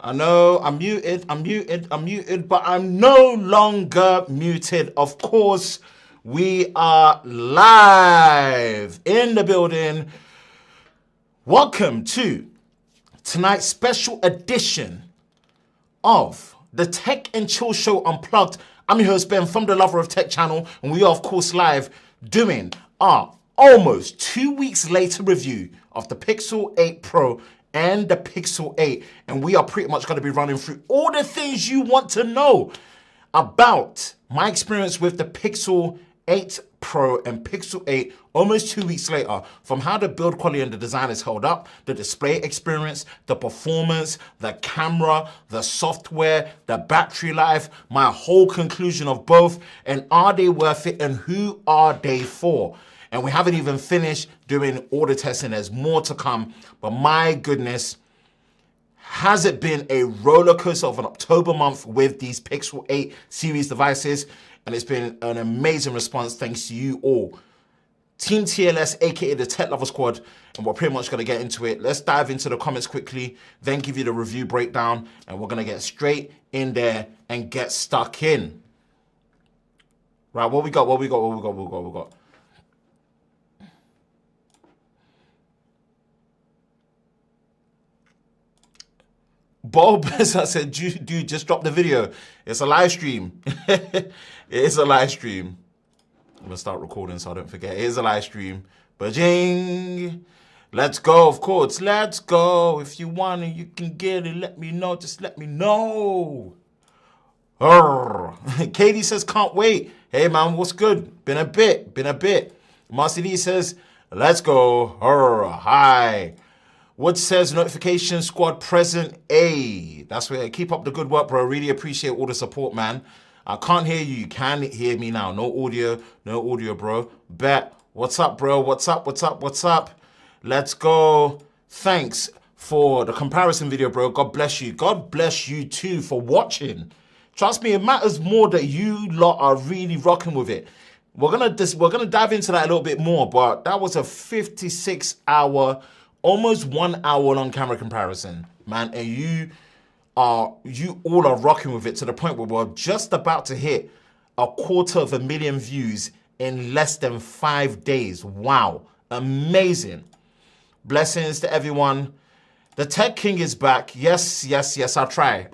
I know I'm muted, but I'm no longer muted. Of course, we are live in the building. Welcome to tonight's special edition of the Tech and Chill Show Unplugged. I'm your host, Ben, from the Lover of Tech channel, and we are, of course, live doing our almost 2 weeks later review of the Pixel 8 Pro and the Pixel 8. And we are pretty much going to be running through all the things you want to know about my experience with the Pixel 8 Pro and Pixel 8 almost 2 weeks later, from how the build quality and the design is held up, the display experience, the performance, the camera, the software, the battery life, my whole conclusion of both, and are they worth it and who are they for? And we haven't even finished doing all the testing. There's more to come. But my goodness, has it been a roller coaster of an October month with these Pixel 8 series devices? And it's been an amazing response thanks to you all. Team TLS, aka the Tech Lover Squad, and we're pretty much going to get into it. Let's dive into the comments quickly, then give you the review breakdown, and we're going to get straight in there and get stuck in. Right, what we got? Bob said, dude, just drop the video. It's a live stream. It is a live stream. I'm going to start recording so I don't forget. It is a live stream. Bajing. Let's go, of course. Let's go. If you want it, you can get it. Let me know. Just let me know. Katie says, can't wait. Hey, man, what's good? Been a bit. Marcy Lee says, let's go. Hi. Wood says, notification squad present. Hey, that's where. Keep up the good work, bro. Really appreciate all the support, man. I can't hear you. You can hear me now. No audio, bro. Bet. What's up, bro? What's up? Let's go. Thanks for the comparison video, bro. God bless you. God bless you too for watching. Trust me, it matters more that you lot are really rocking with it. We're gonna dive into that a little bit more, but that was a 56-hour, almost 1 hour long camera comparison, man. And you all are rocking with it to the point where we're just about to hit 250,000 views in less than 5 days. Wow, amazing. Blessings to everyone. The Tech King is back. Yes, I'll try.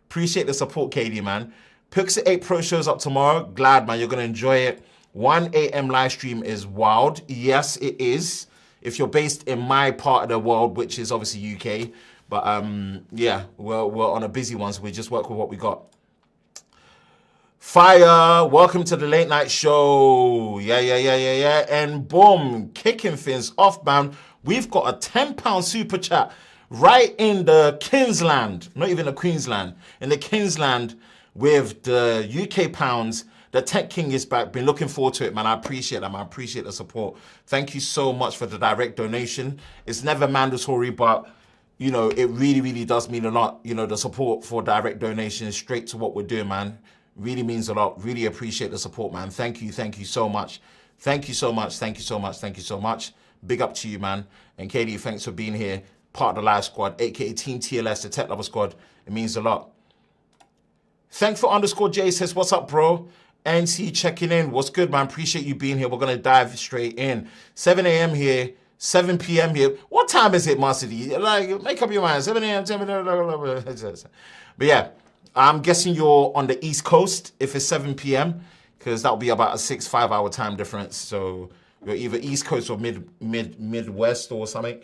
Appreciate the support, Katie, man. Pixel 8 Pro shows up tomorrow. Glad, man, you're gonna enjoy it. 1 a.m. live stream is wild. Yes, it is. If you're based in my part of the world, which is obviously UK. But yeah, we're on a busy one, so we just work with what we got. Fire, welcome to the late night show. Yeah. And boom, kicking things off, man. We've got a £10 super chat right in the Kingsland, not even the Queensland, in the Kingsland with the UK pounds. The Tech King is back. Been looking forward to it, man. I appreciate that, man. I appreciate the support. Thank you so much for the direct donation. It's never mandatory, but, you know, it really does mean a lot. You know, the support for direct donations straight to what we're doing, man. Really means a lot. Really appreciate the support, man. Thank you so much. Thank you so much. Big up to you, man. And Katie, thanks for being here. Part of the live squad, aka Team TLS, the Tech Lover Squad. It means a lot. Thankful_J says, what's up, bro? NC checking in. What's good, man? Appreciate you being here. We're going to dive straight in. 7 a.m. here, 7 p.m. here. What time is it, Master D? Like, make up your mind. 7 a.m., 10 a.m. But yeah, I'm guessing you're on the East Coast if it's 7 p.m. because that'll be about a 5 hour time difference. So you're either East Coast or Midwest or something.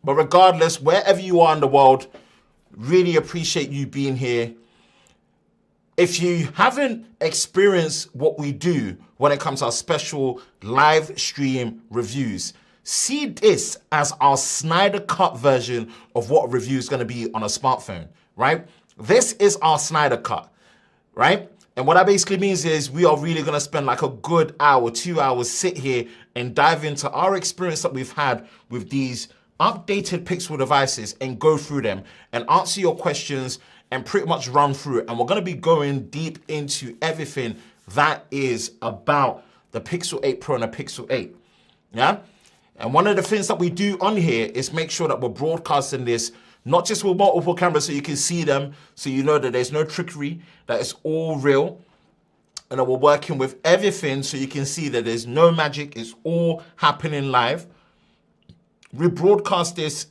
But regardless, wherever you are in the world, really appreciate you being here. If you haven't experienced what we do when it comes to our special live stream reviews, see this as our Snyder Cut version of what a review is going to be on a smartphone, right? This is our Snyder Cut, right? And what that basically means is we are really going to spend like a good hour, 2 hours, sit here and dive into our experience that we've had with these updated Pixel devices and go through them and answer your questions and pretty much run through it. And we're going to be going deep into everything that is about the Pixel 8 Pro and the Pixel 8. Yeah? And one of the things that we do on here is make sure that we're broadcasting this, not just with multiple cameras so you can see them, so you know that there's no trickery, that it's all real. And that we're working with everything so you can see that there's no magic, it's all happening live. We broadcast this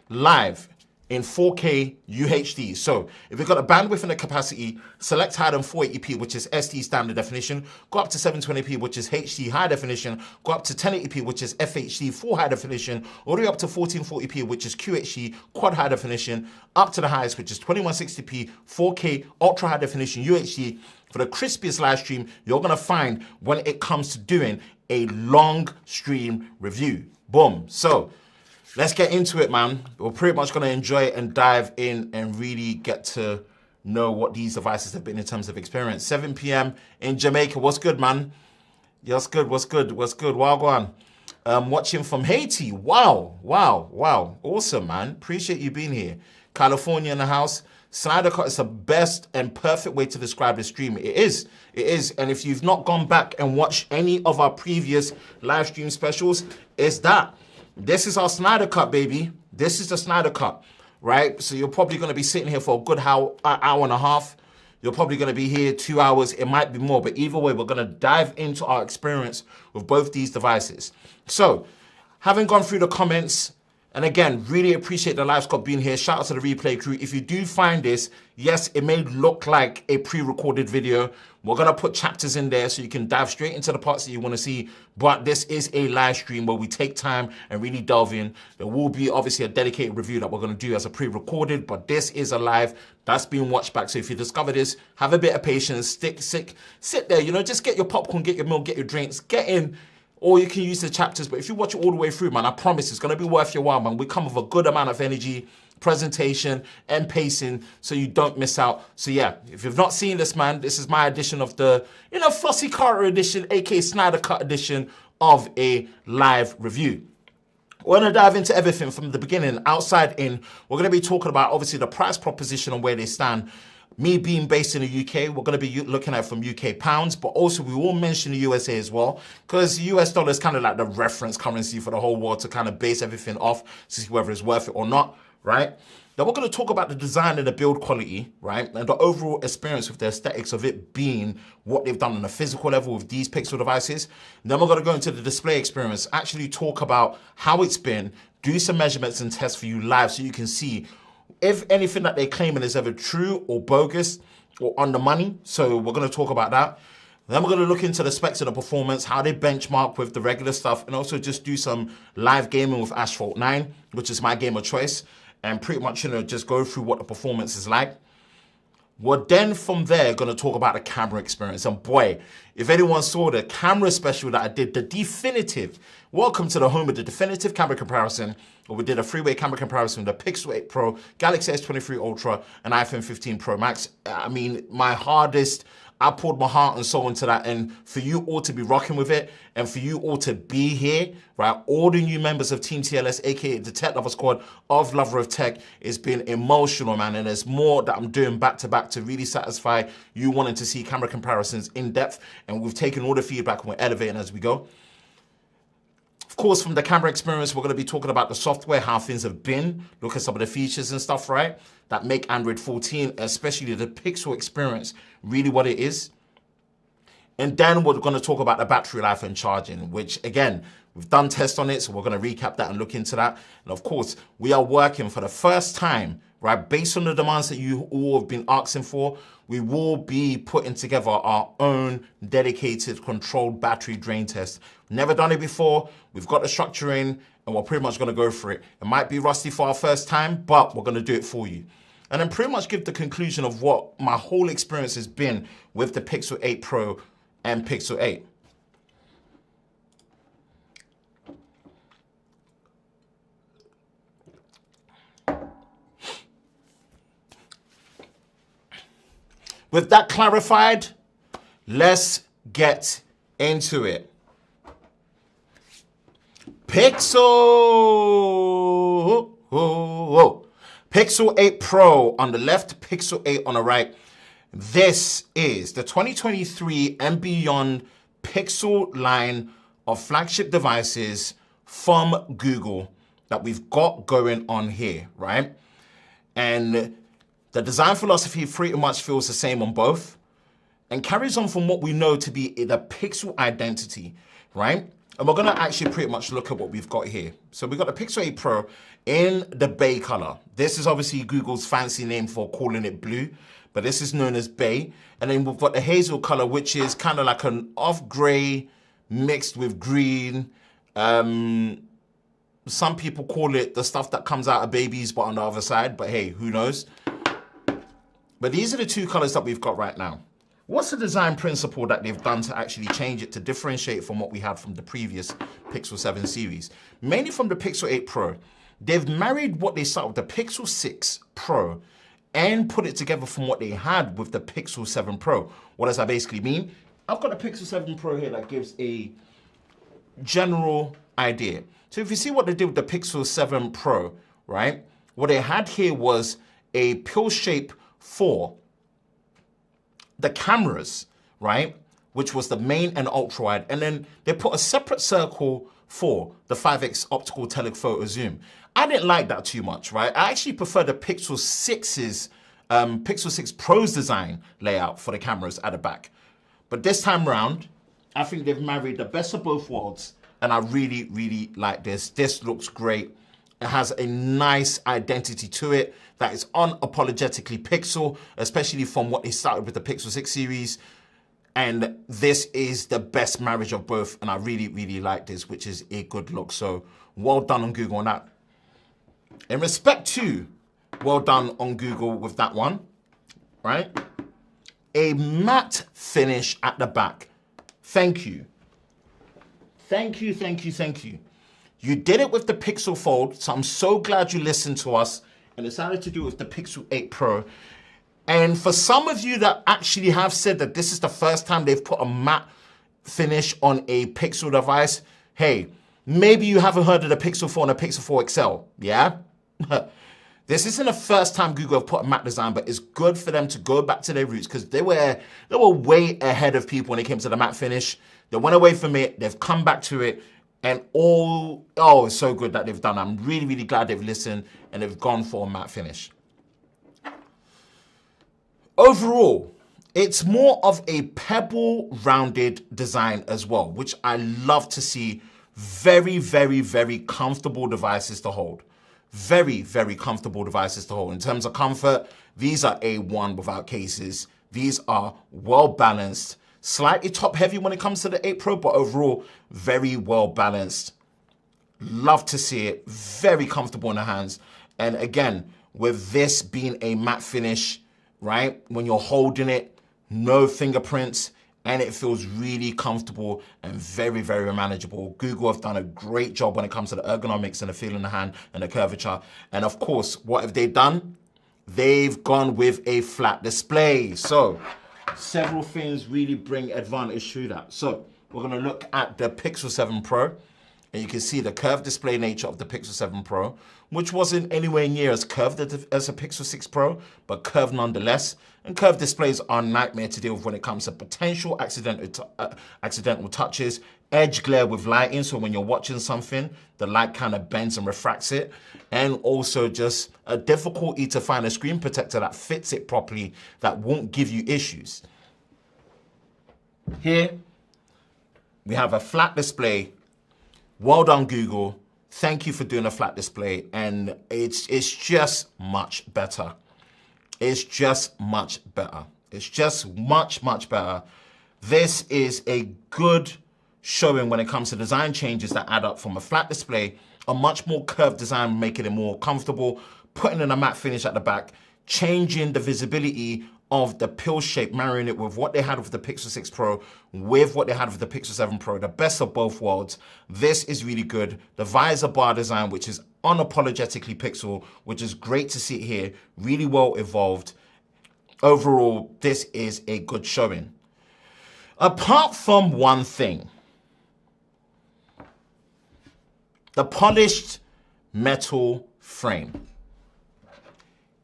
live in 4K UHD. So if you've got a bandwidth and a capacity, select higher than 480p, which is SD standard definition, go up to 720p, which is HD high definition, go up to 1080p, which is FHD full high definition, all the way up to 1440p, which is QHD quad high definition, up to the highest, which is 2160p, 4K ultra high definition UHD. For the crispiest live stream you're gonna find when it comes to doing a long stream review. Boom. So let's get into it, man. We're pretty much going to enjoy it and dive in and really get to know what these devices have been in terms of experience. 7 p.m. in Jamaica. What's good, man? Yeah, what's good? What's good? What's good? Wagwan. Watching from Haiti. Wow. Wow. Wow. Awesome, man. Appreciate you being here. California in the house. Snyder Cut is the best and perfect way to describe the stream. It is. It is. And if you've not gone back and watched any of our previous live stream specials, it's that. This is our Snyder Cut, baby. This is the Snyder Cut, right? So you're probably going to be sitting here for a good hour and a half. You're probably going to be here 2 hours. It might be more, but either way, we're going to dive into our experience with both these devices. So, having gone through the comments, and again, really appreciate the live squad being here. Shout out to the replay crew. If you do find this, yes, it may look like a pre-recorded video. We're going to put chapters in there so you can dive straight into the parts that you want to see. But this is a live stream where we take time and really delve in. There will be obviously a dedicated review that we're going to do as a pre-recorded, but this is a live that's being watched back. So if you discover this, have a bit of patience, sit there, you know, just get your popcorn, get your milk, get your drinks, get in. Or you can use the chapters, but if you watch it all the way through, man, I promise it's going to be worth your while, man. We come with a good amount of energy, presentation, and pacing, so you don't miss out. So yeah, if you've not seen this, man, this is my edition of the, you know, Flossy Carter edition, aka Snyder Cut edition of a live review. We're going to dive into everything from the beginning, outside in. We're going to be talking about, obviously, the price proposition and where they stand. Me being based in the UK, we're going to be looking at from UK pounds, but also we will mention the USA as well, because the US dollar is kind of like the reference currency for the whole world to kind of base everything off to see whether it's worth it or not, right? Then we're going to talk about the design and the build quality, right? And the overall experience with the aesthetics of it being what they've done on a physical level with these Pixel devices. And then we're going to go into the display experience, actually talk about how it's been, do some measurements and tests for you live so you can see if anything that they're claiming is ever true or bogus or on the money. So we're going to talk about that. Then we're going to look into the specs of the performance, how they benchmark with the regular stuff, and also just do some live gaming with Asphalt 9, which is my game of choice, and pretty much, you know, just go through what the performance is like. We're then from there going to talk about the camera experience. And boy, if anyone saw the camera special that I did, the definitive, welcome to the home of the definitive camera comparison, where we did a three-way camera comparison with the Pixel 8 Pro, Galaxy S23 Ultra, and iPhone 15 Pro Max. I mean, my hardest, I poured my heart and soul into that, and for you all to be rocking with it, and for you all to be here, right? All the new members of Team TLS, aka the Tech Lover Squad of Lover of Tech, it's been emotional, man, and there's more that I'm doing back to back to really satisfy you wanting to see camera comparisons in depth, and we've taken all the feedback and we're elevating as we go. Of course, from the camera experience, we're going to be talking about the software, how things have been, look at some of the features and stuff, right, that make Android 14, especially the Pixel experience, really what it is. And then we're going to talk about the battery life and charging, which, again, we've done tests on it, so we're going to recap that and look into that. And, of course, we are working for the first time, right, based on the demands that you all have been asking for, we will be putting together our own dedicated controlled battery drain test. Never done it before. We've got the structure in, and we're pretty much going to go for it. It might be rusty for our first time, but we're going to do it for you. And then pretty much give the conclusion of what my whole experience has been with the Pixel 8 Pro and Pixel 8. With that clarified, let's get into it. Pixel Pixel 8 Pro on the left, Pixel 8 on the right. This is the 2023 and beyond Pixel line of flagship devices from Google that we've got going on here, right? And the design philosophy pretty much feels the same on both and carries on from what we know to be the Pixel identity, right? And we're gonna actually pretty much look at what we've got here. So we've got the Pixel 8 Pro in the bay color. This is obviously Google's fancy name for calling it blue, but this is known as bay. And then we've got the hazel color, which is kind of like an off gray mixed with green. Some people call it the stuff that comes out of babies, but on the other side, but hey, who knows? But these are the two colors that we've got right now. What's the design principle that they've done to actually change it to differentiate from what we had from the previous Pixel 7 series? Mainly from the Pixel 8 Pro. They've married what they started with the Pixel 6 Pro and put it together from what they had with the Pixel 7 Pro. What does that basically mean? I've got a Pixel 7 Pro here that gives a general idea. So if you see what they did with the Pixel 7 Pro, right? What they had here was a pill shape for the cameras, right? Which was the main and ultra wide. And then they put a separate circle for the 5x optical telephoto zoom. I didn't like that too much, right? I actually prefer the Pixel 6's, Pixel 6 Pro's design layout for the cameras at the back. But this time around, I think they've married the best of both worlds. And I really, really like this. This looks great. It has a nice identity to it that is unapologetically Pixel, especially from what they started with the Pixel 6 series. And this is the best marriage of both. And I really, really like this, which is a good look. So well done on Google on that. In respect to, well done on Google with that one, right? A matte finish at the back. Thank you. Thank you, thank you, thank you. You did it with the Pixel Fold, so I'm so glad you listened to us and decided to do it with the Pixel 8 Pro. And for some of you that actually have said that this is the first time they've put a matte finish on a Pixel device, hey, maybe you haven't heard of the Pixel 4 and the Pixel 4 XL, yeah? This isn't the first time Google have put a matte design, but it's good for them to go back to their roots because they were way ahead of people when it came to the matte finish. They went away from it, they've come back to it, and it's so good that they've done. I'm really, really glad they've listened and they've gone for a matte finish. Overall, it's more of a pebble rounded design as well, which I love to see. Very, very, very comfortable devices to hold. Very, very comfortable devices to hold. In terms of comfort, these are A1 without cases. These are well balanced. Slightly top heavy when it comes to the 8 Pro, but overall, very well balanced. Love to see it. Very comfortable in the hands. And again, with this being a matte finish, right? When you're holding it, no fingerprints, and it feels really comfortable and very, very manageable. Google have done a great job when it comes to the ergonomics and the feel in the hand and the curvature. And of course, what have they done? They've gone with a flat display. So several things really bring advantage to that. So we're gonna look at the Pixel 7 Pro, and you can see the curved display nature of the Pixel 7 Pro, which wasn't anywhere near as curved as a Pixel 6 Pro, but curved nonetheless. And curved displays are a nightmare to deal with when it comes to potential accidental touches, edge glare with lighting, so when you're watching something, the light kind of bends and refracts it, and also just a difficulty to find a screen protector that fits it properly, that won't give you issues. Here, we have a flat display. Well done, Google. Thank you for doing a flat display, and it's just much better. It's just much better. It's just much, much better. This is a good showing when it comes to design changes that add up from a flat display, a much more curved design, making it more comfortable, putting in a matte finish at the back, changing the visibility of the pill shape, marrying it with what they had with the Pixel 6 Pro, with what they had with the Pixel 7 Pro, the best of both worlds. This is really good. The visor bar design, which is unapologetically Pixel, which is great to see here, really well evolved. Overall, this is a good showing. Apart from one thing, the polished metal frame.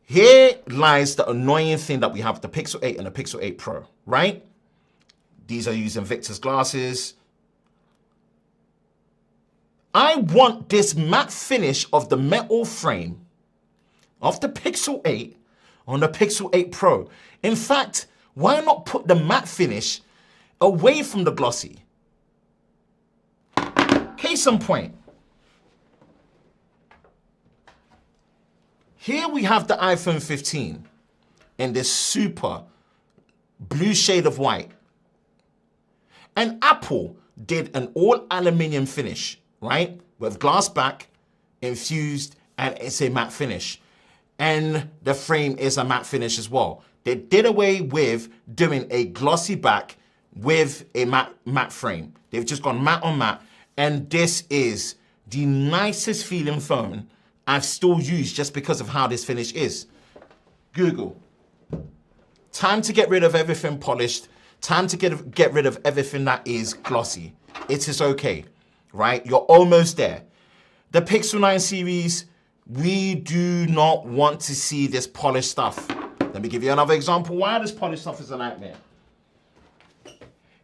Here lies the annoying thing that we have with the Pixel 8 and the Pixel 8 Pro, right? These are using Victor's glasses. I want this matte finish of the metal frame of the Pixel 8 on the Pixel 8 Pro. In fact, why not put the matte finish away from the glossy? Case in point. Here we have the iPhone 15 in this super blue shade of white. And Apple did an all aluminium finish, right? With glass back, infused, and it's a matte finish. And the frame is a matte finish as well. They did away with doing a glossy back with a matte frame. They've just gone matte on matte. And this is the nicest feeling phone I've still used just because of how this finish is. Google. Time to get rid of everything polished. Time to get rid of everything that is glossy. It is okay, right? You're almost there. The Pixel 9 series, we do not want to see this polished stuff. Let me give you another example why this polished stuff is a nightmare.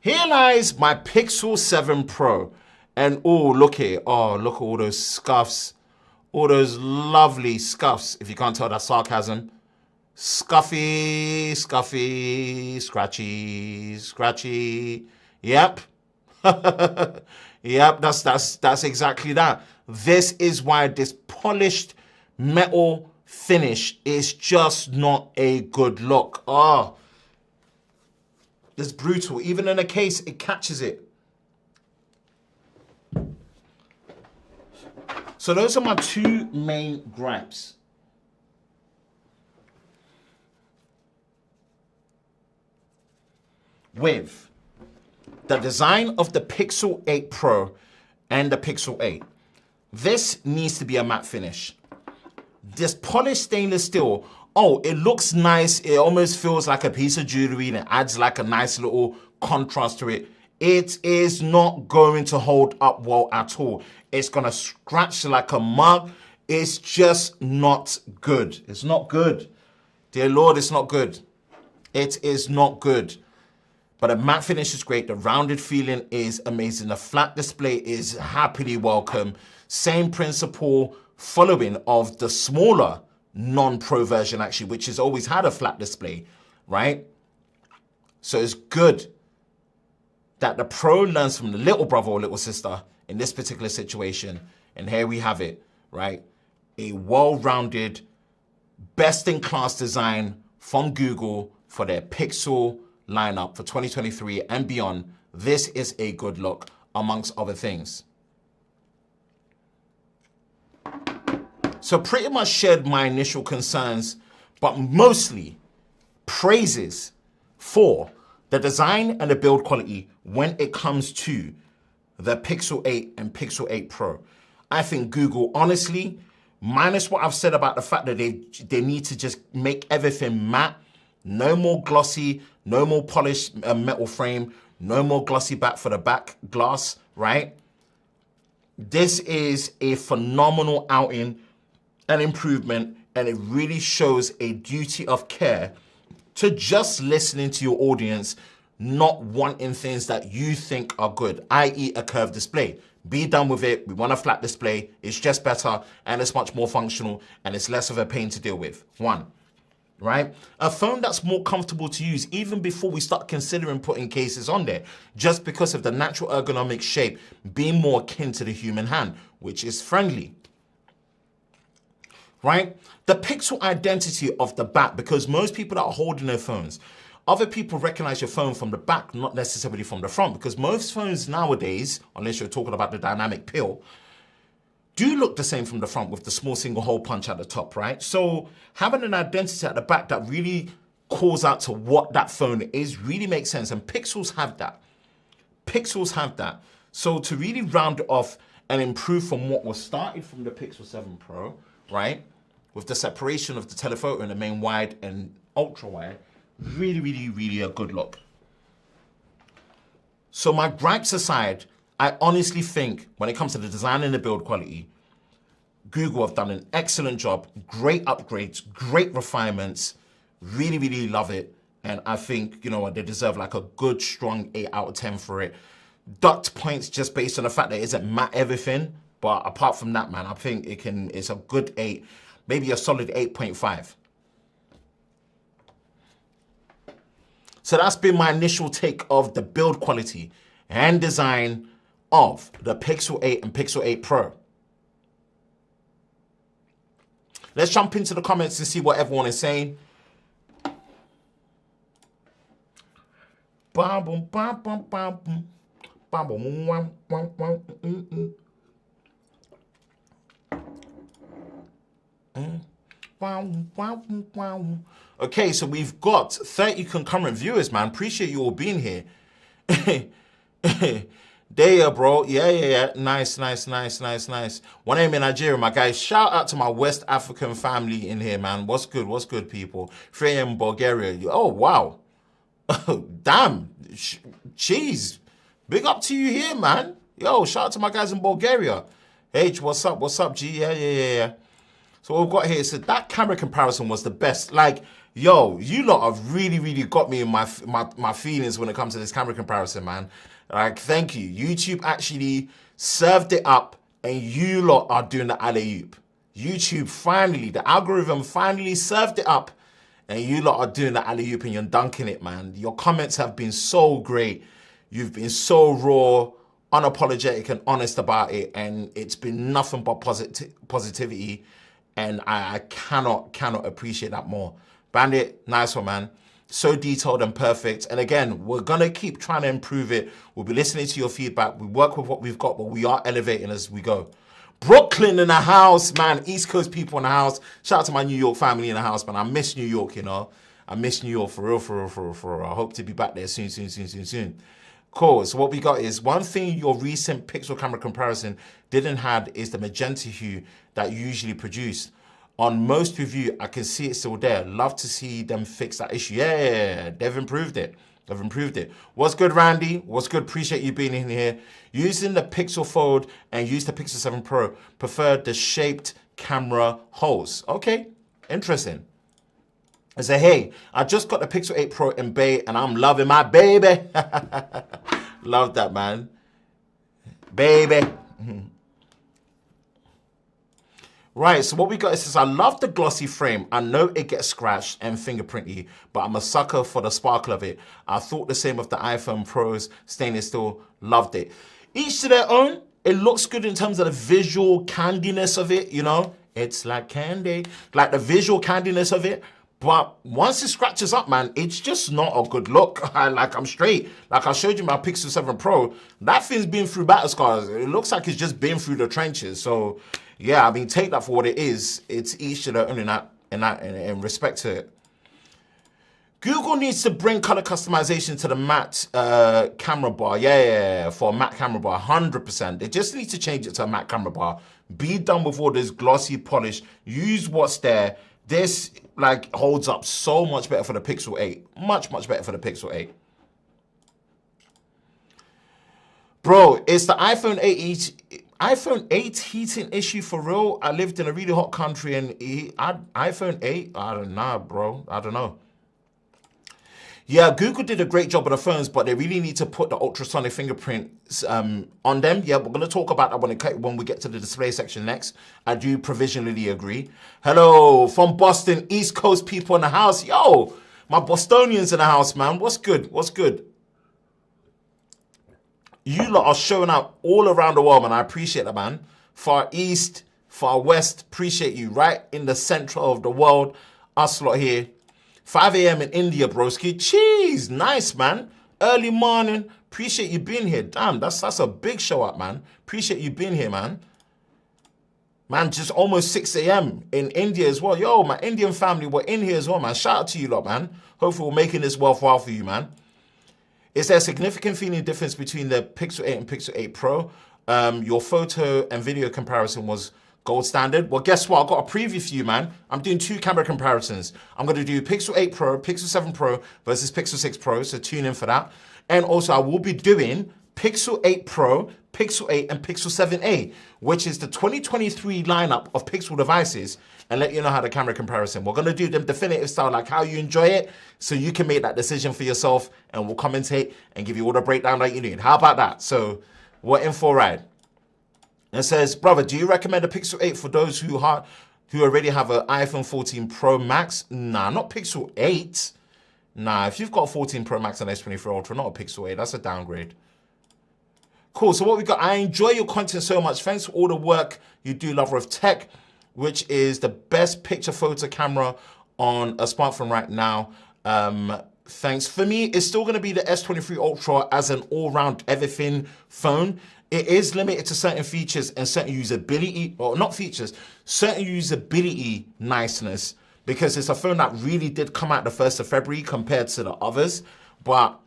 Here lies my Pixel 7 Pro. And oh, look here. Oh, look at all those scuffs. All those lovely scuffs. If you can't tell, that's sarcasm. Scuffy, scuffy, scratchy, scratchy. Yep. Yep, that's exactly that. This is why this polished metal finish is just not a good look. Oh, it's brutal. Even in a case, it catches it. So those are my two main gripes. With the design of the Pixel 8 Pro and the Pixel 8. This needs to be a matte finish. This polished stainless steel, oh, it looks nice. It almost feels like a piece of jewelry and it adds like a nice little contrast to it. It is not going to hold up well at all. It's going to scratch like a mug. It's just not good. It's not good. Dear Lord, it's not good. It is not good. But the matte finish is great. The rounded feeling is amazing. The flat display is happily welcome. Same principle following of the smaller non-Pro version actually, which has always had a flat display, right? So it's good that the Pro learns from the little brother or little sister in this particular situation. And here we have it, right? A well-rounded, best-in-class design from Google for their Pixel lineup for 2023 and beyond. This is a good look, amongst other things. So pretty much shared my initial concerns, but mostly praises for the design and the build quality when it comes to the Pixel 8 and Pixel 8 Pro. I think Google, honestly, minus what I've said about the fact that they need to just make everything matte, no more glossy, no more polished metal frame, no more glossy back for the back glass, right? This is a phenomenal outing and improvement, and it really shows a duty of care to just listening to your audience, not wanting things that you think are good, i.e. a curved display. Be done with it. We want a flat display. It's just better, and it's much more functional, and it's less of a pain to deal with. One, right? A phone that's more comfortable to use even before we start considering putting cases on there, just because of the natural ergonomic shape being more akin to the human hand, which is friendly. Right? The pixel identity of the back, because most people that are holding their phones, other people recognize your phone from the back, not necessarily from the front, because most phones nowadays, unless you're talking about the dynamic pill, do look the same from the front with the small single hole punch at the top, right? So having an identity at the back that really calls out to what that phone is really makes sense, and Pixels have that. Pixels have that. So to really round it off and improve from what was started from the Pixel 7 Pro, right? With the separation of the telephoto and the main wide and ultra wide, really, really, really a good look. So my gripes aside, I honestly think when it comes to the design and the build quality, Google have done an excellent job, great upgrades, great refinements, really, really love it. And I think, you know what, they deserve like a good, strong 8 out of 10 for it. Ducked points just based on the fact that it isn't matte everything. But apart from that, man, I think it's a good 8, maybe a solid 8.5. So that's been my initial take of the build quality and design of the Pixel 8 and Pixel 8 Pro. Let's jump into the comments and see what everyone is saying. Okay, so we've got 30 concurrent viewers, man. Appreciate you all being here. There, bro. Yeah. Nice. 1am in Nigeria, my guys. Shout out to my West African family in here, man. What's good, people? 3am Bulgaria. Oh, wow. Damn. Jeez. Big up to you here, man. Yo, shout out to my guys in Bulgaria. H, what's up, G? Yeah. So what we've got here, so that camera comparison was the best. Like, yo, you lot have really got me in my feelings when it comes to this camera comparison, man. Like, thank you. YouTube actually served it up, and you lot are doing the alley-oop. YouTube finally, the algorithm finally served it up, and you lot are doing the alley-oop and you're dunking it, man. Your comments have been so great. You've been so raw, unapologetic and honest about it, and it's been nothing but positivity, and I cannot appreciate that more. Bandit, nice one, man. So detailed and perfect. And again, we're going to keep trying to improve it. We'll be listening to your feedback. We work with what we've got, but we are elevating as we go. Brooklyn in the house, man. East Coast people in the house. Shout out to my New York family in the house, man. I miss New York, you know. I miss New York for real. I hope to be back there soon. Cool. So what we got is, one thing your recent Pixel camera comparison didn't have is the magenta hue that you usually produce. On most review, I can see it still there. Love to see them fix that issue. Yeah, they've improved it. What's good, Randy? What's good? Appreciate you being in here. Using the Pixel Fold and use the Pixel 7 Pro. Prefer the shaped camera holes. Okay, interesting. I say, hey, I just got the Pixel 8 Pro in Bay and I'm loving my baby. Love that, man. Baby. Right, so what we got is, I love the glossy frame. I know it gets scratched and fingerprinty, but I'm a sucker for the sparkle of it. I thought the same of the iPhone Pro's stainless steel. Loved it. Each to their own. It looks good in terms of the visual candiness of it, you know. It's like candy. Like the visual candiness of it. But once it scratches up, man, it's just not a good look. I'm straight. Like I showed you my Pixel 7 Pro. That thing's been through battle scars. It looks like it's just been through the trenches. So, yeah, I mean, take that for what it is. It's each to their own in respect to it. Google needs to bring color customization to the matte camera bar. Yeah, for a matte camera bar, 100%. They just need to change it to a matte camera bar. Be done with all this glossy polish. Use what's there. This, like, holds up so much better for the Pixel 8. Much better for the Pixel 8. Bro, it's the iPhone 8 heating issue for real. I lived in a really hot country and iPhone 8, I don't know, bro. I don't know. Yeah, Google did a great job on the phones, but they really need to put the ultrasonic fingerprints on them. Yeah, we're going to talk about that when we get to the display section next. I do provisionally agree. Hello, from Boston, East Coast people in the house. Yo, my Bostonians in the house, man. What's good? You lot are showing up all around the world, man. I appreciate that, man. Far East, Far West, appreciate you. Right in the center of the world, us lot here. 5 a.m. in India, broski. Jeez, nice, man. Early morning. Appreciate you being here. Damn, that's a big show up, man. Appreciate you being here, man. Man, just almost 6 a.m. in India as well. Yo, my Indian family were in here as well, man. Shout out to you lot, man. Hopefully we're making this worthwhile for you, man. Is there a significant feeling difference between the Pixel 8 and Pixel 8 Pro? Your photo and video comparison was gold standard. Well, guess what? I've got a preview for you, man. I'm doing 2 camera comparisons. I'm going to do Pixel 8 Pro, Pixel 7 Pro versus Pixel 6 Pro, so tune in for that. And also, I will be doing Pixel 8 Pro, Pixel 8, and Pixel 7a, which is the 2023 lineup of Pixel devices, and let you know how the camera comparison. We're going to do them definitive style, like how you enjoy it, so you can make that decision for yourself, and we'll commentate and give you all the breakdown that you need. How about that? So, we're in for a ride. It says, brother, do you recommend a Pixel 8 for those who already have an iPhone 14 Pro Max? Nah, not Pixel 8. Nah, if you've got a 14 Pro Max and S23 Ultra, not a Pixel 8, that's a downgrade. Cool, so what we got, I enjoy your content so much. Thanks for all the work you do, Lover of Tech, which is the best picture photo camera on a smartphone right now. Thanks. For me, it's still going to be the S23 Ultra as an all-round everything phone. It is limited to certain features and certain usability, or not features, certain usability niceness, because it's a phone that really did come out the 1st of February compared to the others. But,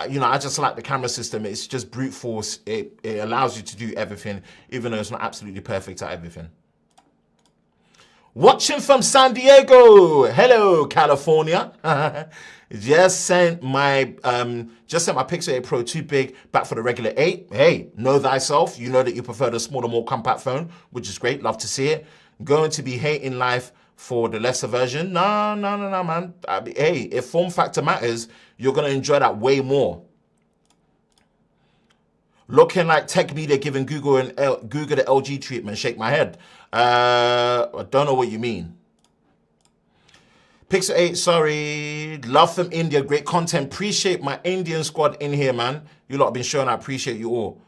you know, I just like the camera system. It's just brute force. It allows you to do everything, even though it's not absolutely perfect at everything. Watching from San Diego. Hello, California. Just sent my Pixel 8 Pro too big back for the regular 8. Hey, know thyself. You know that you prefer the smaller, more compact phone, which is great. Love to see it. Going to be hating life for the lesser version. No, man. Hey, if form factor matters, you're going to enjoy that way more. Looking like Tech Media giving Google the LG treatment. Shake my head. I don't know what you mean. Pixel 8, sorry. Love from India. Great content. Appreciate my Indian squad in here, man. You lot have been showing. I appreciate you all.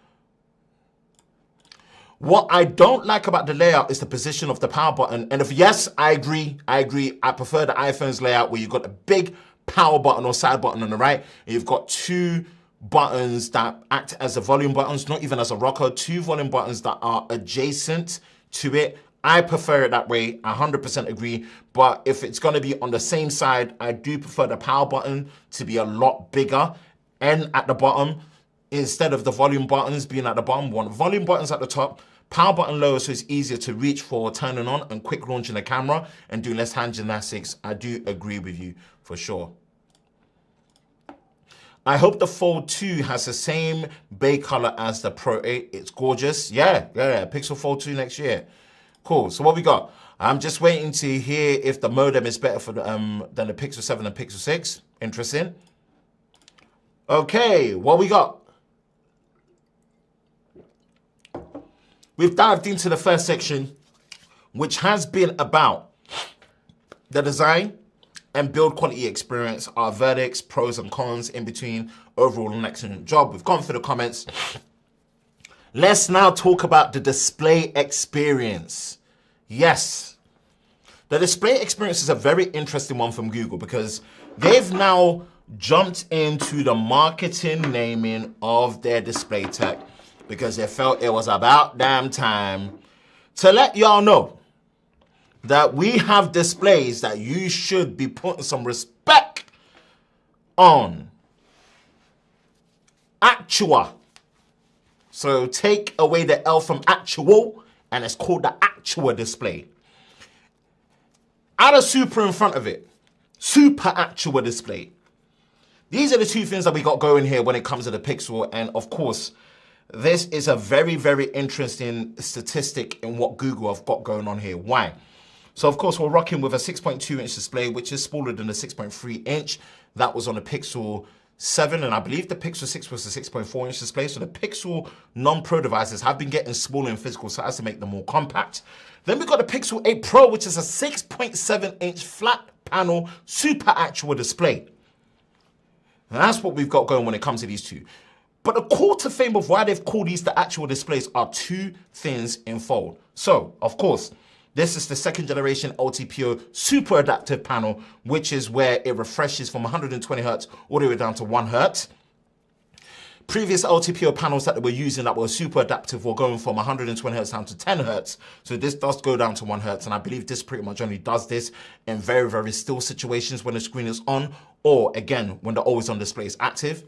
What I don't like about the layout is the position of the power button. And yes, I agree. I prefer the iPhone's layout where you've got a big power button or side button on the right. And you've got two buttons that act as the volume buttons, not even as a rocker. Two volume buttons that are adjacent to it. I prefer it that way. I 100% agree. But if it's going to be on the same side, I do prefer the power button to be a lot bigger and at the bottom instead of the volume buttons being at the bottom. One volume buttons at the top, power button lower, so it's easier to reach for turning on and quick launching the camera and doing less hand gymnastics. I do agree with you for sure. I hope the Fold 2 has the same bay color as the Pro 8. It's gorgeous. Yeah. Pixel Fold 2 next year. Cool. So what we got? I'm just waiting to hear if the modem is better for the, than the Pixel 7 and Pixel 6. Interesting. Okay, what we got? We've dived into the first section, which has been about the design and build quality experience, our verdicts, pros and cons in between, overall an excellent job. We've gone through the comments. Let's now talk about the display experience. Yes, the display experience is a very interesting one from Google because they've now jumped into the marketing naming of their display tech because they felt it was about damn time to let y'all know that we have displays that you should be putting some respect on. Actua. So take away the L from actual, and it's called the Actua display. Add a super in front of it. Super Actua display. These are the two things that we got going here when it comes to the Pixel. And of course, this is a very, very interesting statistic in what Google have got going on here. Why? So of course, we're rocking with a 6.2 inch display, which is smaller than the 6.3 inch. That was on the Pixel 7, and I believe the Pixel 6 was the 6.4 inch display. So the Pixel non-Pro devices have been getting smaller in physical size to make them more compact. Then we got the Pixel 8 Pro, which is a 6.7 inch flat panel super Actua display. And that's what we've got going when it comes to these two. But the core to fame of why they've called these the Actua displays are two things in fold. So, of course, this is the second generation LTPO super adaptive panel, which is where it refreshes from 120 Hertz all the way down to 1 Hertz. Previous LTPO panels that they were using that were super adaptive were going from 120 Hertz down to 10 Hertz. So this does go down to 1 Hertz. And I believe this pretty much only does this in very, very still situations when the screen is on, or again, when the always on display is active.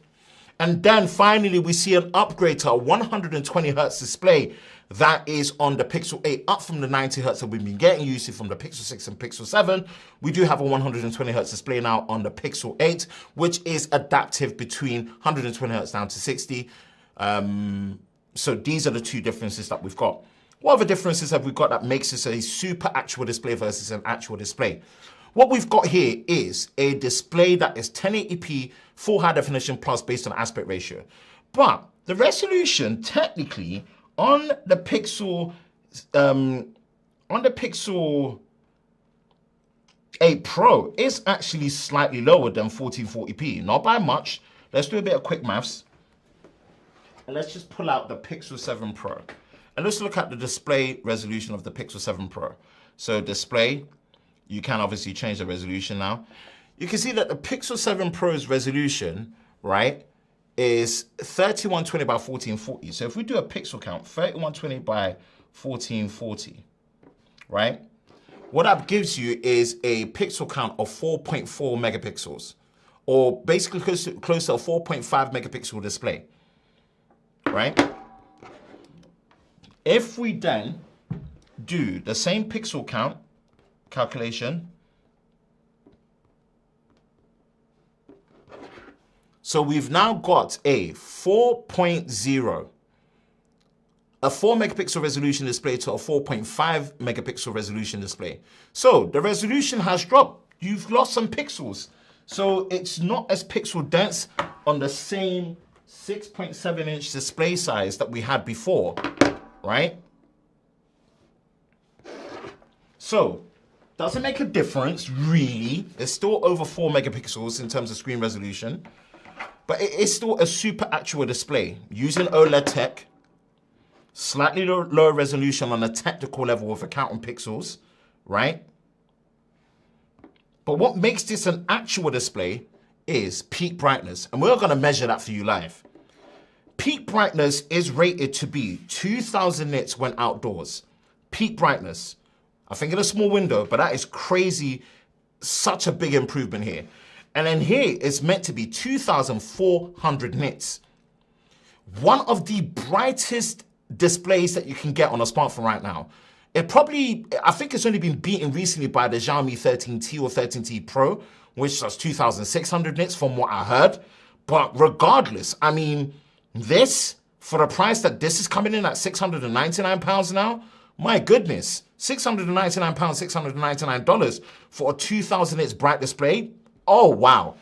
And then finally, we see an upgrade to a 120 Hertz display that is on the Pixel 8, up from the 90 Hertz that we've been getting used to from the Pixel 6 and Pixel 7. We do have a 120 Hertz display now on the Pixel 8, which is adaptive between 120 Hertz down to 60. So these are the two differences that we've got. What other differences have we got that makes this a super Actua display versus an Actua display? What we've got here is a display that is 1080p full high definition plus based on aspect ratio. But the resolution technically On the Pixel, on the Pixel 8 Pro, it's actually slightly lower than 1440p. Not by much. Let's do a bit of quick maths. And let's just pull out the Pixel 7 Pro. And let's look at the display resolution of the Pixel 7 Pro. So display, you can obviously change the resolution now. You can see that the Pixel 7 Pro's resolution, right, is 3120 by 1440. So if we do a pixel count, 3120 by 1440, right? What that gives you is a pixel count of 4.4 megapixels, or basically close to a 4.5 megapixel display, right? If we then do the same pixel count calculation, so we've now got a 4.0, a 4 megapixel resolution display to a 4.5 megapixel resolution display. So the resolution has dropped. You've lost some pixels. So it's not as pixel dense on the same 6.7 inch display size that we had before, right? So doesn't make a difference, really. It's still over 4 megapixels in terms of screen resolution. But it is still a super actual display using OLED tech, slightly lower resolution on a technical level with a count on pixels, right? But what makes this an actual display is peak brightness, and we're gonna measure that for you live. Peak brightness is rated to be 2000 nits when outdoors. Peak brightness. I think in a small window, but that is crazy, such a big improvement here. And then here it's meant to be 2,400 nits. One of the brightest displays that you can get on a smartphone right now. It probably, I think it's only been beaten recently by the Xiaomi 13T or 13T Pro, which does 2,600 nits from what I heard. But regardless, I mean, this, for the price that this is coming in at £699 now, my goodness, £699, $699 for a 2,000 nits bright display. Oh, wow.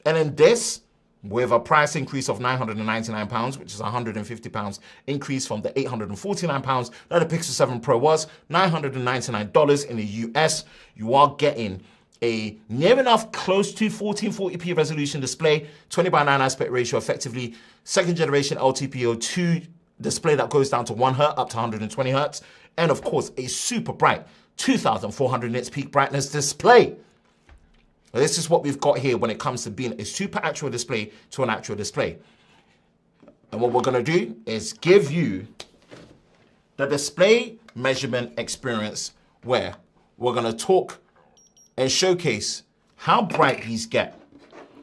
And then this, with a price increase of £999, which is £150 increase from the £849 that the Pixel 7 Pro was, $999 in the US. You are getting a near enough close to 1440p resolution display, 20:9 aspect ratio effectively, second generation LTPO2 display that goes down to 1 Hz up to 120 Hz, and of course a super bright 2,400 nits peak brightness display. This is what we've got here when it comes to being a super actual display to an actual display. And what we're gonna do is give you the display measurement experience where we're gonna talk and showcase how bright these get.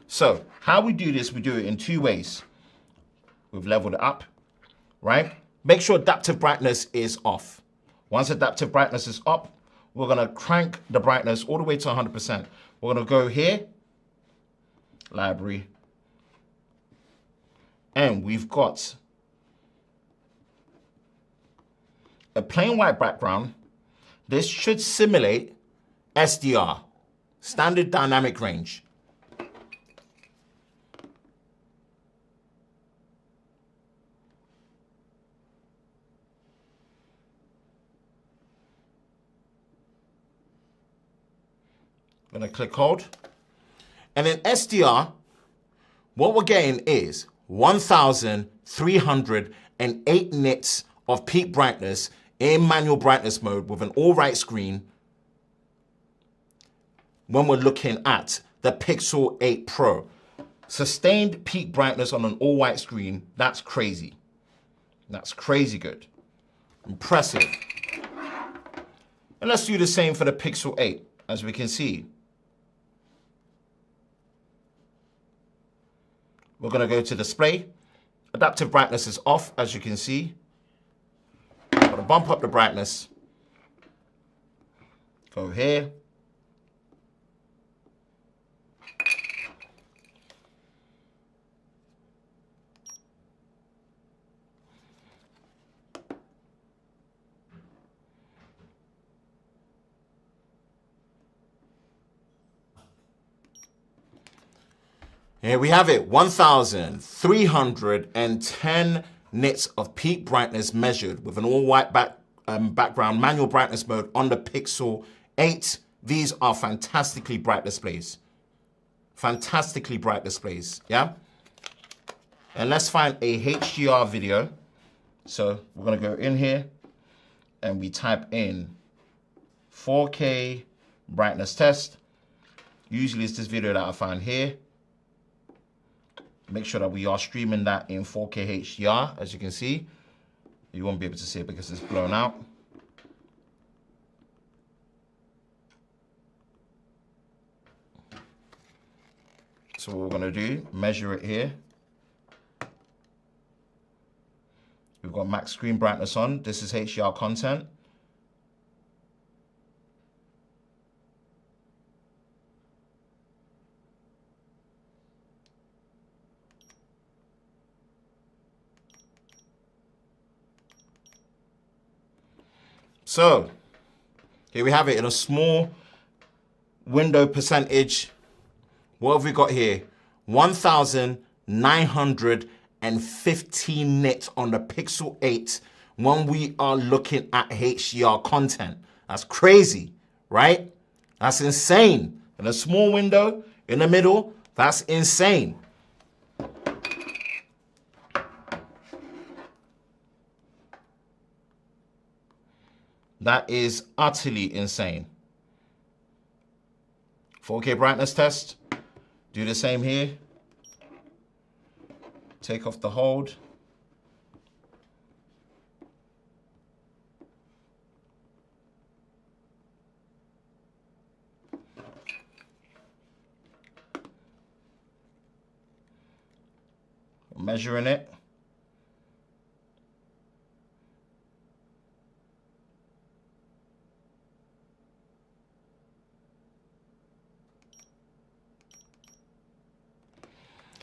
So how we do this, we do it in two ways. We've leveled it up, right? Make sure adaptive brightness is off. Once adaptive brightness is up, we're gonna crank the brightness all the way to 100%. We're gonna go here, library, and we've got a plain white background. This should simulate SDR, standard dynamic range. I'm gonna click hold. And then SDR, what we're getting is 1,308 nits of peak brightness in manual brightness mode with an all-right screen when we're looking at the Pixel 8 Pro. Sustained peak brightness on an all-white screen, that's crazy. That's crazy good. Impressive. And let's do the same for the Pixel 8, as we can see. We're gonna go to display. Adaptive brightness is off, as you can see. I'm gonna bump up the brightness. Go here. Here we have it, 1,310 nits of peak brightness measured with an all-white background manual brightness mode on the Pixel 8. These are fantastically bright displays. Fantastically bright displays, yeah? And let's find a HDR video. So we're gonna go in here and we type in 4K brightness test. Usually it's this video that I find here. Make sure that we are streaming that in 4K HDR, as you can see. You won't be able to see it because it's blown out. So what we're gonna do, measure it here. We've got max screen brightness on. This is HDR content. So here we have it in a small window percentage. What have we got here? 1,915 nits on the Pixel 8 when we are looking at HDR content. That's crazy, right? That's insane. In a small window in the middle, that's insane. That is utterly insane. 4K brightness test. Do the same here. Take off the hold. Measuring it.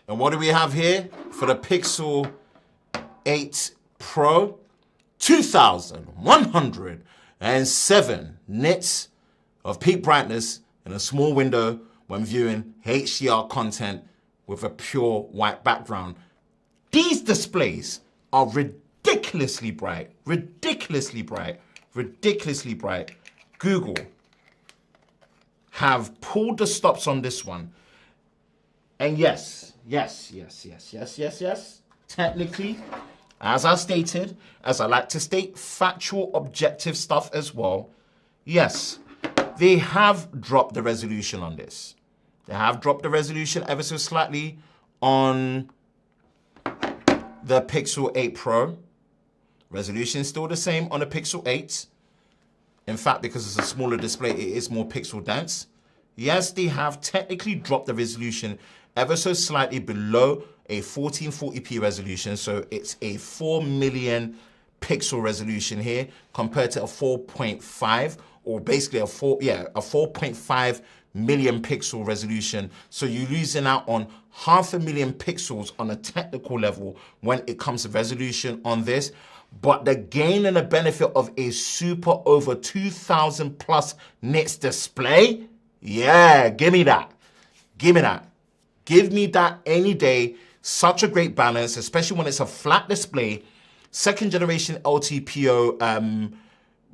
And what do we have here for the Pixel 8 Pro? 2,107 nits of peak brightness in a small window when viewing HDR content with a pure white background. These displays are ridiculously bright, ridiculously bright, ridiculously bright. Google have pulled the stops on this one. And yes. Technically, as I stated, as I like to state factual, objective stuff as well, yes, they have dropped the resolution on this. They have dropped the resolution ever so slightly on the Pixel 8 Pro. Resolution is still the same on the Pixel 8. In fact, because it's a smaller display, it is more pixel dense. Yes, they have technically dropped the resolution ever so slightly below a 1440p resolution. So it's a 4 million pixel resolution here compared to a 4.5 or basically a 4.5 million pixel resolution. So you're losing out on 500,000 pixels on a technical level when it comes to resolution on this. But the gain and the benefit of a super over 2,000 plus nits display, yeah, give me that. Give me that. Give me that any day. Such a great balance, especially when it's a flat display. Second generation LTPO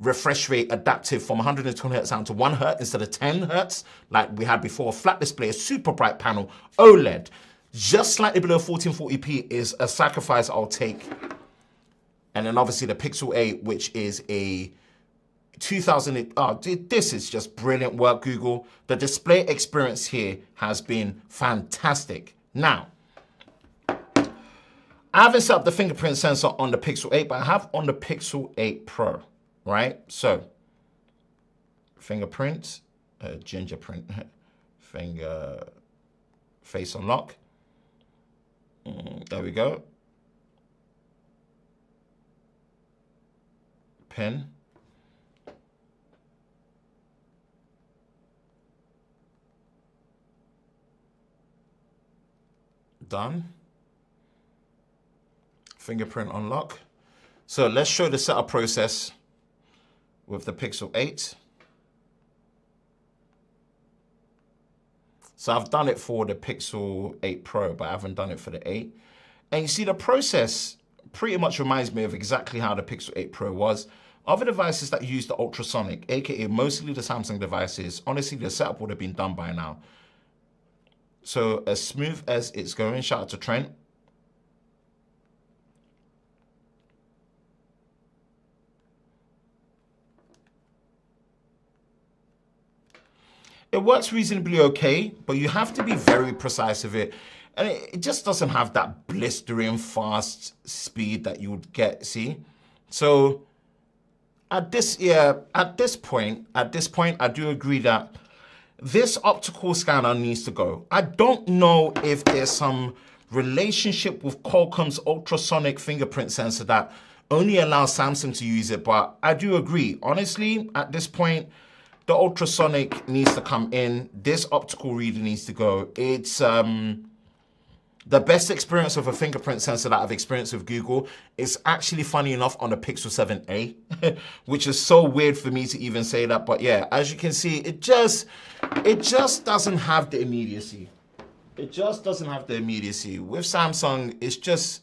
refresh rate adaptive from 120 Hz down to 1 Hz instead of 10 Hz like we had before. Flat display, a super bright panel, OLED. Just slightly below 1440p is a sacrifice I'll take. And then obviously the Pixel 8, which is a 2000, this is just brilliant work, Google. The display experience here has been fantastic. Now, I haven't set up the fingerprint sensor on the Pixel 8, but I have on the Pixel 8 Pro, right? So, fingerprint, gingerprint, finger, face unlock. There we go. Pin. Done. Fingerprint unlock. So let's show the setup process with the Pixel 8. So I've done it for the Pixel 8 Pro, but I haven't done it for the 8. And you see the process pretty much reminds me of exactly how the Pixel 8 Pro was. Other devices that use the ultrasonic, aka mostly the Samsung devices, honestly, the setup would have been done by now. So as smooth as it's going, shout out to Trent. It works reasonably okay, but you have to be very precise with it. And it just doesn't have that blistering fast speed that you would get, see? So at this point, I do agree that this optical scanner needs to go. I don't know if there's some relationship with Qualcomm's ultrasonic fingerprint sensor that only allows Samsung to use it, but I do agree. Honestly, at this point, the ultrasonic needs to come in. This optical reader needs to go. It's the best experience of a fingerprint sensor that I've experienced with Google. It's actually, funny enough, on the Pixel 7a, which is so weird for me to even say that. But yeah, as you can see, it just doesn't have the immediacy. It just doesn't have the immediacy. With Samsung, it's just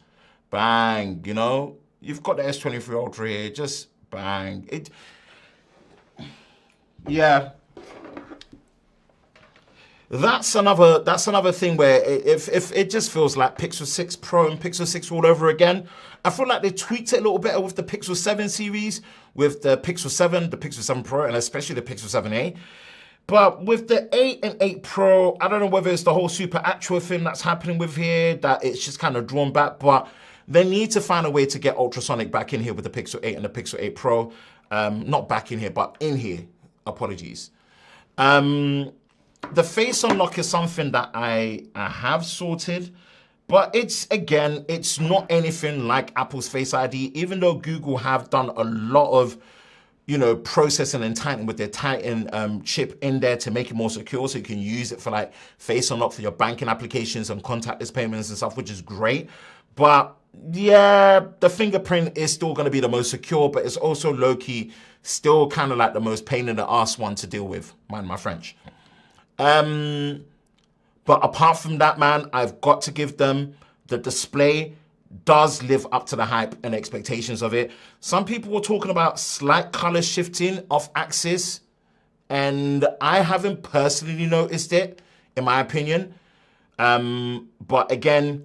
bang, you know? You've got the S23 Ultra here, just bang. Yeah. That's another thing where if it just feels like Pixel 6 Pro and Pixel 6 all over again. I feel like they tweaked it a little better with the Pixel 7 series, with the Pixel 7, the Pixel 7 Pro, and especially the Pixel 7a. But with the 8 and 8 Pro, I don't know whether it's the whole super actual thing that's happening with here, that it's just kind of drawn back, but they need to find a way to get ultrasonic back in here with the Pixel 8 and the Pixel 8 Pro. Not back in here, but in here. Apologies. The face unlock is something that I have sorted, but it's not anything like Apple's Face ID, even though Google have done a lot of, you know, processing and tightening with their Titan chip in there to make it more secure, so you can use it for like face unlock for your banking applications and contactless payments and stuff, which is great. But yeah, the fingerprint is still going to be the most secure, but it's also low-key still kind of like the most pain in the ass one to deal with, mind my French. But apart from that, man, I've got to give them the display does live up to the hype and expectations of it. Some people were talking about slight color shifting off axis, and I haven't personally noticed it, in my opinion. But again,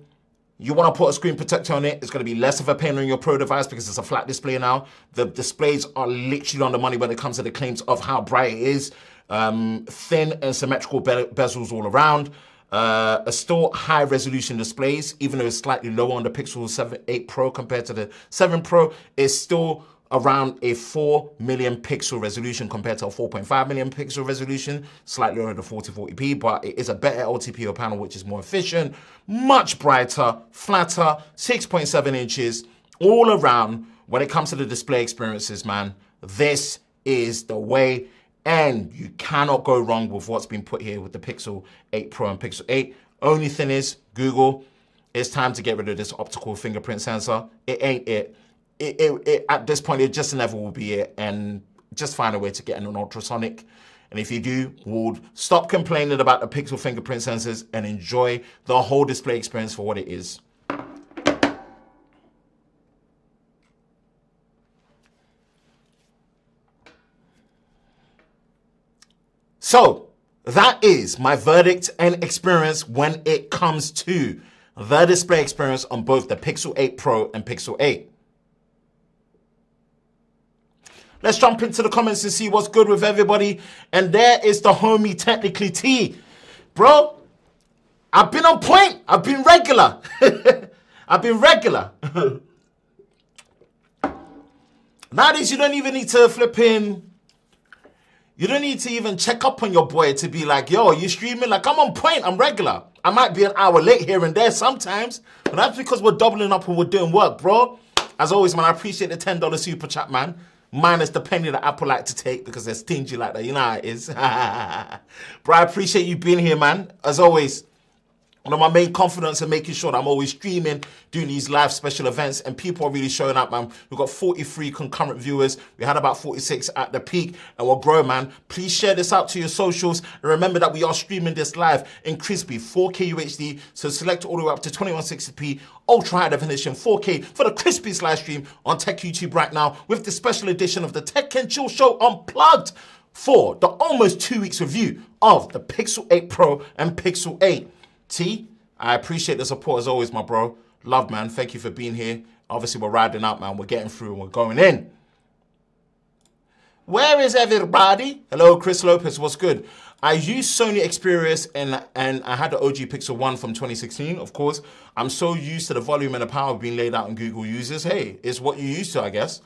you want to put a screen protector on it, it's going to be less of a pain on your Pro device because it's a flat display now. The displays are literally on the money when it comes to the claims of how bright it is. Thin and symmetrical bezels all around. Still high resolution displays, even though it's slightly lower on the Pixel 8 Pro compared to the 7 Pro, it's still around a 4 million pixel resolution compared to a 4.5 million pixel resolution, slightly under the 4040p, but it is a better LTPO panel, which is more efficient, much brighter, flatter, 6.7 inches, all around. When it comes to the display experiences, man, this is the way, and you cannot go wrong with what's been put here with the Pixel 8 Pro and Pixel 8. Only thing is, Google, it's time to get rid of this optical fingerprint sensor. It ain't it. At this point, it just never will be it, and just find a way to get an ultrasonic. And if you do, we'll stop complaining about the Pixel fingerprint sensors and enjoy the whole display experience for what it is. So that is my verdict and experience when it comes to the display experience on both the Pixel 8 Pro and Pixel 8. Let's jump into the comments and see what's good with everybody. And there is the homie Technically T. Bro, I've been on point. I've been regular. I've been regular. Nowadays, you don't even need to flip in. You don't need to even check up on your boy to be like, yo, you streaming? Like, I'm on point. I'm regular. I might be an hour late here and there sometimes, but that's because we're doubling up and we're doing work, bro. As always, man, I appreciate the $10 super chat, man. Minus the penny that Apple like to take because they're stingy like that. You know how it is. Bro, I appreciate you being here, man. As always, one of my main confidence in making sure that I'm always streaming, doing these live special events, and people are really showing up, man. We've got 43 concurrent viewers. We had about 46 at the peak, and we'll grow, man. Please share this out to your socials, and remember that we are streaming this live in crispy 4K UHD, so select all the way up to 2160p, ultra high definition 4K for the crispiest live stream on Tech YouTube right now, with the special edition of the Tech and Chill Show Unplugged for the almost 2 weeks review of the Pixel 8 Pro and Pixel 8. T, I appreciate the support as always, my bro. Love, man. Thank you for being here. Obviously, we're riding out, man. We're getting through and we're going in. Where is everybody? Hello, Chris Lopez. What's good? I used Sony Xperia and I had the OG Pixel 1 from 2016, of course. I'm so used to the volume and the power being laid out on Google users. Hey, it's what you're used to, I guess.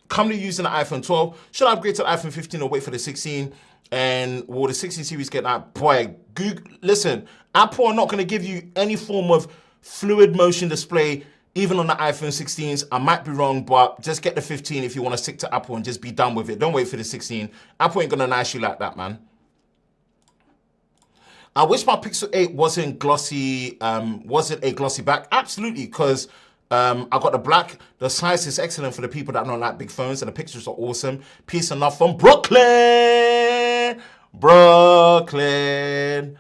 Currently using the iPhone 12. Should I upgrade to the iPhone 15 or wait for the 16? And will the 16 series get that? Boy, Google, listen, Apple are not going to give you any form of fluid motion display, even on the iPhone 16s. I might be wrong, but just get the 15 if you want to stick to Apple and just be done with it. Don't wait for the 16. Apple ain't going to nice you like that, man. I wish my Pixel 8 wasn't a glossy back. Absolutely, because I got the black. The size is excellent for the people that don't like big phones, and the pictures are awesome. Peace and love from Brooklyn. Brooklyn.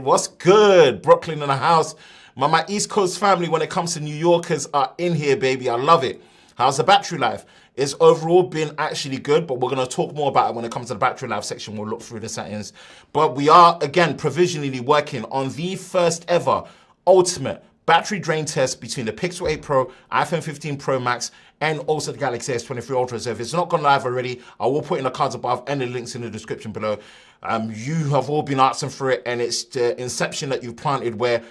What's good? Brooklyn in the house. My East Coast family, when it comes to New Yorkers, are in here, baby. I love it. How's the battery life? It's overall been actually good, but we're going to talk more about it when it comes to the battery life section. We'll look through the settings. But we are, again, provisionally working on the first ever ultimate battery drain test between the Pixel 8 Pro, iPhone 15 Pro Max, and also the Galaxy S23 Ultra. So if it's not gone live already, I will put in the cards above and the links in the description below. You have all been asking for it, and it's the inception that you've planted where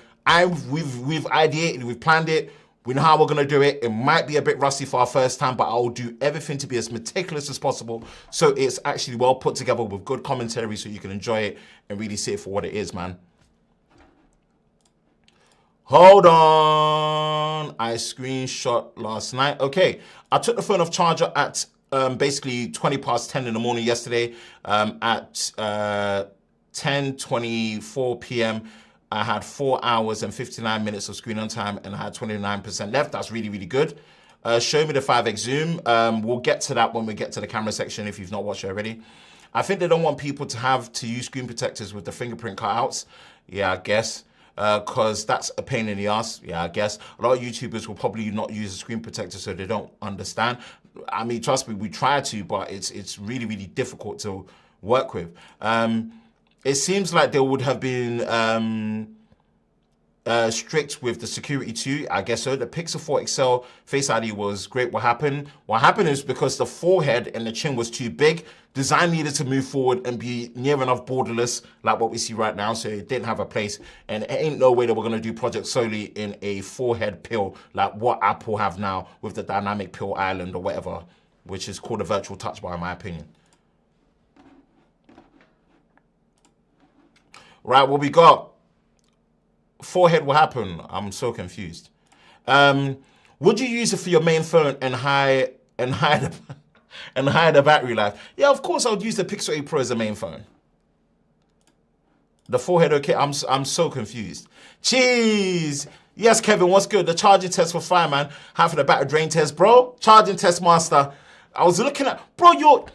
we've ideated, we've planned it. We know how we're going to do it. It might be a bit rusty for our first time, but I will do everything to be as meticulous as possible so it's actually well put together with good commentary so you can enjoy it and really see it for what it is, man. Hold on. I screenshot last night. Okay. I took the phone off charger at basically 20 past 10 in the morning yesterday. At 10:24 p.m., I had 4 hours and 59 minutes of screen on time, and I had 29% left. That's really, really good. Show me the 5x zoom. We'll get to that when we get to the camera section if you've not watched it already. I think they don't want people to have to use screen protectors with the fingerprint cutouts. Yeah, I guess. Because that's a pain in the ass. Yeah, I guess. A lot of YouTubers will probably not use a screen protector, so they don't understand. I mean, trust me, we try to, but it's really, really difficult to work with. It seems like there would have been strict with the security too. I guess so. The Pixel 4 XL Face ID was great. What happened? What happened is because the forehead and the chin was too big, design needed to move forward and be near enough borderless, like what we see right now. So it didn't have a place, and it ain't no way that we're gonna do Project solely in a forehead pill like what Apple have now with the Dynamic Pill Island or whatever, which is called a virtual touch bar in my opinion. Right, what we got? Forehead will happen. I'm so confused. Would you use it for your main phone and hide the battery life? Yeah, of course I would use the Pixel 8 Pro as a main phone. The forehead, okay? I'm so confused. Cheese. Yes, Kevin, what's good? The charging test for Fireman. Half of the battery drain test, bro. Charging test master. I was looking at, bro.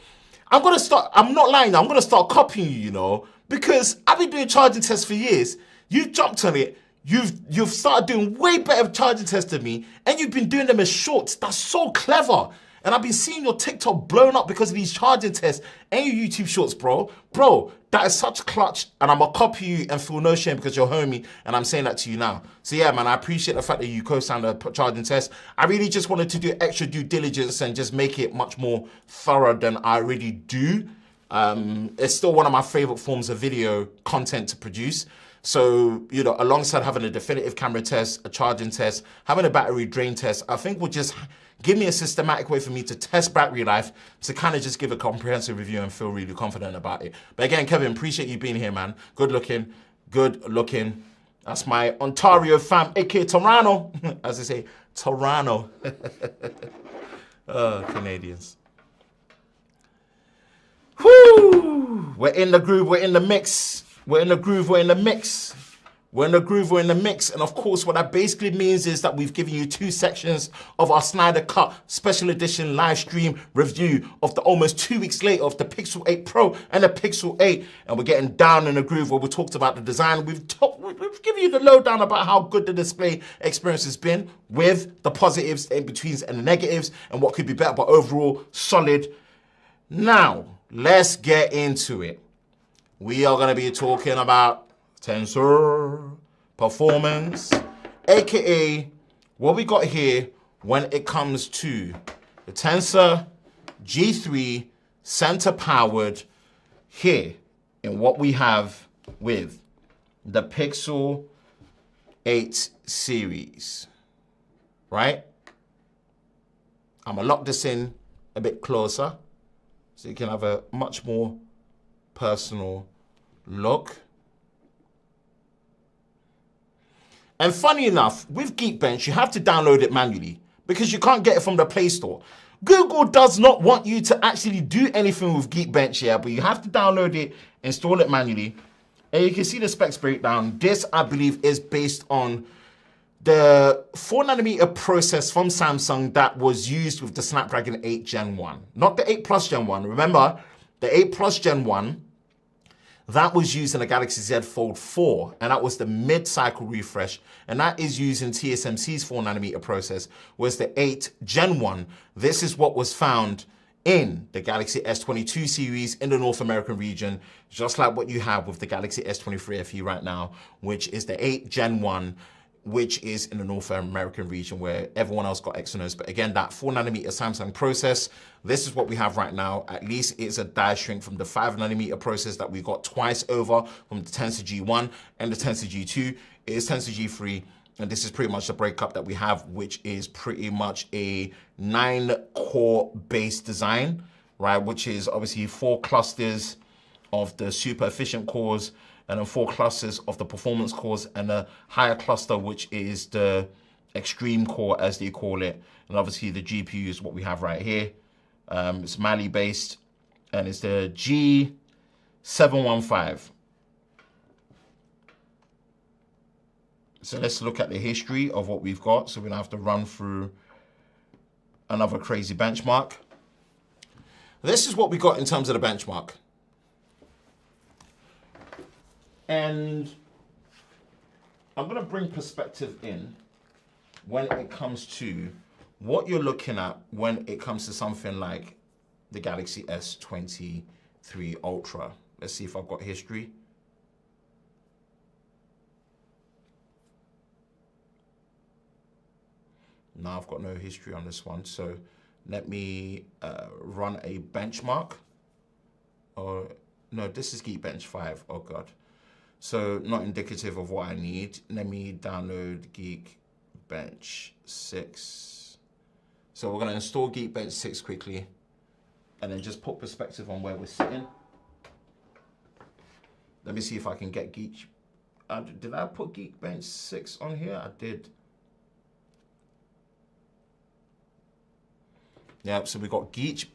I'm gonna start. I'm not lying. I'm gonna start copying you, you know, because I've been doing charging tests for years. You jumped on it. You've started doing way better charging tests than me, and you've been doing them as shorts. That's so clever. And I've been seeing your TikTok blown up because of these charging tests and your YouTube shorts, bro. Bro, that is such clutch, and I'm gonna copy you and feel no shame because you're homie, and I'm saying that to you now. So yeah, man, I appreciate the fact that you co-signed a charging test. I really just wanted to do extra due diligence and just make it much more thorough than I already do. It's still one of my favorite forms of video content to produce. So, you know, alongside having a definitive camera test, a charging test, having a battery drain test, I think will just give me a systematic way for me to test battery life, to kind of just give a comprehensive review and feel really confident about it. But again, Kevin, appreciate you being here, man. Good looking, good looking. That's my Ontario fam, aka Toronto, as they say, Toronto. Oh, Canadians. Whoo! We're in the groove, we're in the mix. We're in the groove, we're in the mix. We're in the groove, we're in the mix. And of course, what that basically means is that we've given you 2 sections of our Snyder Cut special edition live stream review of the almost 2 weeks later of the Pixel 8 Pro and the Pixel 8. And we're getting down in the groove where we talked about the design. We've given you the lowdown about how good the display experience has been with the positives, the in-betweens and the negatives and what could be better, but overall solid. Now, let's get into it. We are going to be talking about Tensor performance, aka what we got here when it comes to the Tensor G3 center powered here in what we have with the Pixel 8 series, right? I'm gonna lock this in a bit closer so you can have a much more personal look. And funny enough, with Geekbench, you have to download it manually because you can't get it from the Play Store. Google does not want you to actually do anything with Geekbench here, but you have to download it, install it manually. And you can see the specs breakdown. This, I believe, is based on the 4nm process from Samsung that was used with the Snapdragon 8 Gen 1. Not the 8 Plus Gen 1. Remember, the 8 Plus Gen 1, that was used in the Galaxy Z Fold 4, and that was the mid-cycle refresh, and that is using TSMC's 4nm process, whereas the 8 Gen 1, this is what was found in the Galaxy S22 series in the North American region, just like what you have with the Galaxy S23 FE right now, which is the 8 Gen 1, which is in the North American region where everyone else got Exynos. But again, that 4nm Samsung process, this is what we have right now. At least it's a die shrink from the 5nm process that we got twice over from the Tensor G1 and the Tensor G2. It is Tensor G3, and this is pretty much the breakup that we have, which is pretty much a 9-core base design, right? Which is obviously 4 clusters of the super efficient cores, and then 4 clusters of the performance cores, and a higher cluster, which is the extreme core, as they call it. And obviously the GPU is what we have right here. It's Mali based, and it's the G715. So let's look at the history of what we've got, so we don't have to run through another crazy benchmark. This is what we got in terms of the benchmark. And I'm going to bring perspective in when it comes to what you're looking at when it comes to something like the Galaxy S23 Ultra. Let's see if I've got history. No, I've got no history on this one. So let me run a benchmark. Or no, this is Geekbench 5. Oh, God. So not indicative of what I need. Let me download Geekbench 6. So we're going to install Geekbench 6 quickly and then just put perspective on where we're sitting. Let me see if I can get Geek. Did I put Geekbench 6 on here? I did. Yeah, so we got Geek.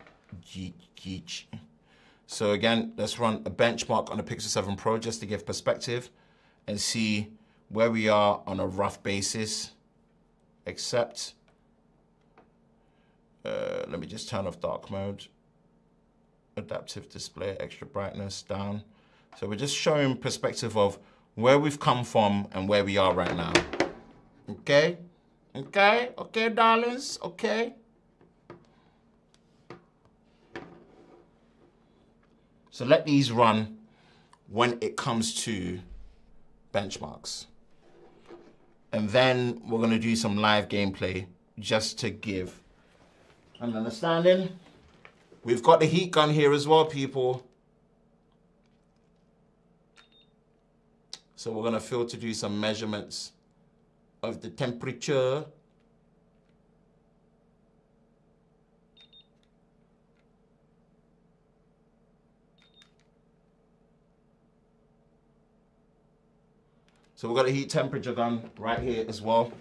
So again, let's run a benchmark on the Pixel 7 Pro just to give perspective and see where we are on a rough basis. Except, let me just turn off dark mode. Adaptive display, extra brightness, down. So we're just showing perspective of where we've come from and where we are right now. Okay? Okay? Okay, darlings? Okay? So let these run when it comes to benchmarks. And then we're going to do some live gameplay just to give an understanding. We've got the heat gun here as well, people. So we're going to filter do some measurements of the temperature. So we've got a heat temperature gun right here as well.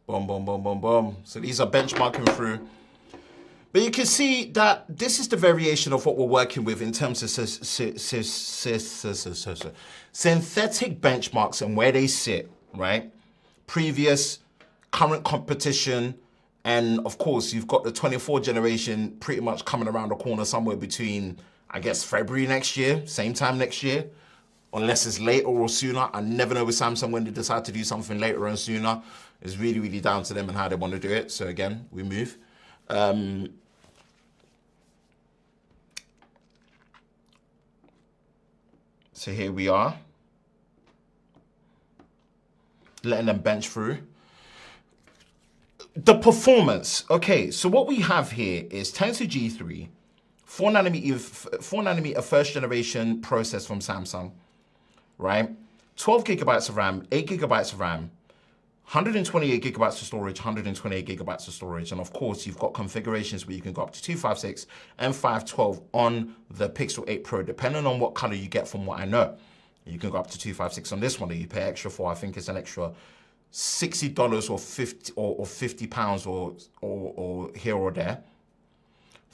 Boom, boom, boom, boom, boom. So these are benchmarking through. But you can see that this is the variation of what we're working with in terms of synthetic benchmarks and where they sit, right? Previous, current competition, and of course, you've got the 24 generation pretty much coming around the corner somewhere between, I guess, February next year, same time next year, unless it's later or sooner. I never know with Samsung when they decide to do something later and sooner. It's really, really down to them and how they want to do it. So again, we move. So here we are, letting them bench through. The performance. Okay, so what we have here is Tensor G3, 4 nanometer first generation process from Samsung, right? 12 gigabytes of RAM, 8 gigabytes of RAM, 128 gigabytes of storage, 128 gigabytes of storage. And of course, you've got configurations where you can go up to 256 and 512 on the Pixel 8 Pro, depending on what color you get from what I know. You can go up to 256 on this one that you pay extra for. I think it's an extra $60 or 50 pounds or here or there.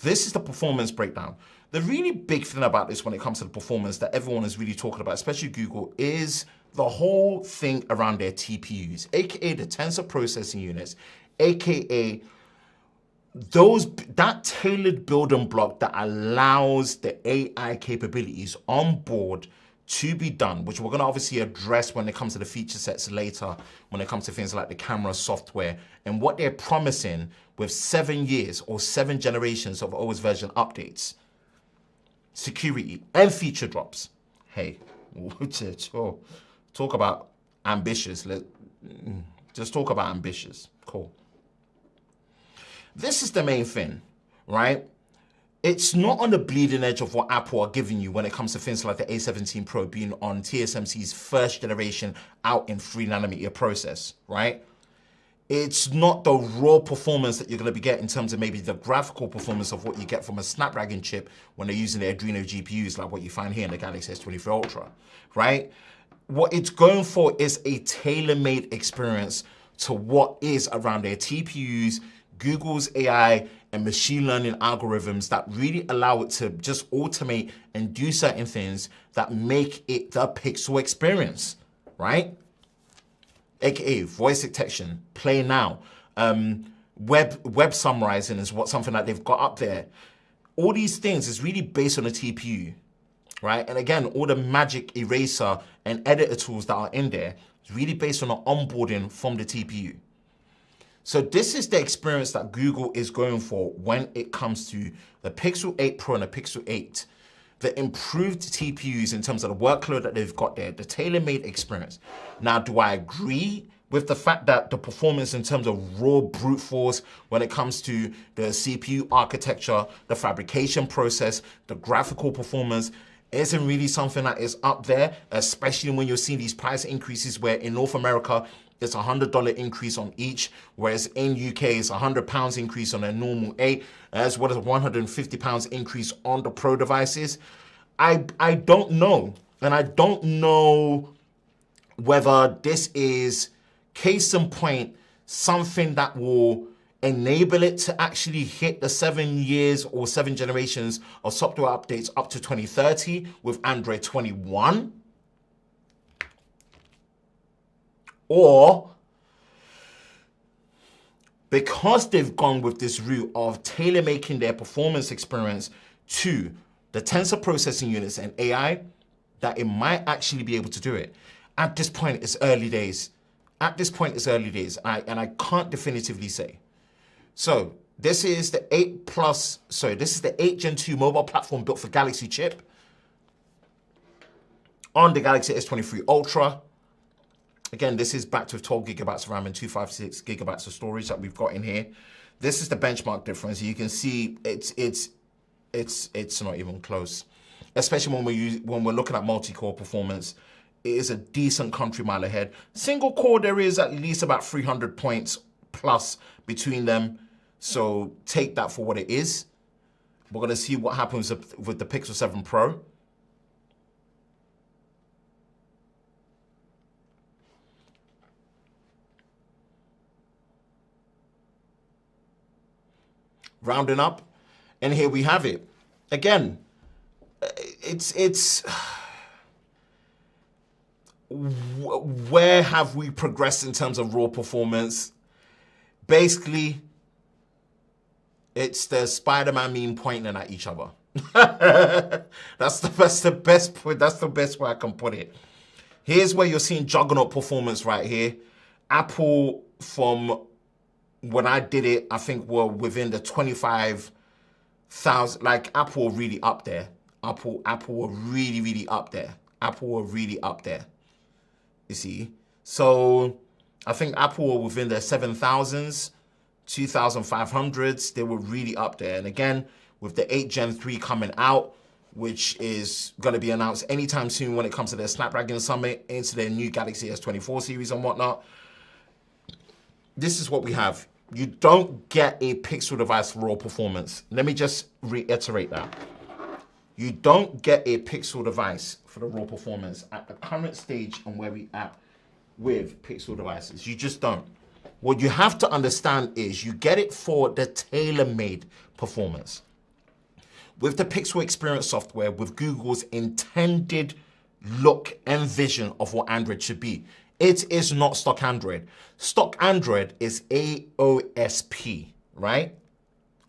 This is the performance breakdown. The really big thing about this when it comes to the performance that everyone is really talking about, especially Google, is the whole thing around their TPUs, aka the tensor processing units, aka that tailored building block that allows the AI capabilities on board to be done, which we're going to obviously address when it comes to the feature sets later, when it comes to things like the camera software and what they're promising with 7 years or 7 generations of OS version updates, security, and feature drops. Hey, talk about ambitious. Just talk about ambitious. Cool. This is the main thing, right? It's not on the bleeding edge of what Apple are giving you when it comes to things like the A17 Pro being on TSMC's first generation out in 3 nanometer process, right? It's not the raw performance that you're going to be getting in terms of maybe the graphical performance of what you get from a Snapdragon chip when they're using the Adreno GPUs, like what you find here in the Galaxy S23 Ultra, right? What it's going for is a tailor-made experience to what is around their TPUs, Google's AI, and machine learning algorithms that really allow it to just automate and do certain things that make it the Pixel experience, right? AKA voice detection, play now, web summarizing is something that they've got up there. All these things is really based on a TPU, right? And again, all the magic eraser and editor tools that are in there is really based on the onboarding from the TPU. So this is the experience that Google is going for when it comes to the Pixel 8 Pro and the Pixel 8. The improved TPUs in terms of the workload that they've got there, the tailor-made experience. Now, do I agree with the fact that the performance in terms of raw brute force when it comes to the CPU architecture, the fabrication process, the graphical performance, isn't really something that is up there, especially when you're seeing these price increases where in North America, it's a $100 increase on each, whereas in UK, it's £100 increase on a normal 8, as well as a £150 increase on the Pro devices. I don't know, and I don't know whether this is, case in point, something that will enable it to actually hit the 7 years or 7 generations of software updates up to 2030 with Android 21. Or because they've gone with this route of tailor-making their performance experience to the tensor processing units and AI, that it might actually be able to do it. At this point, it's early days. At this point, it's early days, and I can't definitively say. So this is the 8 Plus, sorry, this is the 8 Gen 2 mobile platform built for Galaxy chip on the Galaxy S23 Ultra. Again, this is backed with 12 gigabytes of RAM and 256 gigabytes of storage that we've got in here. This is the benchmark difference. You can see it's not even close, especially when we're looking at multi-core performance. It is a decent country mile ahead. Single core, there is at least about 300 points plus between them. So take that for what it is. We're going to see what happens with the Pixel 7 Pro. rounding up. And here we have it. Again, it's where have we progressed in terms of raw performance? Basically, it's the Spider-Man meme pointing at each other. That's the best way I can put it. Here's where you're seeing juggernaut performance right here. Apple, from when I did it, I think were within the 25,000. Like, Apple were really up there. Apple were really up there. Apple were really up there. You see? So I think Apple were within the 7,000s, 2,500s. They were really up there. And again, with the 8 Gen 3 coming out, which is going to be announced anytime soon when it comes to their Snapdragon Summit, into their new Galaxy S24 series and whatnot, this is what we have. You don't get a Pixel device for raw performance. Let me just reiterate that. You don't get a Pixel device for the raw performance at the current stage and where we at with Pixel devices. You just don't. What you have to understand is you get it for the tailor-made performance. With the Pixel Experience software, with Google's intended look and vision of what Android should be. It is not stock Android. Stock Android is AOSP, right?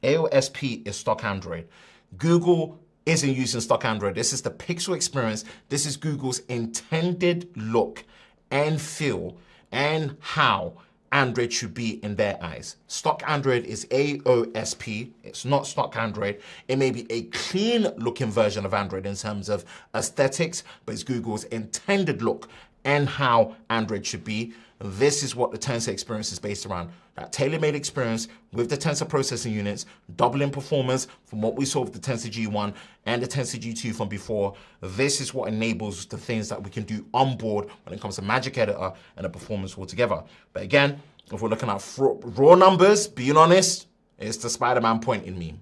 AOSP is stock Android. Google isn't using stock Android. This is the Pixel Experience. This is Google's intended look and feel and how Android should be in their eyes. Stock Android is AOSP. It's not stock Android. It may be a clean looking version of Android in terms of aesthetics, but it's Google's intended look and how Android should be. This is what the Tensor experience is based around. That tailor-made experience with the Tensor processing units, doubling performance from what we saw with the Tensor G1 and the Tensor G2 from before. This is what enables the things that we can do on board when it comes to Magic Editor and the performance altogether. But again, if we're looking at raw numbers, being honest, it's the Spider-Man pointing meme.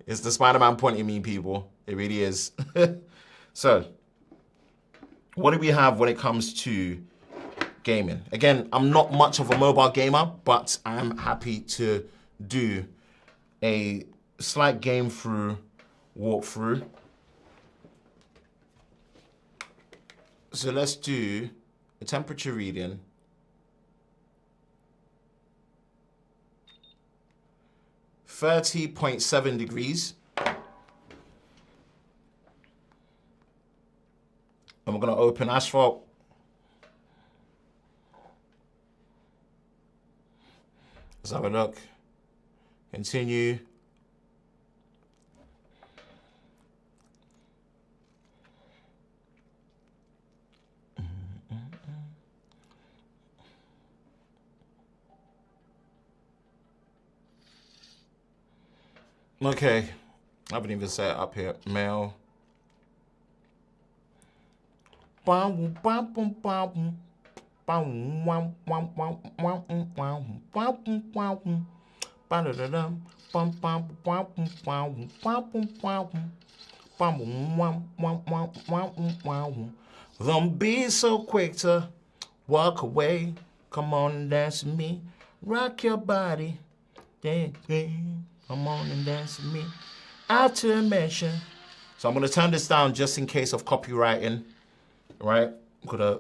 It's the Spider-Man pointing meme, people. It really is. So, what do we have when it comes to gaming? Again, I'm not much of a mobile gamer, but I am happy to do a slight game through walkthrough. So let's do a temperature reading. 30.7 degrees. And we're going to open Asphalt. Let's have a look. Continue. Okay. I haven't even set it up here. Mail. Don't be so quick to walk away. Come on and dance with me. Rock your body. Come on and dance with me. After a measure. So I'm going to turn this down just in case of copywriting. Right? I'm going to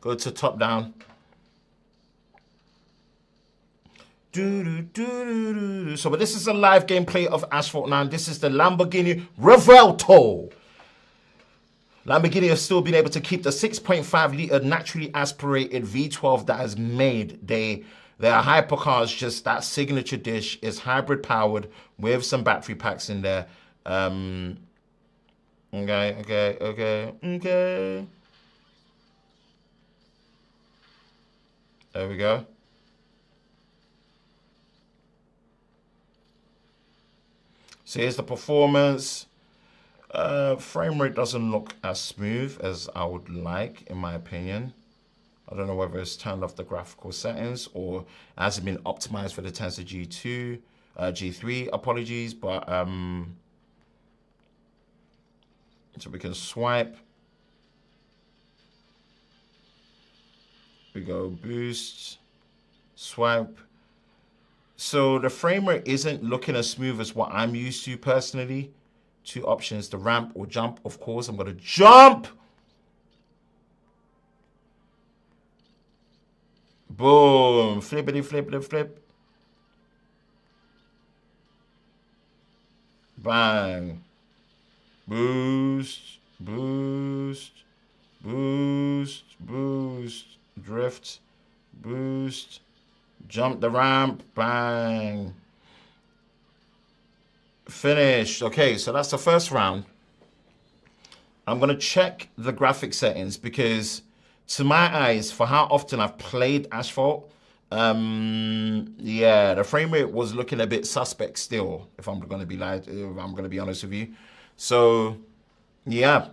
go to top down. So, but this is a live gameplay of Asphalt 9. This is the Lamborghini Revuelto. Lamborghini has still been able to keep the 6.5-litre naturally aspirated V12 that has made their hypercars just that signature dish. Is hybrid powered with some battery packs in there. Okay. There we go. So here's the performance. Frame rate doesn't look as smooth as I would like, in my opinion. I don't know whether it's turned off the graphical settings or has it been optimized for the Tensor G2, G3, apologies, but so we can swipe. We go boost, swipe. So the frame rate isn't looking as smooth as what I'm used to personally. 2 options, the ramp or jump. Of course, I'm going to jump. Boom. Flippity, flippity, flip. Bang. Boost, boost, boost, boost. Drift, boost. Jump the ramp. Bang. Finished. Okay, so that's the first round. I'm going to check the graphic settings because to my eyes, for how often I've played Asphalt, yeah, the frame rate was looking a bit suspect still, if I'm going to be honest with you. So, yeah.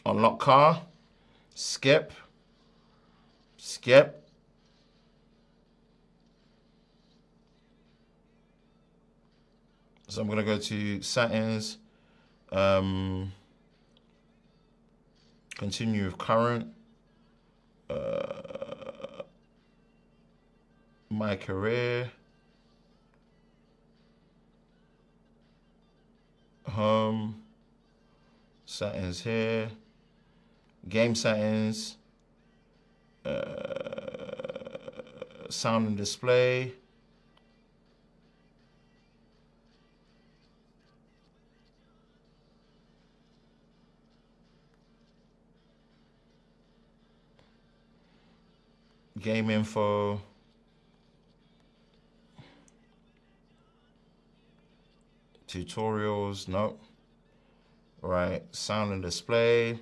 Unlock car. Skip. Skip. So I'm going to go to settings. Continue with current. My career. Home. Settings here. Game settings. Sound and display. Game info. Tutorials, no. Right, sound and display.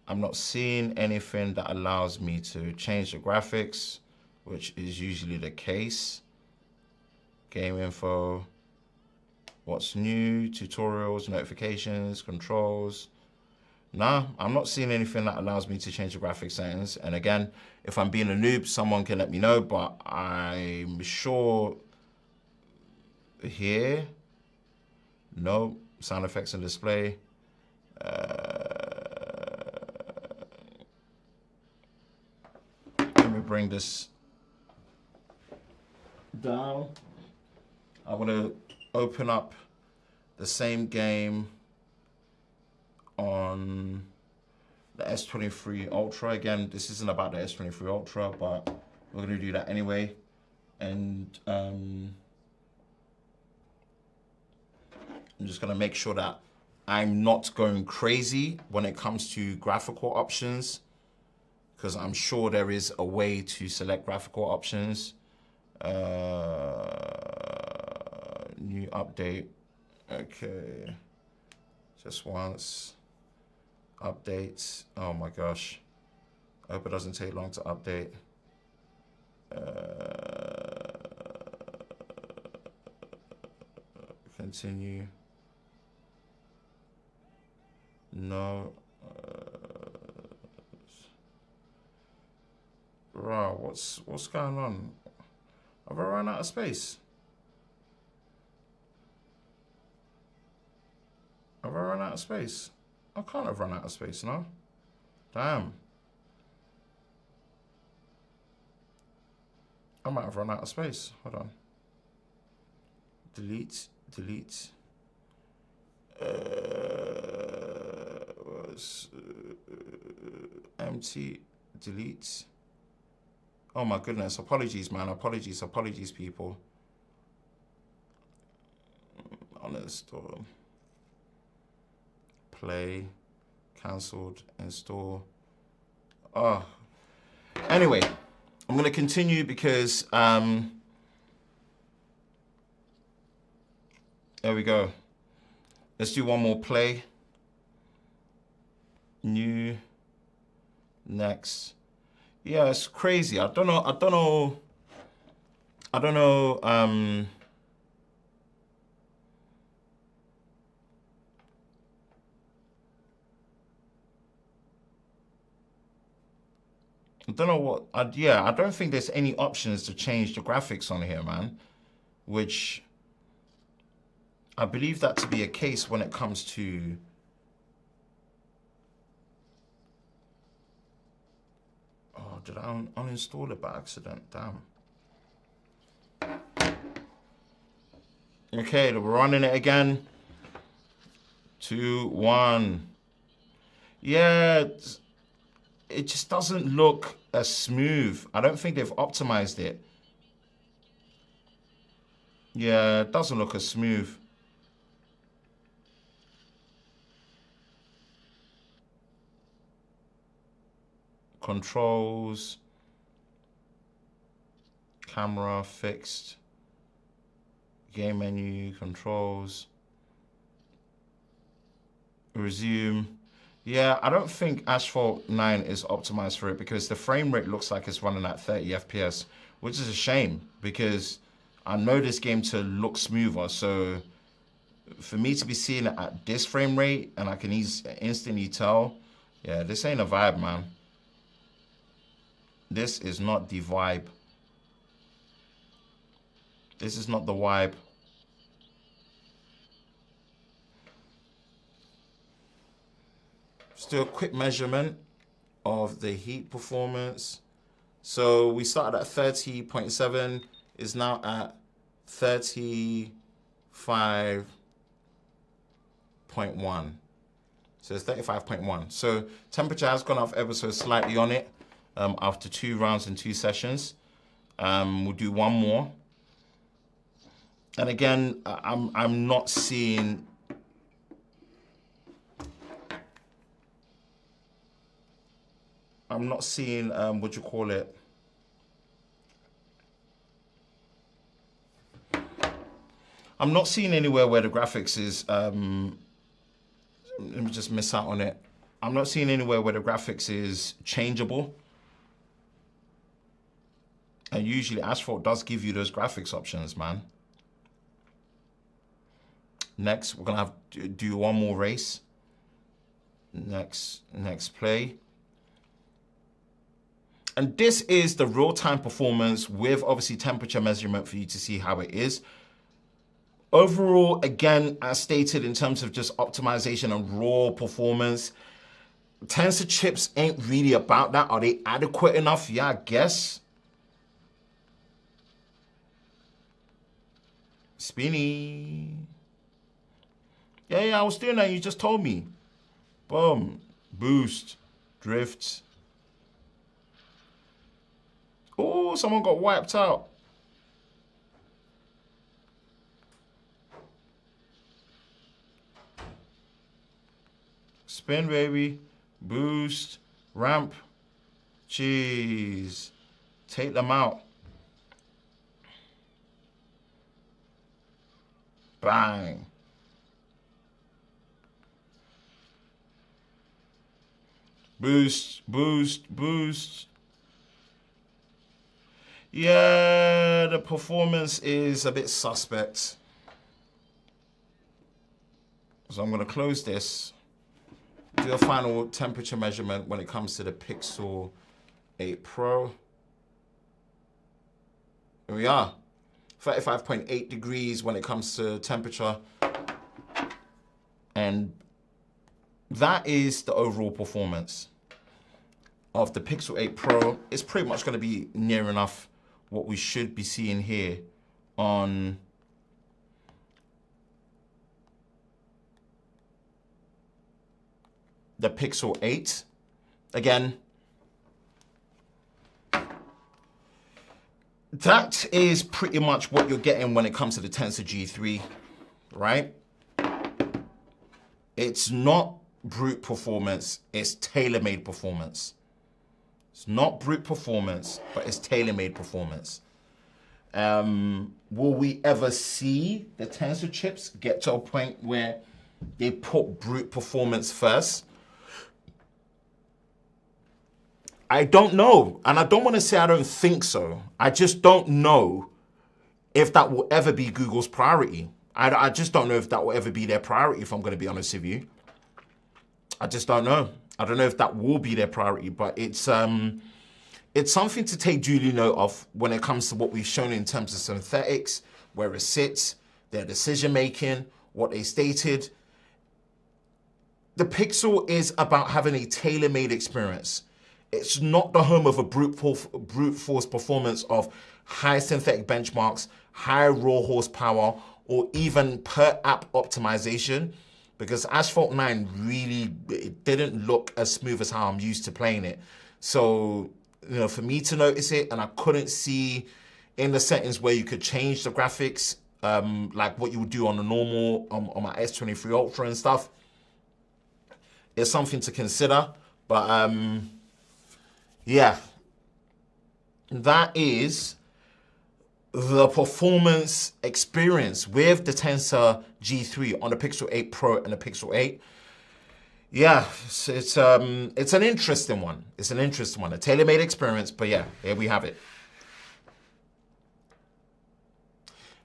I'm not seeing anything that allows me to change the graphics, which is usually the case. Game info. What's new? Tutorials, notifications, controls. Nah, I'm not seeing anything that allows me to change the graphics settings. And again, if I'm being a noob, someone can let me know, but I'm sure here, no, sound effects and display. Let me bring this down. I want to open up the same game on the S23 Ultra. Again, this isn't about the S23 Ultra, but we're going to do that anyway. And I'm just going to make sure that I'm not going crazy when it comes to graphical options, because I'm sure there is a way to select graphical options. New update. Okay. Just once. Updates. Oh my gosh. I hope it doesn't take long to update. Continue. No. Bro, what's going on? Have I run out of space? Have I run out of space? I can't have run out of space, no? Damn. I might have run out of space. Hold on. Delete, delete. Empty, delete. Oh my goodness, apologies, man. Apologies, people. Uninstall. Play. Cancelled. Install. Oh. Anyway, I'm going to continue because, there we go. Let's do one more play. New. Next. Yeah, it's crazy. I don't know. I don't know what. Yeah, I don't think there's any options to change the graphics on here, man. Which I believe that to be a case when it comes to did I uninstall it by accident? Damn. Okay, we're running it again. 2, 1. Yeah, it just doesn't look as smooth. I don't think they've optimized it. Yeah, it doesn't look as smooth. Controls. Camera fixed. Game menu, controls. Resume. Yeah, I don't think Asphalt 9 is optimized for it because the frame rate looks like it's running at 30 FPS, which is a shame because I know this game to look smoother. So for me to be seeing it at this frame rate and I can instantly tell, yeah, this ain't a vibe, man. This is not the vibe. This is not the vibe. Let's do a quick measurement of the heat performance. So we started at 30.7, is now at 35.1. So it's 35.1. So temperature has gone up ever so slightly on it after 2 rounds and 2 sessions. We'll do one more. And again, I'm not seeing what you call it. I'm not seeing anywhere where the graphics is let me just miss out on it. I'm not seeing anywhere where the graphics is changeable. And usually Asphalt does give you those graphics options, man. Next, we're gonna have to do one more race. Next play. And this is the real-time performance with obviously temperature measurement for you to see how it is. Overall, again, as stated in terms of just optimization and raw performance, Tensor chips ain't really about that. Are they adequate enough? Yeah, I guess. Spinny. Yeah, I was doing that. You just told me. Boom. Boost. Drift. Oh, someone got wiped out. Spin, baby. Boost. Ramp. Jeez. Take them out. Bang. Boost, boost, boost. Yeah, the performance is a bit suspect. So I'm going to close this. Do a final temperature measurement when it comes to the Pixel 8 Pro. Here we are. 35.8 degrees when it comes to temperature. And that is the overall performance of the Pixel 8 Pro. It's pretty much going to be near enough what we should be seeing here on the Pixel 8. Again, that is pretty much what you're getting when it comes to the Tensor G3, right? It's not brute performance, it's tailor-made performance. It's not brute performance, but it's tailor-made performance. Will we ever see the Tensor chips get to a point where they put brute performance first? I don't know. And I don't want to say I don't think so. I just don't know if that will ever be Google's priority. I just don't know if that will ever be their priority, if I'm going to be honest with you. I just don't know. I don't know if that will be their priority, but it's something to take duly note of when it comes to what we've shown in terms of synthetics, where it sits, their decision-making, what they stated. The Pixel is about having a tailor-made experience. It's not the home of a brute force performance of high synthetic benchmarks, high raw horsepower, or even per app optimization, because Asphalt 9 really, it didn't look as smooth as how I'm used to playing it. So, you know, for me to notice it, and I couldn't see in the settings where you could change the graphics, like what you would do on the normal, on my S23 Ultra and stuff, it's something to consider. But yeah, that is the performance experience with the Tensor G3 on the Pixel 8 Pro and the Pixel 8. Yeah, it's an interesting one. It's an interesting one, a tailor-made experience. But yeah, here we have it.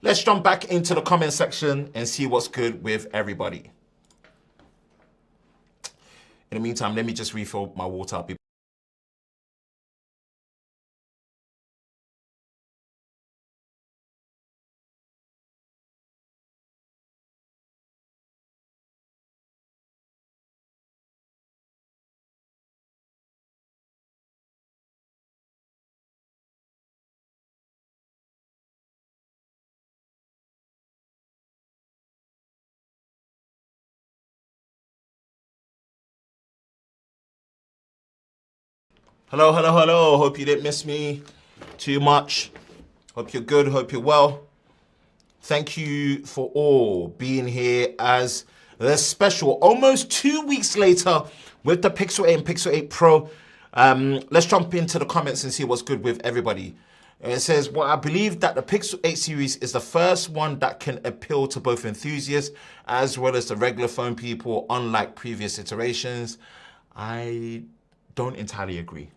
Let's jump back into the comment section and see what's good with everybody. In the meantime, let me just refill my water. Hello, hello, hello. Hope you didn't miss me too much. Hope you're good. Hope you're well. Thank you for all being here as the special, almost 2 weeks later with the Pixel 8 and Pixel 8 Pro. Let's jump into the comments and see what's good with everybody. It says, well, I believe that the Pixel 8 series is the first one that can appeal to both enthusiasts as well as the regular phone people, unlike previous iterations. I don't entirely agree.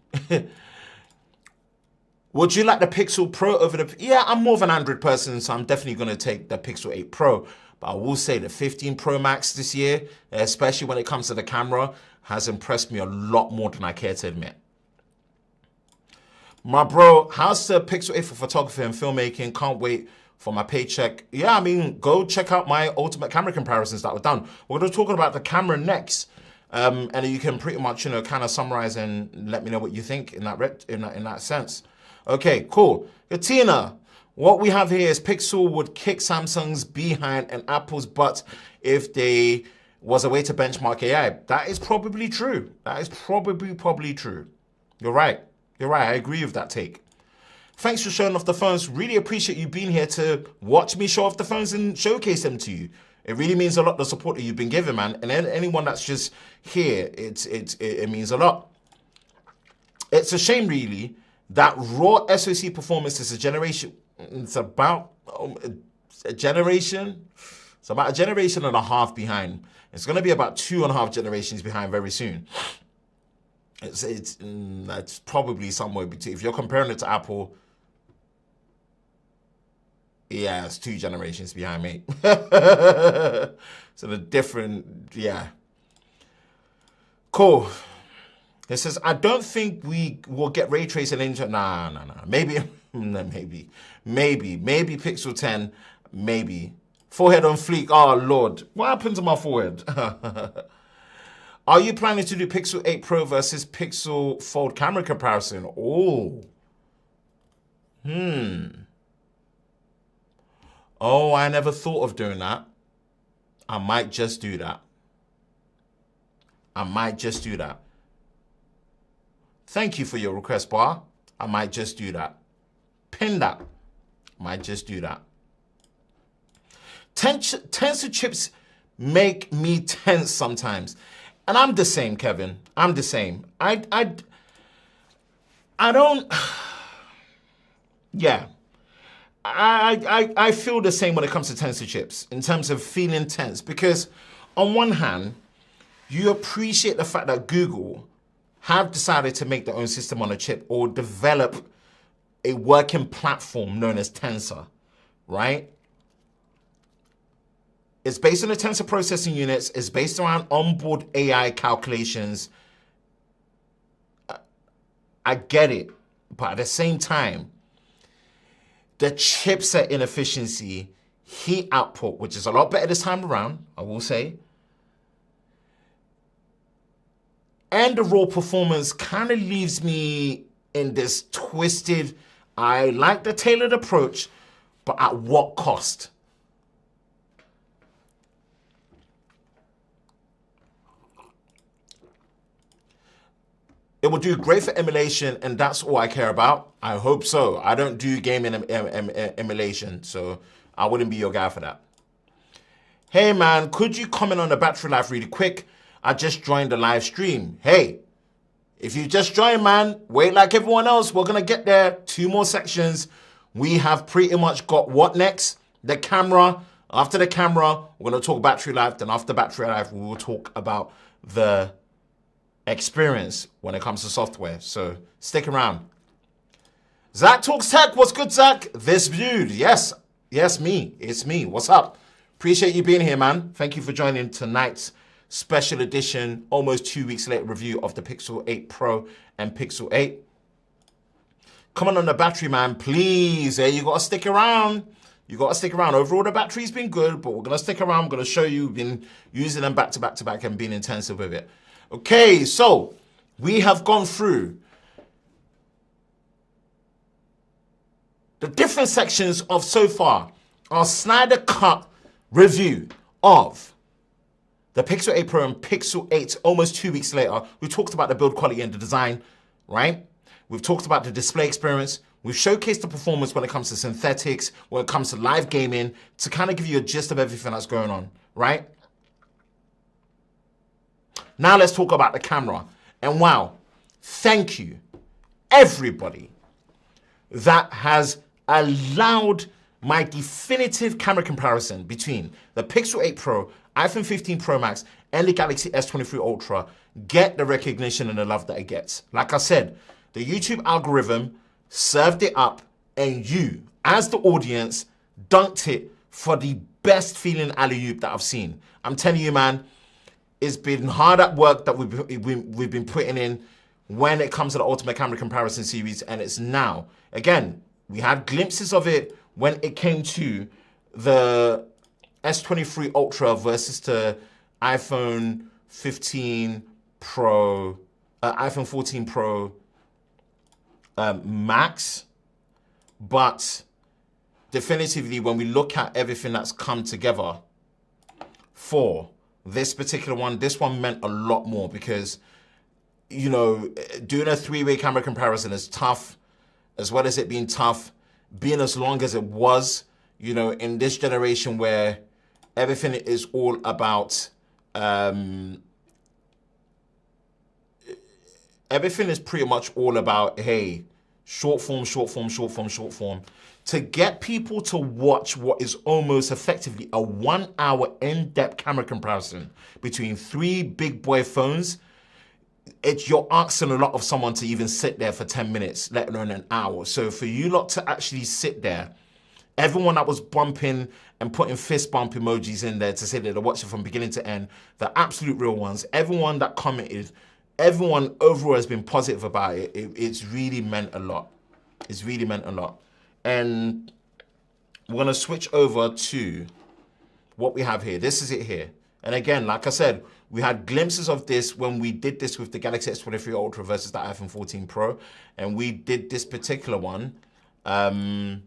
Would you like the Pixel Pro over the... Yeah, I'm more of an Android person, so I'm definitely going to take the Pixel 8 Pro. But I will say the 15 Pro Max this year, especially when it comes to the camera, has impressed me a lot more than I care to admit. My bro, how's the Pixel 8 for photography and filmmaking? Can't wait for my paycheck. Yeah, I mean, go check out my ultimate camera comparisons that were done. We're going to talk about the camera next. And you can pretty much, you know, kind of summarize and let me know what you think in that sense. Okay, cool. Katina, what we have here is Pixel would kick Samsung's behind and Apple's butt if they was a way to benchmark AI. That is probably true. That is probably true. You're right. You're right. I agree with that take. Thanks for showing off the phones. Really appreciate you being here to watch me show off the phones and showcase them to you. It really means a lot, the support that you've been given, man. And anyone that's just here, it means a lot. It's a shame, really, that raw SoC performance is a generation. It's about a generation. It's about a generation and a half behind. It's going to be about 2.5 generations behind very soon. That's probably somewhere between. If you're comparing it to Apple, yeah, it's 2 generations behind me. So the different, yeah. Cool. It says, I don't think we will get ray tracing into, nah. Maybe Pixel 10, maybe. Forehead on fleek, oh Lord. What happened to my forehead? Are you planning to do Pixel 8 Pro versus Pixel Fold camera comparison? Oh. Oh, I never thought of doing that. I might just do that. Thank you for your request, Bar. I might just do that. Pin that. Might just do that. Tensor chips make me tense sometimes. And I'm the same, Kevin. I'm the same. I don't... Yeah. I feel the same when it comes to Tensor chips in terms of feeling tense, because on one hand, you appreciate the fact that Google have decided to make their own system on a chip or develop a working platform known as Tensor, right? It's based on the Tensor processing units. It's based around onboard AI calculations. I get it, but at the same time, the chipset inefficiency, heat output, which is a lot better this time around, I will say, and the raw performance kind of leaves me in this twisted, I like the tailored approach, but at what cost? It will do great for emulation, and that's all I care about. I hope so. I don't do gaming emulation, so I wouldn't be your guy for that. Hey man, could you comment on the battery life really quick? I just joined the live stream. Hey, if you just joined, man, wait like everyone else. We're going to get there. 2 more sections. We have pretty much got what next? The camera. After the camera, we're going to talk battery life. Then after battery life, we will talk about the experience when it comes to software. So stick around. Zach Talks Tech. What's good, Zach? This viewed. Yes, me. It's me. What's up? Appreciate you being here, man. Thank you for joining tonight's special edition, almost 2 weeks late review of the Pixel 8 Pro and Pixel 8. Come on the battery, man, please. You got to stick around. You got to stick around. Overall, the battery's been good, but we're going to stick around. I'm going to show you. We've been using them back to back to back and being intensive with it. Okay, so we have gone through the different sections of so far our Snyder Cut review of the Pixel 8 Pro and Pixel 8 almost 2 weeks later. We talked about the build quality and the design, right? We've talked about the display experience. We've showcased the performance when it comes to synthetics, when it comes to live gaming, to kind of give you a gist of everything that's going on, right? Now let's talk about the camera. And wow, thank you, everybody that has allowed my definitive camera comparison between the Pixel 8 Pro, iPhone 15 Pro Max, and the Galaxy S23 Ultra get the recognition and the love that it gets. Like I said, the YouTube algorithm served it up, and you, as the audience, dunked it for the best feeling alley-oop that I've seen. I'm telling you, man, it's been hard at work that we've been putting in when it comes to the Ultimate Camera Comparison Series, and it's now. Again, we had glimpses of it when it came to the S23 Ultra versus the iPhone 15 Pro, iPhone 14 Pro Max. But definitively, when we look at everything that's come together for this particular one, this one meant a lot more because, you know, doing a 3-way camera comparison is tough, as well as it being tough, being as long as it was, you know, in this generation where everything is all about, everything is pretty much all about, hey, short form, short form, short form, short form. To get people to watch what is almost effectively a 1-hour in-depth camera comparison between 3 big boy phones, you're asking a lot of someone to even sit there for 10 minutes, let alone an hour. So for you lot to actually sit there, everyone that was bumping and putting fist bump emojis in there to say that they're watching from beginning to end, the absolute real ones, everyone that commented, everyone overall has been positive about it. It's really meant a lot. It's really meant a lot. And we're going to switch over to what we have here. This is it here. And again, like I said, we had glimpses of this when we did this with the Galaxy S23 Ultra versus the iPhone 14 Pro. And we did this particular one when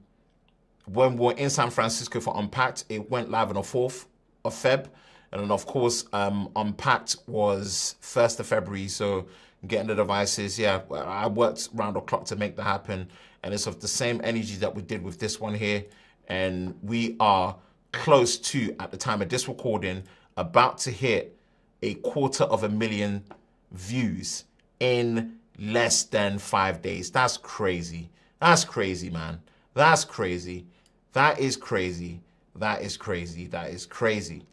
we were in San Francisco for Unpacked. It went live on the 4th of Feb. And then, of course, Unpacked was 1st of February. So getting the devices, yeah, I worked round the clock to make that happen. And it's of the same energy that we did with this one here. And we are close to, at the time of this recording, about to hit 250,000 views in less than 5 days. That's crazy. That's crazy, man. That's crazy. That is crazy. That is crazy. That is crazy.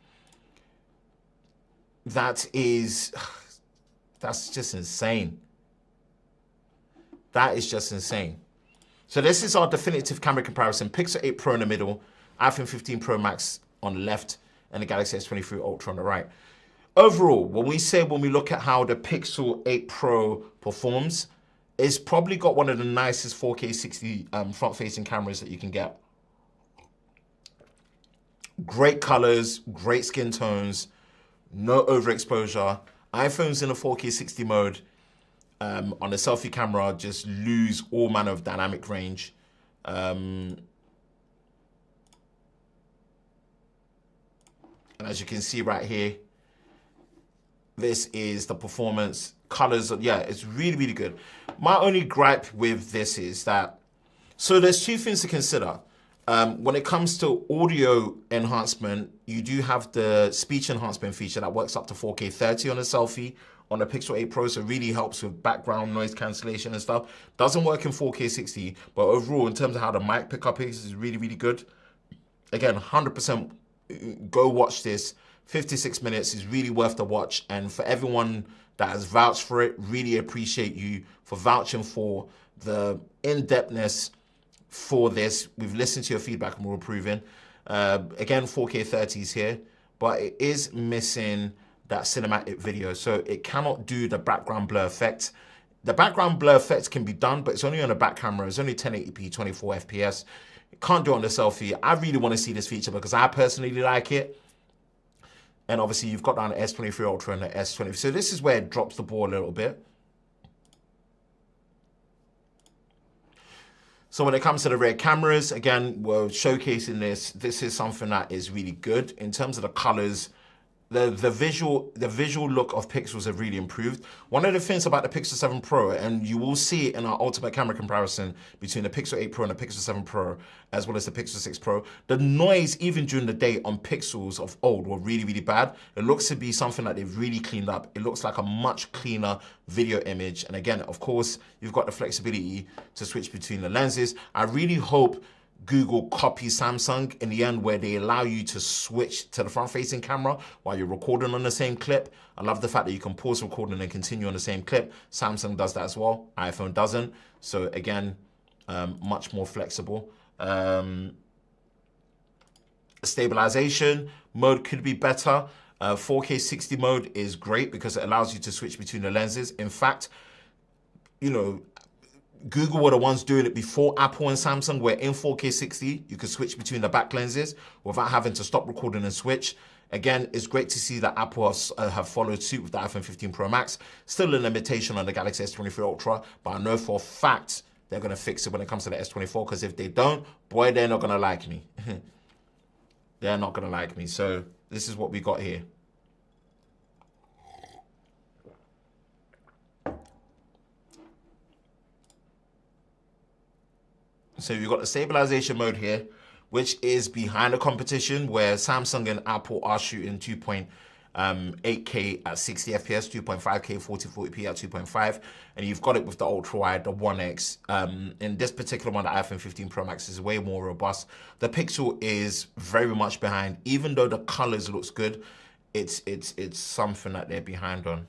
That's just insane. That is just insane. So this is our definitive camera comparison. Pixel 8 Pro in the middle, iPhone 15 Pro Max on the left, and the Galaxy S23 Ultra on the right. Overall, when we look at how the Pixel 8 Pro performs, it's probably got one of the nicest 4K 60 front-facing cameras that you can get. Great colors, great skin tones, no overexposure. iPhones in a 4K 60 mode on the selfie camera just lose all manner of dynamic range. And as you can see right here, This is the performance, colors. Yeah, it's really, really good. My only gripe with this is that, so there's two things to consider. When it comes to audio enhancement, you do have the speech enhancement feature that works up to 4K 30 on a selfie on the Pixel 8 Pro, so it really helps with background noise cancellation and stuff. Doesn't work in 4K 60, but overall, in terms of how the mic pickup is really, really good. Again, 100% go watch this. 56 minutes is really worth the watch. And for everyone that has vouched for it, really appreciate you for vouching for the in-depthness for this. We've listened to your feedback and we're improving. Again, 4K 30s here, but it is missing that cinematic video. So it cannot do the background blur effect. The background blur effect can be done, but it's only on a back camera. It's only 1080p, 24 FPS. It can't do it on the selfie. I really want to see this feature because I personally like it. And obviously you've got down the S23 Ultra and the S20. So this is where it drops the ball a little bit. So when it comes to the rear cameras, again, we're showcasing this. This is something that is really good in terms of the colors. The visual look of Pixels have really improved. One of the things about the Pixel 7 Pro, and you will see it in our ultimate camera comparison between the Pixel 8 Pro and the Pixel 7 Pro, as well as the Pixel 6 Pro, the noise even during the day on Pixels of old were really, really bad. It looks to be something that they've really cleaned up. It looks like a much cleaner video image. And again, of course, you've got the flexibility to switch between the lenses. I really hope Google copies Samsung in the end, where they allow you to switch to the front-facing camera while you're recording on the same clip. I love the fact that you can pause recording and continue on the same clip. Samsung does that as well. iPhone doesn't. So again, much more flexible. Stabilization mode could be better. 4K 60 mode is great because it allows you to switch between the lenses. In fact, you know, Google were the ones doing it before Apple and Samsung, where in 4K 60, you could switch between the back lenses without having to stop recording and switch. Again, it's great to see that Apple have followed suit with the iPhone 15 Pro Max. Still a limitation on the Galaxy S23 Ultra, but I know for a fact they're going to fix it when it comes to the S24, because if they don't, boy, they're not going to like me. They're not going to like me. So this is what we got here. So you've got the stabilization mode here, which is behind the competition, where Samsung and Apple are shooting 2.8K at 60 FPS, 2.5K 4040p at 2.5, and you've got it with the ultra wide, the 1X. In this particular one, the iPhone 15 Pro Max is way more robust. The Pixel is very much behind, even though the colors looks good. It's something that they're behind on.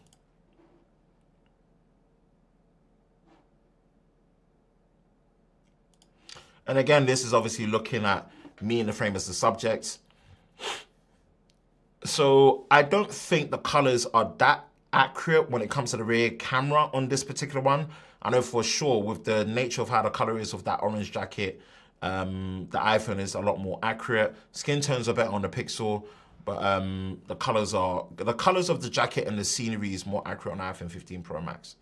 And again, this is obviously looking at me in the frame as the subject. So I don't think the colors are that accurate when it comes to the rear camera on this particular one. I know for sure with the nature of how the color is of that orange jacket, the iPhone is a lot more accurate. Skin tones are better on the Pixel, but the colors of the jacket and the scenery is more accurate on iPhone 15 Pro Max,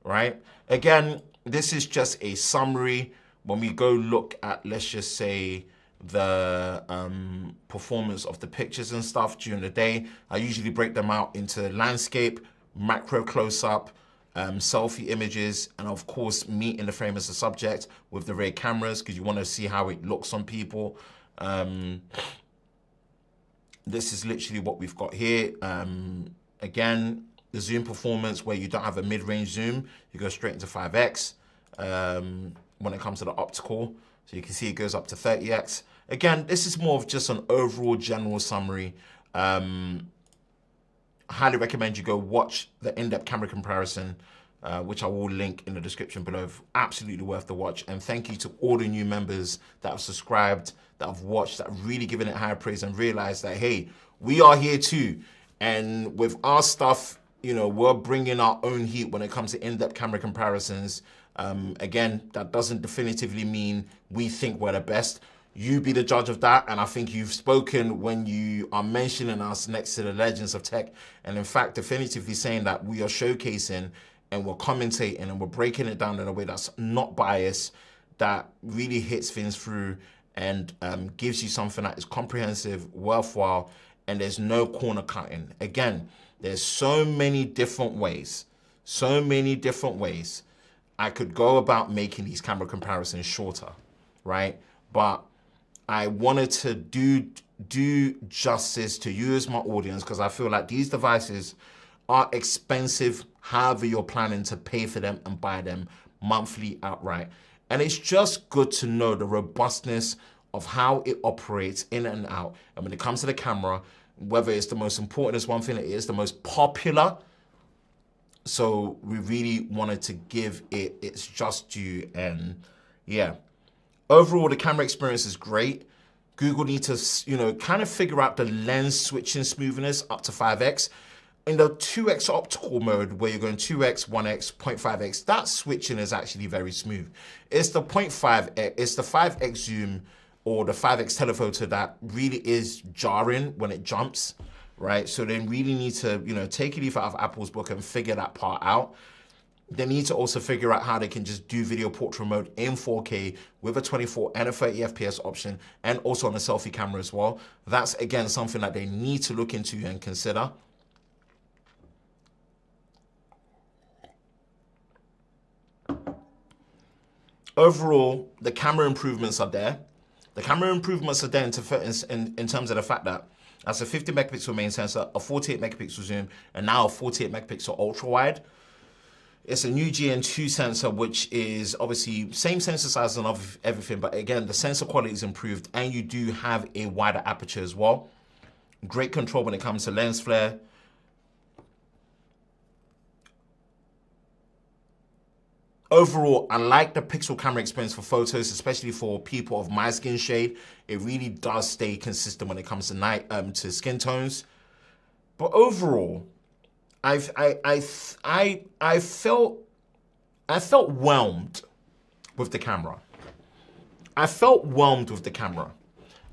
right? Again, this is just a summary. When we go look at, let's just say, the performance of the pictures and stuff during the day, I usually break them out into landscape, macro close-up, selfie images, and of course me in the frame as the subject with the rear cameras, because you want to see how it looks on people. This is literally what we've got here. Again, the zoom performance, where you don't have a mid-range zoom, you go straight into 5x. When it comes to the optical, so you can see it goes up to 30x. Again, this is more of just an overall general summary. Highly recommend you go watch the in-depth camera comparison, which I will link in the description below. Absolutely worth the watch. And thank you to all the new members that have subscribed, that have watched, that have really given it high praise and realized that, hey, we are here too. And with our stuff, you know, we're bringing our own heat when it comes to in-depth camera comparisons. Again, that doesn't definitively mean we think we're the best. You be the judge of that, and I think you've spoken when you are mentioning us next to the legends of tech, and in fact, definitively saying that we are showcasing and we're commentating and we're breaking it down in a way that's not biased, that really hits things through and gives you something that is comprehensive, worthwhile, and there's no corner cutting. Again, there's so many different ways, I could go about making these camera comparisons shorter, right? But I wanted to do justice to you as my audience, because I feel like these devices are expensive, however you're planning to pay for them and buy them monthly outright. And it's just good to know the robustness of how it operates in and out. And when it comes to the camera, whether it's the most important is one thing, it is the most popular. So we really wanted to give it its just due. And yeah, overall, the camera experience is great. Google needs to, kind of figure out the lens switching smoothness up to 5x. In the 2x optical mode, where you're going 2x, 1x, 0.5x, that switching is actually very smooth. It's the 0.5x, it's the 5x zoom or the 5x telephoto that really is jarring when it jumps, right? So they really need to, take a leaf out of Apple's book and figure that part out. They need to also figure out how they can just do video portrait mode in 4K with a 24 and a 30 FPS option, and also on the selfie camera as well. That's, again, something that they need to look into and consider. Overall, the camera improvements are there. The camera improvements are there in terms of the fact that that's a 50 megapixel main sensor, a 48 megapixel zoom, and now a 48 megapixel ultra wide. It's a new GN2 sensor, which is obviously same sensor size and everything, but again, the sensor quality is improved, and you do have a wider aperture as well. Great control when it comes to lens flare. Overall, I like the Pixel camera experience for photos, especially for people of my skin shade. It really does stay consistent when it comes to skin tones. But overall, I felt whelmed with the camera. I felt whelmed with the camera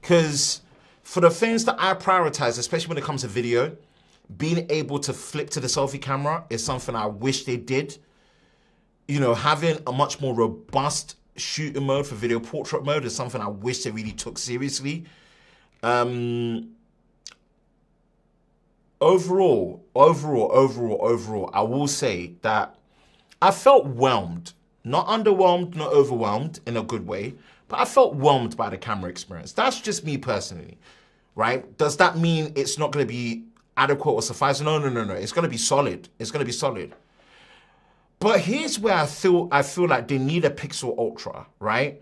because for the things that I prioritize, especially when it comes to video, being able to flip to the selfie camera is something I wish they did. Having a much more robust shooting mode for video portrait mode is something I wish they really took seriously. Overall, I will say that I felt whelmed. Not underwhelmed, not overwhelmed in a good way, but I felt whelmed by the camera experience. That's just me personally, right? Does that mean it's not going to be adequate or suffice? No. It's going to be solid. It's going to be solid. But here's where I feel like they need a Pixel Ultra, right?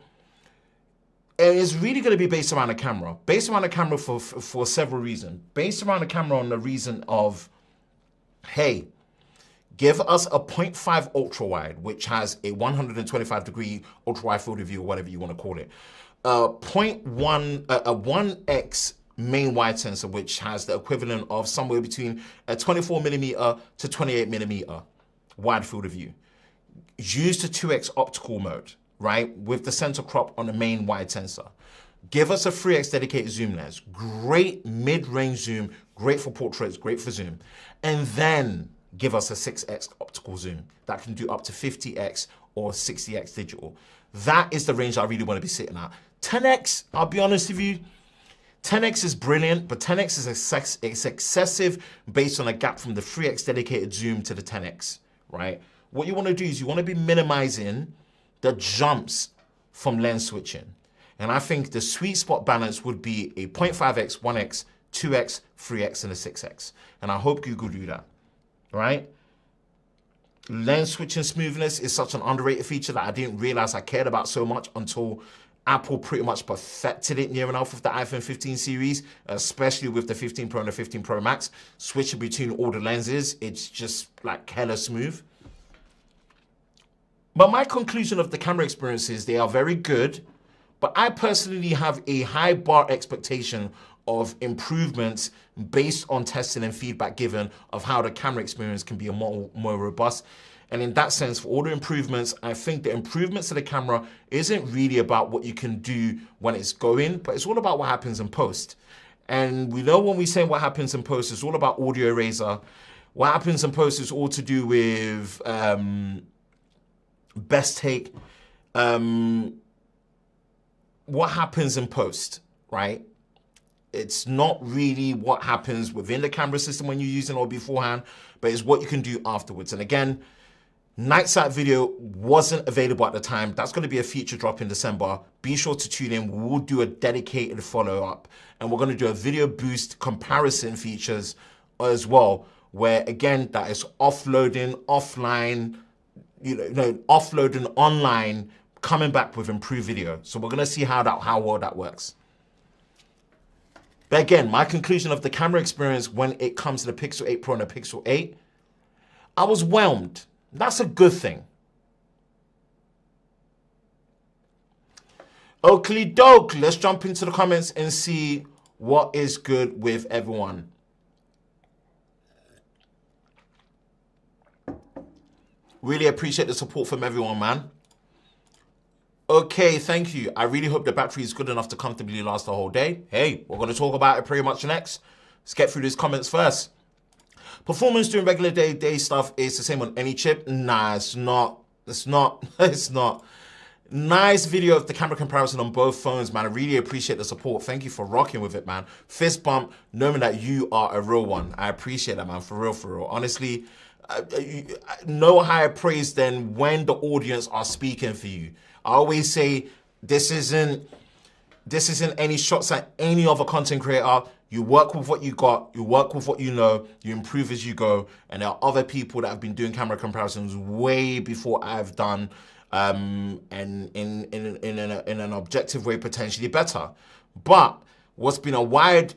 And it's really going to be based around the camera. Based around the camera for several reasons. Based around the camera on the reason of, hey, give us a 0.5 ultra wide, which has a 125-degree ultra wide field of view, or whatever you want to call it. A 1x main wide sensor, which has the equivalent of somewhere between a 24mm to 28mm wide field of view. Use the 2x optical mode, right? With the center crop on the main wide sensor. Give us a 3x dedicated zoom lens. Great mid-range zoom, great for portraits, great for zoom. And then give us a 6x optical zoom that can do up to 50x or 60x digital. That is the range I really want to be sitting at. 10x, I'll be honest with you, 10x is brilliant, but 10x is excessive based on a gap from the 3x dedicated zoom to the 10x, right? What you want to do is you want to be minimizing the jumps from lens switching. And I think the sweet spot balance would be a 0.5x, 1x, 2x, 3x, and a 6x. And I hope Google do that, right? Lens switching smoothness is such an underrated feature that I didn't realize I cared about so much until Apple pretty much perfected it near enough with the iPhone 15 series, especially with the 15 Pro and the 15 Pro Max. Switching between all the lenses, it's just like hella smooth. But my conclusion of the camera experience is they are very good, but I personally have a high bar expectation of improvements based on testing and feedback given of how the camera experience can be more robust. And in that sense, for all the improvements, I think the improvements to the camera isn't really about what you can do when it's going, but it's all about what happens in post. And we know when we say what happens in post, it's all about audio eraser. What happens in post is all to do with best take. What happens in post, right? It's not really what happens within the camera system when you're using it beforehand, but it's what you can do afterwards. And again, Night Sight video wasn't available at the time. That's going to be a feature drop in December. Be sure to tune in. We will do a dedicated follow-up, and we're going to do a video boost comparison features as well, where again, that is offloading offline, offloading online, coming back with improved video. So we're going to see how well that works. But again, my conclusion of the camera experience when it comes to the Pixel 8 Pro and the Pixel 8, I was whelmed. That's a good thing. Oakley doke, let's jump into the comments and see what is good with everyone. Really appreciate the support from everyone, man. Okay, thank you. I really hope the battery is good enough to comfortably last the whole day. Hey, we're going to talk about it pretty much next. Let's get through these comments first. Performance during regular day stuff is the same on any chip. Nah, it's not. It's not. It's not. Nice video of the camera comparison on both phones, man. I really appreciate the support. Thank you for rocking with it, man. Fist bump, knowing that you are a real one. I appreciate that, man. For real, for real. Honestly, no higher praise than when the audience are speaking for you. I always say this isn't any shots at any other content creator. You work with what you got, you work with what you know, you improve as you go. And there are other people that have been doing camera comparisons way before I've done, and in an objective way, potentially better. But what's been a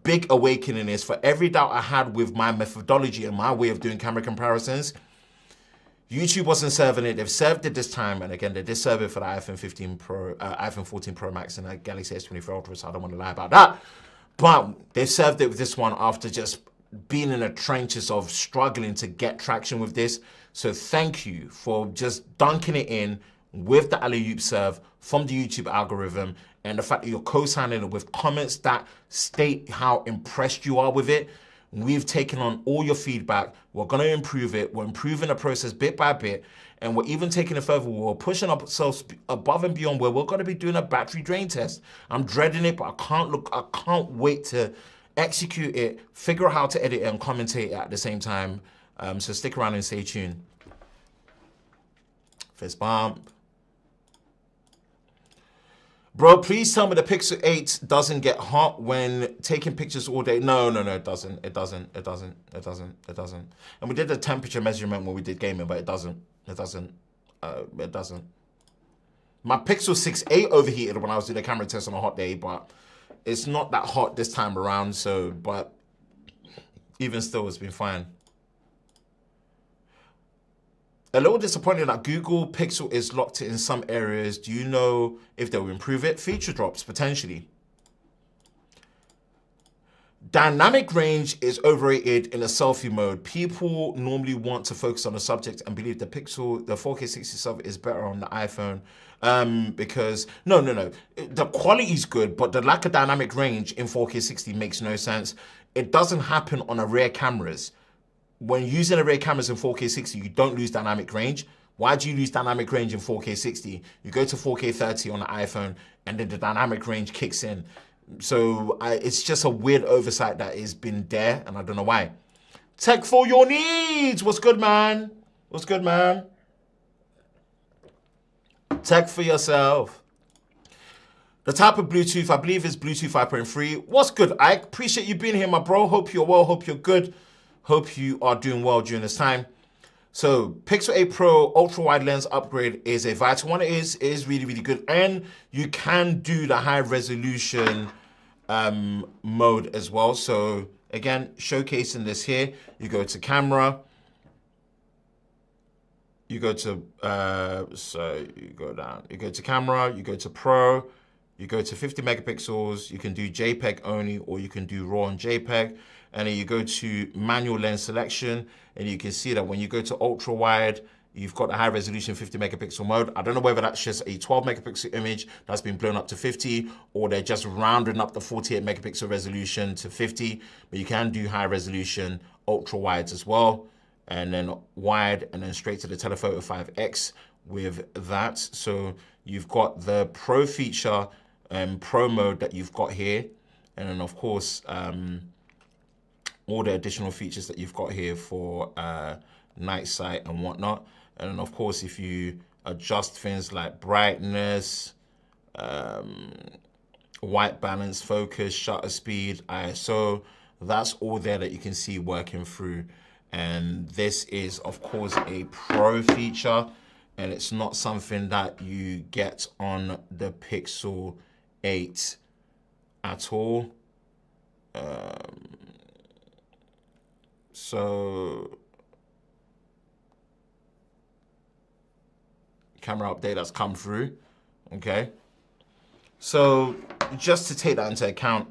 big awakening is for every doubt I had with my methodology and my way of doing camera comparisons, YouTube wasn't serving it. They've served it this time, and again, they did serve it for the iPhone 15 Pro, iPhone 14 Pro Max, and the Galaxy S24 Ultra. So I don't want to lie about that. But they served it with this one after just being in the trenches of struggling to get traction with this. So thank you for just dunking it in with the alley-oop serve from the YouTube algorithm, and the fact that you're co-signing it with comments that state how impressed you are with it. We've taken on all your feedback. We're going to improve it. We're improving the process bit by bit. And we're even taking it further. We're pushing ourselves above and beyond where we're going to be doing a battery drain test. I'm dreading it, but I can't wait to execute it, figure out how to edit it and commentate it at the same time. So stick around and stay tuned. Fist bump. Bro, please tell me the Pixel 8 doesn't get hot when taking pictures all day. No, it doesn't. It doesn't. And we did the temperature measurement when we did gaming, but it doesn't. It doesn't. My Pixel 6a overheated when I was doing the camera test on a hot day, but it's not that hot this time around. So, but even still, it's been fine. A little disappointed that Google Pixel is locked in some areas. Do you know if they'll improve it? Feature drops, potentially. Dynamic range is overrated in a selfie mode. People normally want to focus on the subject and believe the Pixel, the 4K 60 selfie is better on the iPhone. Because, no. The quality is good, but the lack of dynamic range in 4K 60 makes no sense. It doesn't happen on a rear cameras. When using a rear cameras in 4K 60, you don't lose dynamic range. Why do you lose dynamic range in 4K 60? You go to 4K 30 on the iPhone, and then the dynamic range kicks in. So it's just a weird oversight that has been there, and I don't know why. Tech for your needs. What's good, man? What's good, man? Tech for yourself. The type of Bluetooth, I believe, is Bluetooth 5.3. What's good, Ike? Appreciate you being here, my bro. Hope you're well. Hope you're good. Hope you are doing well during this time. So Pixel 8 Pro ultra wide lens upgrade is a vital one. It is really, really good. And you can do the high resolution mode as well. So again, showcasing this here, you go to camera, you go to, so you go down, you go to camera, you go to Pro, you go to 50 megapixels, you can do JPEG only, or you can do RAW and JPEG. And then you go to manual lens selection, and you can see that when you go to ultra wide, you've got the high resolution 50 megapixel mode. I don't know whether that's just a 12 megapixel image that's been blown up to 50, or they're just rounding up the 48 megapixel resolution to 50, but you can do high resolution ultra wides as well, and then wide, and then straight to the telephoto 5X with that. So you've got the Pro feature, Pro mode that you've got here. And then of course, all the additional features that you've got here for night sight and whatnot. And then of course, if you adjust things like brightness, white balance, focus, shutter speed, ISO, that's all there that you can see working through. And this is of course a pro feature, and it's not something that you get on the Pixel 8 at all. So camera update that's come through, okay? So just to take that into account,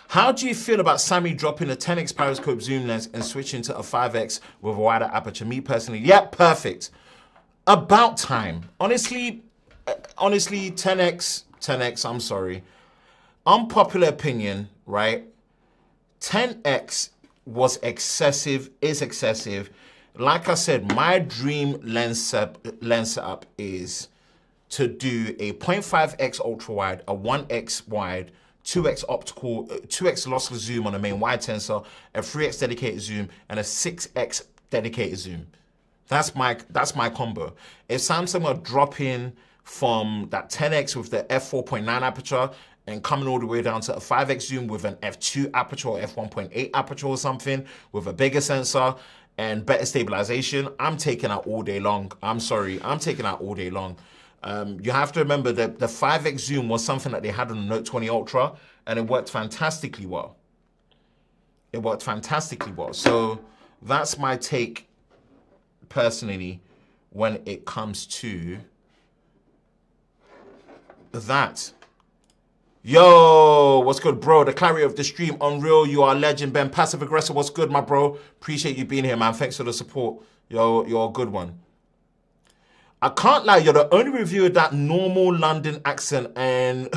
how do you feel about Sammy dropping a 10x periscope zoom lens and switching to a 5x with a wider aperture? Me personally, yeah, perfect. About time. Honestly, 10x, I'm sorry. Unpopular opinion, right? 10x was excessive, is excessive. Like I said, my dream lens setup is to do a 0.5x ultra wide, a 1x wide, 2x optical, 2x lossless zoom on the main wide sensor, a 3x dedicated zoom, and a 6x dedicated zoom. That's my combo. If Samsung are dropping from that 10x with the f4.9 aperture and coming all the way down to a 5x zoom with an f2 aperture or f1.8 aperture or something with a bigger sensor and better stabilization, I'm taking that all day long. I'm sorry, I'm taking that all day long. You have to remember that the 5x zoom was something that they had on the Note 20 Ultra, and it worked fantastically well. It worked fantastically well. So that's my take personally when it comes to that. Yo, what's good, bro? The clarity of the stream, unreal. You are a legend, Ben. Passive aggressor, what's good, my bro? Appreciate you being here, man. Thanks for the support. Yo, you're a good one. I can't lie, you're the only reviewer with that normal London accent, and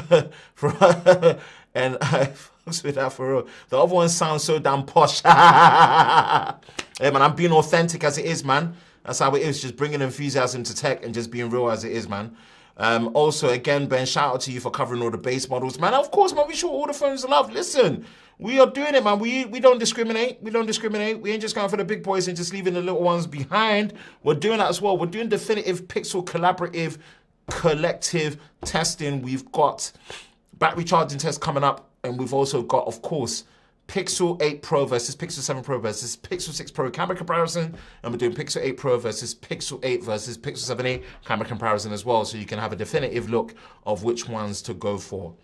and I fucks with that for real. The other one sounds so damn posh. Hey man, I'm being authentic as it is, man. That's how it is, just bringing enthusiasm to tech and just being real as it is, man. Also, again, Ben, shout out to you for covering all the base models, man. Of course, man, we show all the phones love. Listen, we are doing it, man. We don't discriminate. We don't discriminate. We ain't just going for the big boys and just leaving the little ones behind. We're doing that as well. We're doing definitive Pixel collaborative collective testing. We've got battery charging tests coming up, and we've also got, of course, Pixel 8 Pro versus Pixel 7 Pro versus Pixel 6 Pro camera comparison, and we're doing Pixel 8 Pro versus Pixel 8 versus Pixel 7a camera comparison as well, so you can have a definitive look of which ones to go for.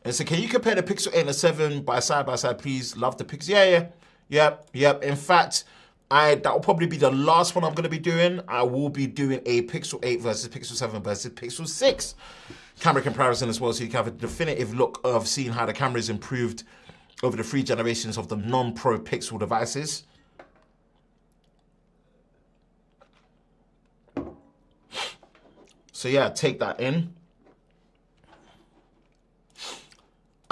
And so, can you compare the Pixel 8 and the 7 by side, please? Love the Pixel. Yep. In fact, that will probably be the last one I'm going to be doing. I will be doing a Pixel 8 versus Pixel 7 versus Pixel 6 camera comparison as well, so you can have a definitive look of seeing how the camera is improved over the 3 generations of the non-Pro Pixel devices. So yeah, take that in.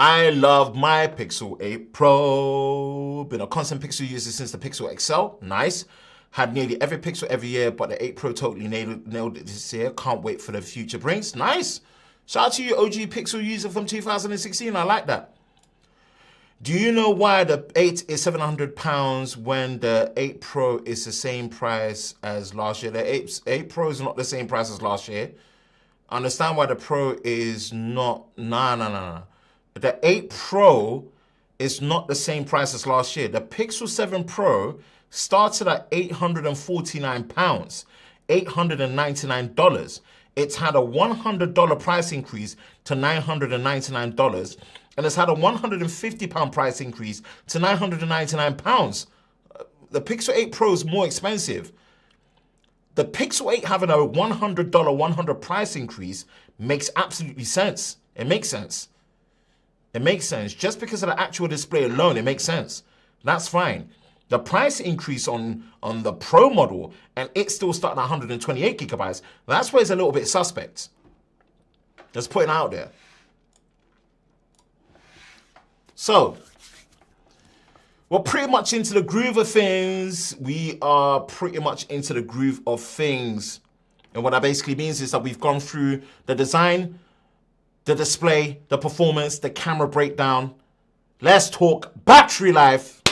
I love my Pixel 8 Pro. Been a constant Pixel user since the Pixel XL. Nice. Had nearly every Pixel every year, but the 8 Pro totally nailed it this year. Can't wait for the future brings. Nice. Shout out to you, OG Pixel user from 2016. I like that. Do you know why the 8 is £700 when the 8 Pro is the same price as last year? The 8 Pro is not the same price as last year. I understand why the Pro is not. Nah. The 8 Pro is not the same price as last year. The Pixel 7 Pro started at £849, $899. It's had a $100 price increase to $999, and it's had a £150 price increase to £999. The Pixel 8 Pro is more expensive. The Pixel 8 having a $100 100 price increase makes absolutely sense. It makes sense. It makes sense. Just because of the actual display alone, it makes sense. That's fine. The price increase on the Pro model, and it's still starting at 128 gigabytes, that's where it's a little bit suspect. Just putting it out there. So, we're pretty much into the groove of things. We are pretty much into the groove of things. And what that basically means is that we've gone through the design, the display, the performance, the camera breakdown. Let's talk battery life.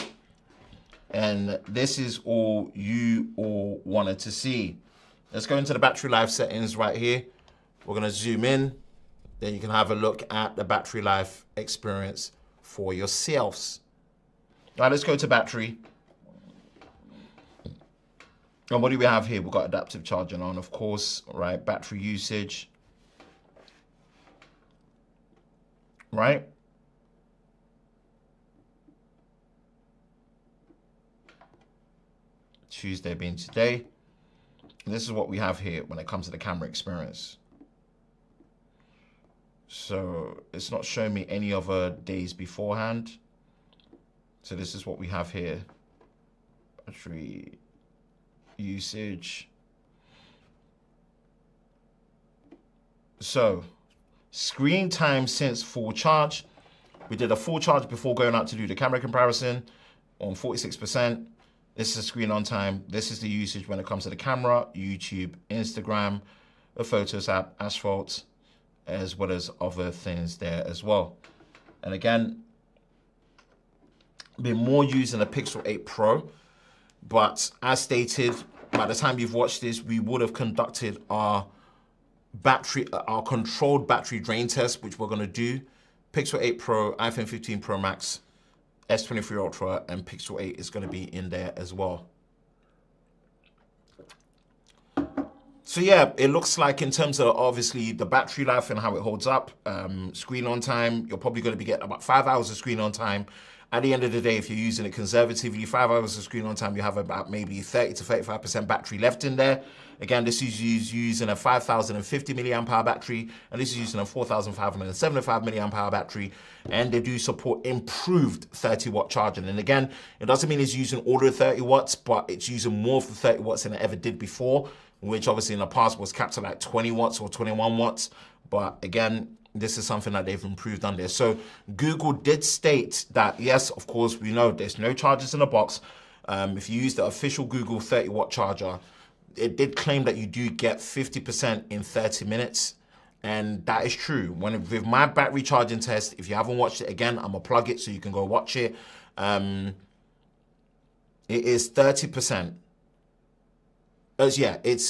And this is all you all wanted to see. Let's go into the battery life settings right here. We're gonna zoom in. Then you can have a look at the battery life experience for yourselves. All right, let's go to battery. And what do we have here? We've got adaptive charging on, of course, right? Battery usage, right? Tuesday being today. And this is what we have here when it comes to the camera experience. So it's not showing me any other days beforehand. So this is what we have here. Battery usage. So screen time since full charge. We did a full charge before going out to do the camera comparison on 46%. This is screen on time. This is the usage when it comes to the camera, YouTube, Instagram, the Photos app, Asphalt, as well as other things there as well. And again, been more used in the Pixel 8 Pro, but as stated, by the time you've watched this, we would have conducted our controlled battery drain test, which we're gonna do. Pixel 8 Pro, iPhone 15 Pro Max, S23 Ultra, and Pixel 8 is gonna be in there as well. So yeah, it looks like in terms of obviously the battery life and how it holds up, screen on time, you're probably gonna be getting about 5 hours of screen on time. At the end of the day, if you're using it conservatively, 5 hours of screen on time, you have about maybe 30 to 35% battery left in there. Again, this is using a 5,050 milliamp hour battery, and this is using a 4,575 milliamp hour battery, and they do support improved 30-watt charging. And again, it doesn't mean it's using all the 30 watts, but it's using more of the 30 watts than it ever did before, which obviously in the past was capped at like 20 watts or 21 watts. But again, this is something that they've improved on there. So Google did state that, yes, of course, we know there's no chargers in the box. If you use the official Google 30-watt charger, it did claim that you do get 50% in 30 minutes. And that is true. With my battery charging test, if you haven't watched it again, I'm gonna plug it so you can go watch it. It is 30%. Yeah, it's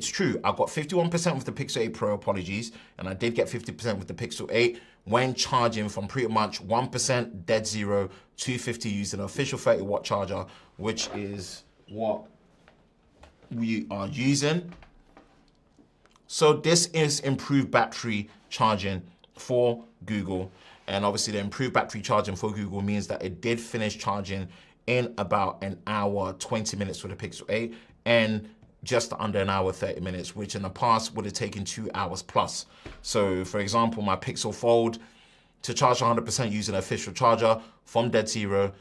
true. I got 51% with the Pixel 8 Pro, apologies, and I did get 50% with the Pixel 8 when charging from pretty much 1% dead zero, 250 using an official 30-watt charger, which is what we are using. So this is improved battery charging for Google, and obviously the improved battery charging for Google means that it did finish charging in about an hour, 20 minutes for the Pixel 8, and just under an hour, 30 minutes, which in the past would have taken 2 hours plus. So for example, my Pixel Fold, to charge 100% using an official charger from dead zero,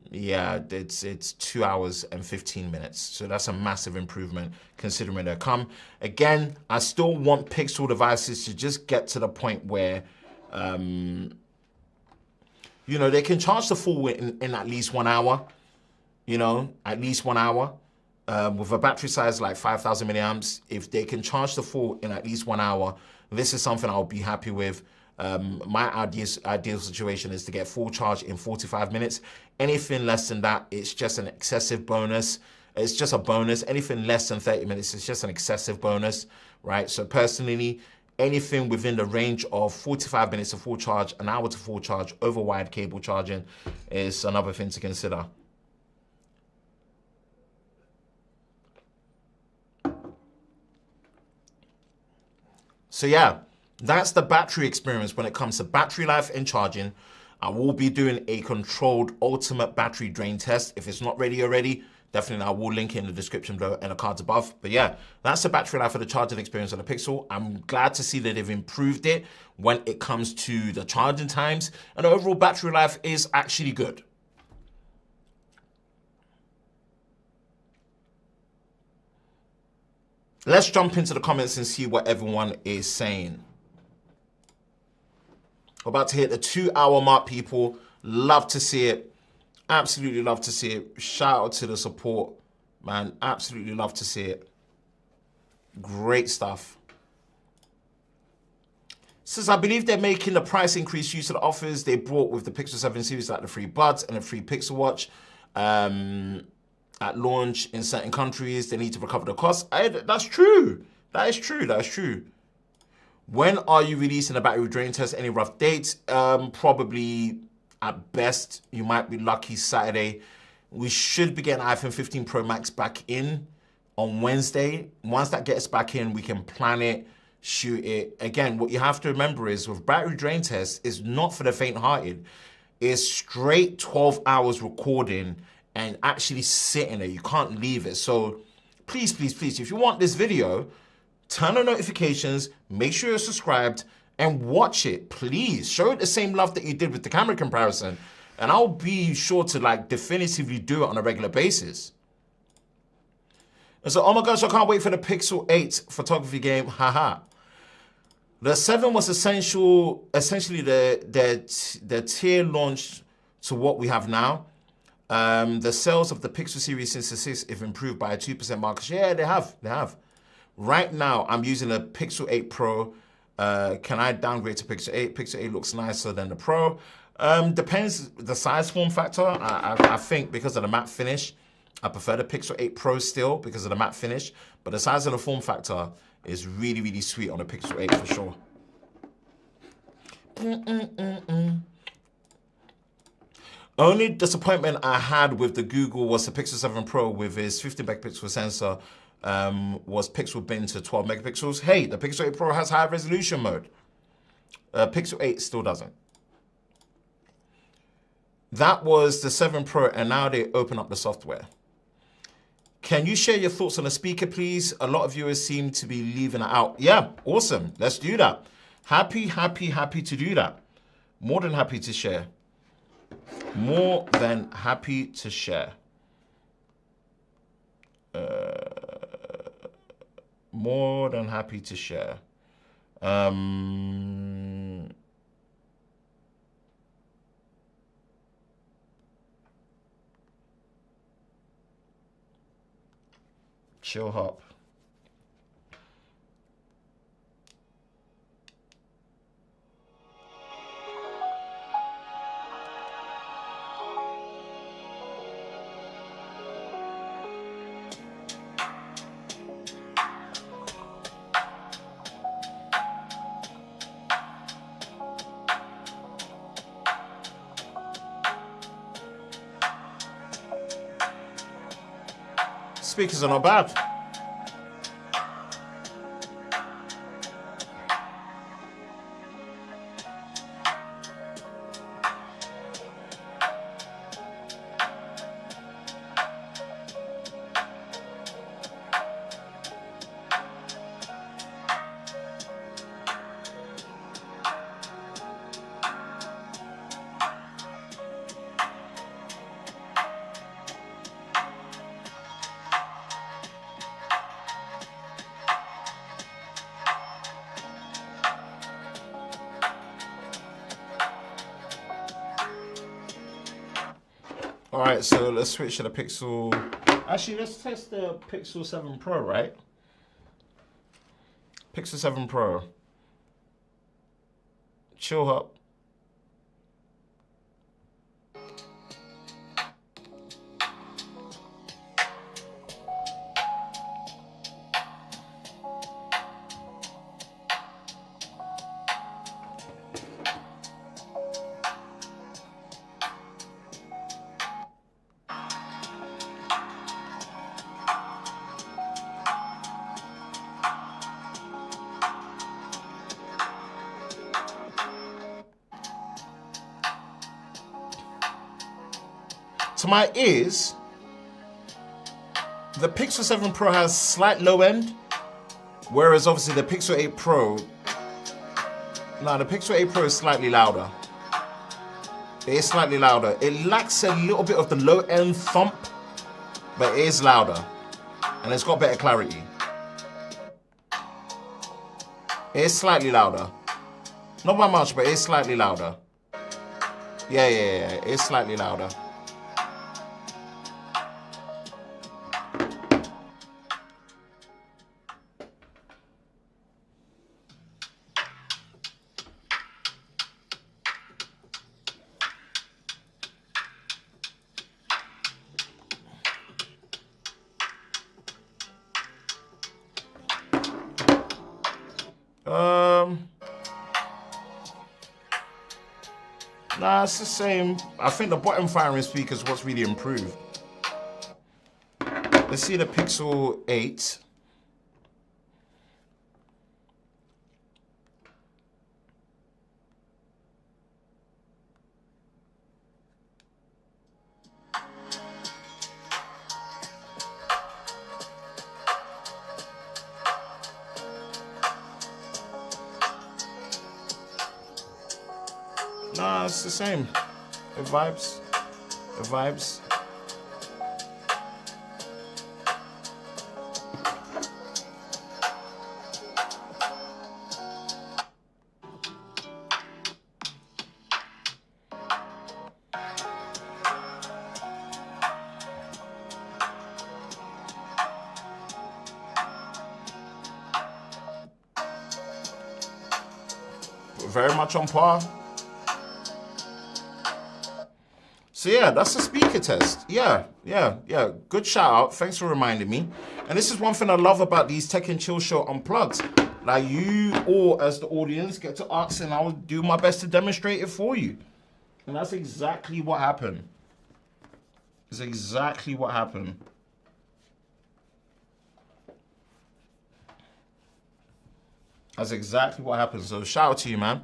yeah, it's 2 hours and 15 minutes. So that's a massive improvement considering they come. Again, I still want Pixel devices to just get to the point where, you know, they can charge the full in at least 1 hour. You know, at least 1 hour. With a battery size like 5,000 milliamps, if they can charge the full in at least 1 hour, this is something I'll be happy with. My ideal situation is to get full charge in 45 minutes. Anything less than that, it's just an excessive bonus. It's just a bonus. Anything less than 30 minutes is just an excessive bonus, right? So personally, anything within the range of 45 minutes to full charge, an hour to full charge over wired cable charging is another thing to consider. So yeah, that's the battery experience when it comes to battery life and charging. I will be doing a controlled ultimate battery drain test. If it's not ready already, definitely I will link it in the description below and the cards above. But yeah, that's the battery life of the charging experience on the Pixel. I'm glad to see that they've improved it when it comes to the charging times, and the overall battery life is actually good. Let's jump into the comments and see what everyone is saying. We're about to hit the 2 hour mark, people. Love to see it. Absolutely love to see it. Shout out to the support, man. Absolutely love to see it. Great stuff. Says, I believe they're making the price increase due to the offers they brought with the Pixel 7 series, like the free Buds and the free Pixel Watch. At launch in certain countries, they need to recover the cost. That's true. That is true. That is true. When are you releasing a battery drain test? Any rough dates? Probably at best, you might be lucky Saturday. We should be getting iPhone 15 Pro Max back in on Wednesday. Once that gets back in, we can plan it, shoot it. Again, what you have to remember is with battery drain tests, it's not for the faint-hearted. It's straight 12 hours recording and actually sitting there. You can't leave it. So please, please, please, if you want this video, turn on notifications, make sure you're subscribed, and watch it, please. Show it the same love that you did with the camera comparison, and I'll be sure to like definitively do it on a regular basis. And so, oh my gosh, I can't wait for the Pixel 8 photography game, haha. The 7 was essentially the tier launch to what we have now. The sales of the Pixel series since the 6 have improved by a 2% market share. Yeah, they have. Right now, I'm using a Pixel 8 Pro. Can I downgrade to Pixel 8? Pixel 8 looks nicer than the Pro. Depends the size form factor. I think because of the matte finish, I prefer the Pixel 8 Pro still because of the matte finish. But the size of the form factor is really, really sweet on the Pixel 8 for sure. Only disappointment I had with the Google was the Pixel 7 Pro with its 15 megapixel sensor was pixel bin to 12 megapixels. Hey, the Pixel 8 Pro has high resolution mode. Pixel 8 still doesn't. That was the 7 Pro, and now they open up the software. Can you share your thoughts on the speaker, please? A lot of viewers seem to be leaving it out. Yeah, awesome. Let's do that. Happy to do that. More than happy to share. More than happy to share. More than happy to share. Chill hop. Speakers are not bad. All right, so let's switch to the Pixel. Actually, let's test the Pixel 7 Pro, right? Pixel 7 Pro. Chill up. To my ears, the Pixel 7 Pro has slight low end, whereas obviously the Pixel 8 Pro, no, the Pixel 8 Pro is slightly louder. It is slightly louder. It lacks a little bit of the low end thump, but it is louder, and it's got better clarity. It is slightly louder. Not by much, but it's slightly louder. Yeah, it's slightly louder. Nah, it's the same. I think the bottom firing speaker is what's really improved. Let's see the Pixel 8. Nah, it's the same. It vibes. It vibes. Very much on par. So yeah, that's a speaker test. Yeah. Good shout out. Thanks for reminding me. And this is one thing I love about these Tech and Chill Show Unplugged. Like you all as the audience get to ask and I'll do my best to demonstrate it for you. And that's exactly what happened. It's exactly what happened. That's exactly what happened. So shout out to you, man.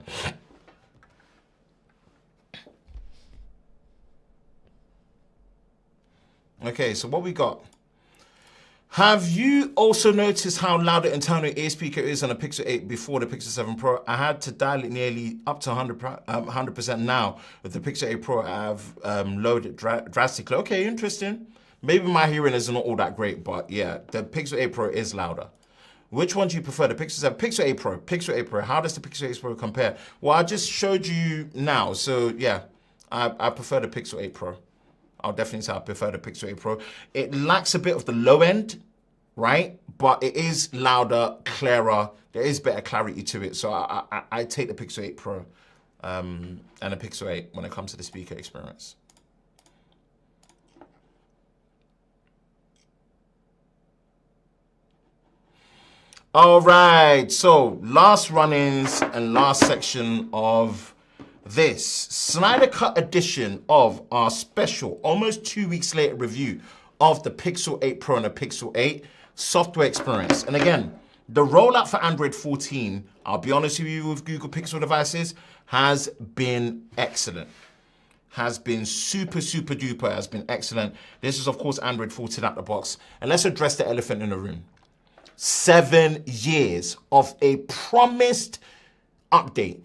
Okay, so what we got? Have you also noticed how loud the internal ear speaker is on a Pixel 8 before the Pixel 7 Pro? I had to dial it nearly up to 100% now. With the Pixel 8 Pro, I've lowered it drastically. Okay, interesting. Maybe my hearing is not all that great, but yeah, the Pixel 8 Pro is louder. Which one do you prefer, the Pixel 7? Pixel 8 Pro, Pixel 8 Pro. How does the Pixel 8 Pro compare? Well, I just showed you now, so yeah, I prefer the Pixel 8 Pro. I'll definitely say I prefer the Pixel 8 Pro. It lacks a bit of the low end, right? But it is louder, clearer. There is better clarity to it. So I take the Pixel 8 Pro and the Pixel 8 when it comes to the speaker experience. All right, so last run-ins and last section of this Snyder Cut edition of our special, almost 2 weeks later review of the Pixel 8 Pro and the Pixel 8 software experience. And again, the rollout for Android 14, I'll be honest with you, with Google Pixel devices, has been excellent. Has been super duper, has been excellent. This is, of course, Android 14 out the box. And let's address the elephant in the room. 7 years of a promised update.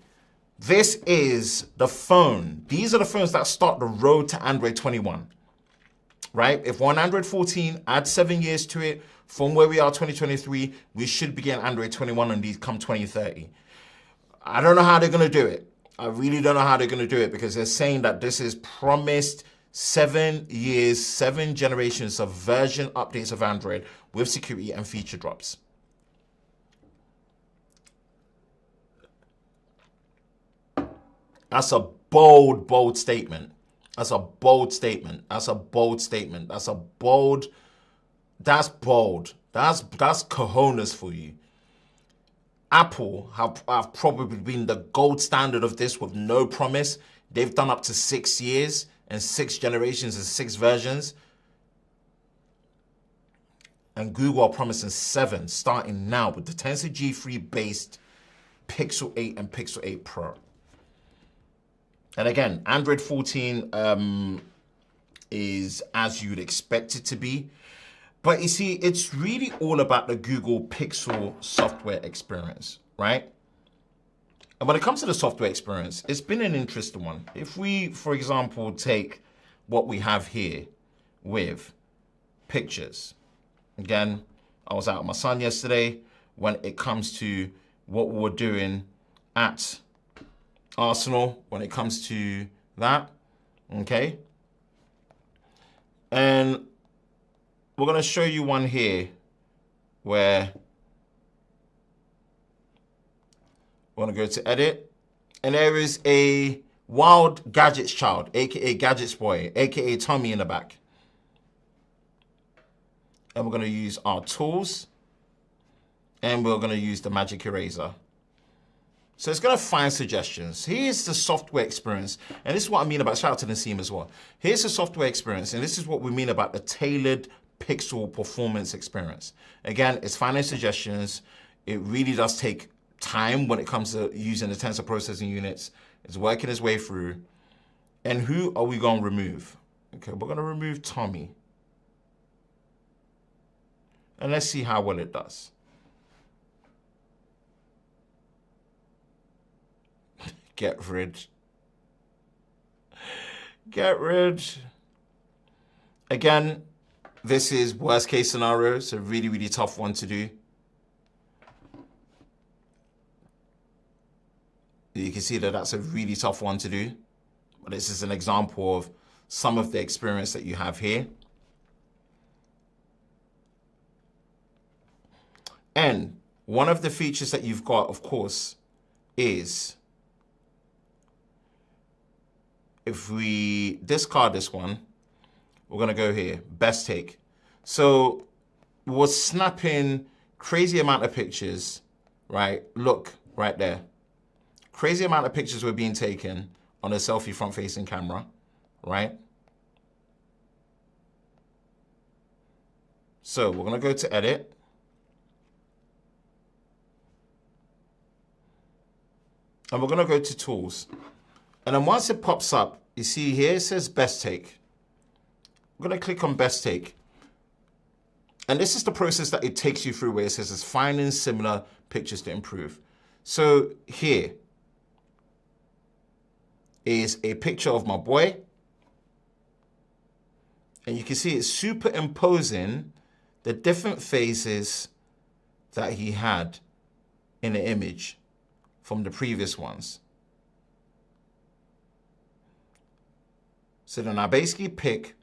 This is the phone. These are the phones that start the road to Android 21, right? If we're on Android 14, add 7 years to it. From where we are 2023, we should begin Android 21 on these come 2030. I don't know how they're going to do it. I really don't know how they're going to do it because they're saying that this is promised 7 years, 7 generations of version updates of Android with security and feature drops. That's a bold statement. That's a bold statement. That's a bold statement. That's bold. That's cojones for you. Apple have probably been the gold standard of this with no promise. They've done up to 6 years and 6 generations and 6 versions. And Google are promising 7 starting now with the Tensor G3 based Pixel 8 and Pixel 8 Pro. And again, Android 14 is as you'd expect it to be. But you see, it's really all about the Google Pixel software experience, right? And when it comes to the software experience, it's been an interesting one. If we, for example, take what we have here with pictures. Again, I was out with my son yesterday. When it comes to what we're doing at Arsenal, when it comes to that, okay? And we're going to show you one here where we're going to go to edit. And there is a wild gadgets child, aka gadgets boy, aka Tommy in the back. And we're going to use our tools. And we're going to use the magic eraser. So it's going to find suggestions. Here's the software experience. And this is what I mean about, shout out to Naseem as well. Here's the software experience. And this is what we mean about the tailored pixel performance experience. Again, it's finding suggestions. It really does take time when it comes to using the tensor processing units. It's working its way through. And who are we going to remove? Okay, we're going to remove Tommy. And let's see how well it does. Get rid. Get rid. Again, this is worst case scenario. It's a really, really tough one to do. You can see that that's a really tough one to do. But this is an example of some of the experience that you have here. And one of the features that you've got, of course, is if we discard this one, we're going to go here, best take. So we're snapping crazy amount of pictures, right? Look right there. Crazy amount of pictures were being taken on a selfie front-facing camera, right? So we're going to go to edit. And we're going to go to tools. And then once it pops up, you see here it says best take. I'm going to click on best take. And this is the process that it takes you through where it says it's finding similar pictures to improve. So here is a picture of my boy. And you can see it's superimposing the different phases that he had in the image from the previous ones. So then I basically pick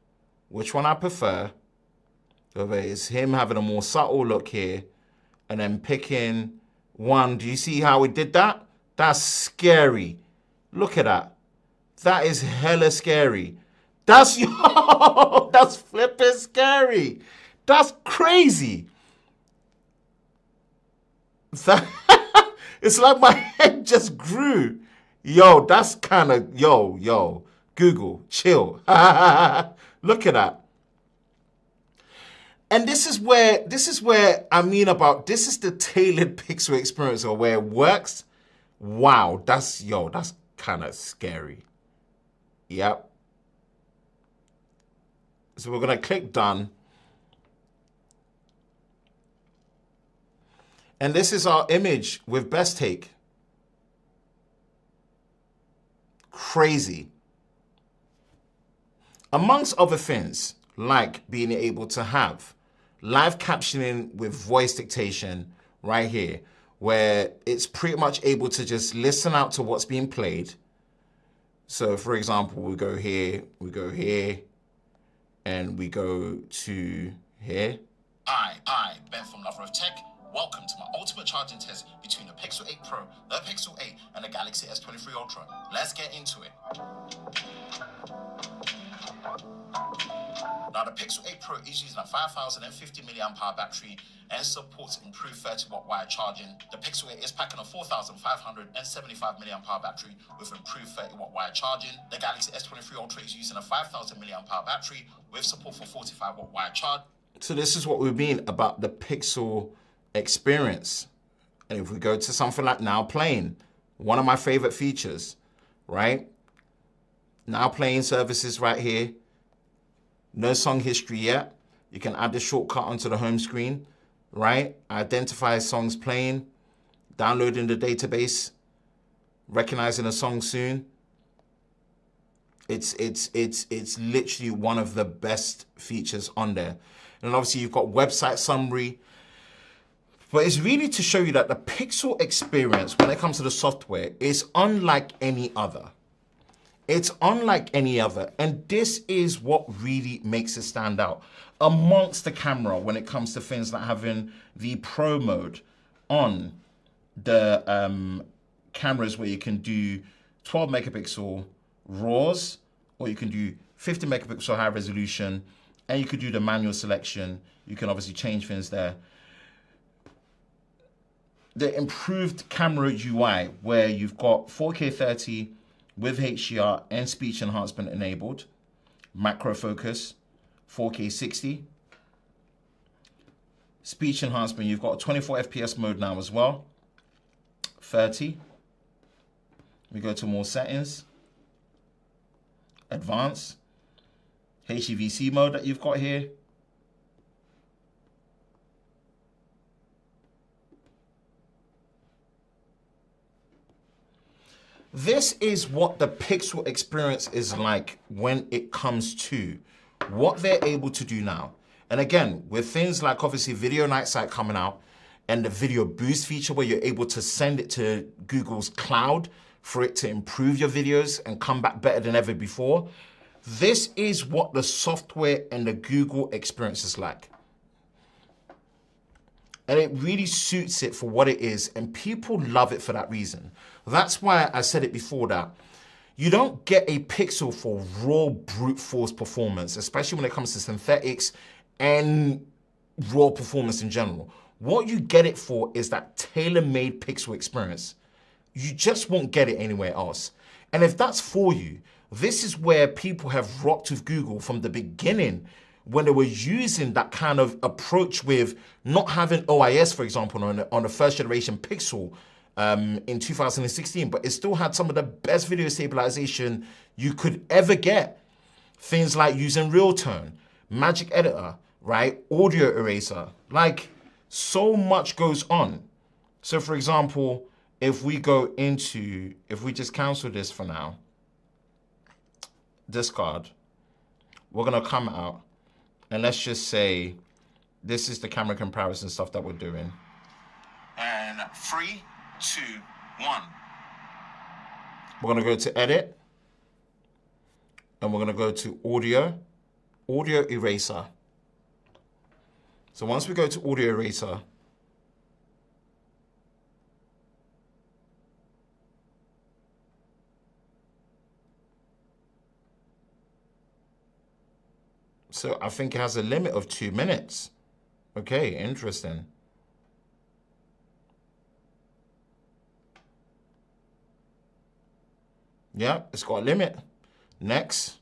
which one I prefer, whether it's him having a more subtle look here, and then picking one. Do you see how we did that? That's scary. Look at that. That is hella scary. That's, yo, that's flipping scary. That's crazy. That, it's like my head just grew. Yo, that's kind of, yo, Google, chill. Look at that. And this is where I mean about, this is the tailored pixel experience, or where it works. Wow, that's kind of scary. Yep. So we're going to click done. And this is our image with best take. Crazy. Amongst other things, like being able to have live captioning with voice dictation right here, where it's pretty much able to just listen out to what's being played. So for example, we go here, and we go to here. I, Ben from Lover of Tech. Welcome to my ultimate charging test between the Pixel 8 Pro, the Pixel 8, and the Galaxy S23 Ultra. Let's get into it. Now, the Pixel 8 Pro is using a 5050 mAh battery and supports improved 30-watt wire charging. The Pixel 8 is packing a 4575 mAh battery with improved 30-watt wire charging. The Galaxy S23 Ultra is using a 5000 mAh battery with support for 45-watt wire charge. So this is what we mean about the Pixel experience. And if we go to something like Now Playing, one of my favorite features, right? Now Playing services right here. No song history yet. You can add the shortcut onto the home screen, right? Identify songs playing, downloading the database, recognizing a song soon. It's literally one of the best features on there. And obviously you've got website summary, but it's really to show you that the Pixel experience when it comes to the software is unlike any other. It's unlike any other, and this is what really makes it stand out amongst the camera when it comes to things like having the Pro mode on the cameras, where you can do 12 megapixel RAWs, or you can do 50 megapixel high resolution, and you could do the manual selection. You can obviously change things there. the improved camera UI, where you've got 4K 30 with HDR and speech enhancement enabled, macro focus, 4K 60. Speech enhancement, you've got a 24 FPS mode now as well, 30. We go to more settings, advanced, HEVC mode that you've got here. This is what the Pixel experience is like when it comes to what they're able to do now. And again, with things like obviously Video Night Sight coming out and the Video Boost feature where you're able to send it to Google's cloud for it to improve your videos and come back better than ever before. This is what the software and the Google experience is like. And it really suits it for what it is, and people love it for that reason. That's why I said it before that you don't get a Pixel for raw brute force performance, especially when it comes to synthetics and raw performance in general. What you get it for is that tailor-made Pixel experience. You just won't get it anywhere else. And if that's for you, this is where people have rocked with Google from the beginning when they were using that kind of approach with not having OIS, for example, on the first generation Pixel in 2016, but it still had some of the best video stabilization you could ever get. Things like using Realtone, Magic Editor, right? Audio Eraser, like so much goes on. So for example, if we just cancel this for now, discard, we're gonna come out and let's just say this is the camera comparison stuff that we're doing. And 3, 2, 1. We're gonna go to edit and we're gonna go to audio eraser. So once we go to audio eraser, so I think it has a limit of 2 minutes. Okay, interesting. Yeah, it's got a limit. Next,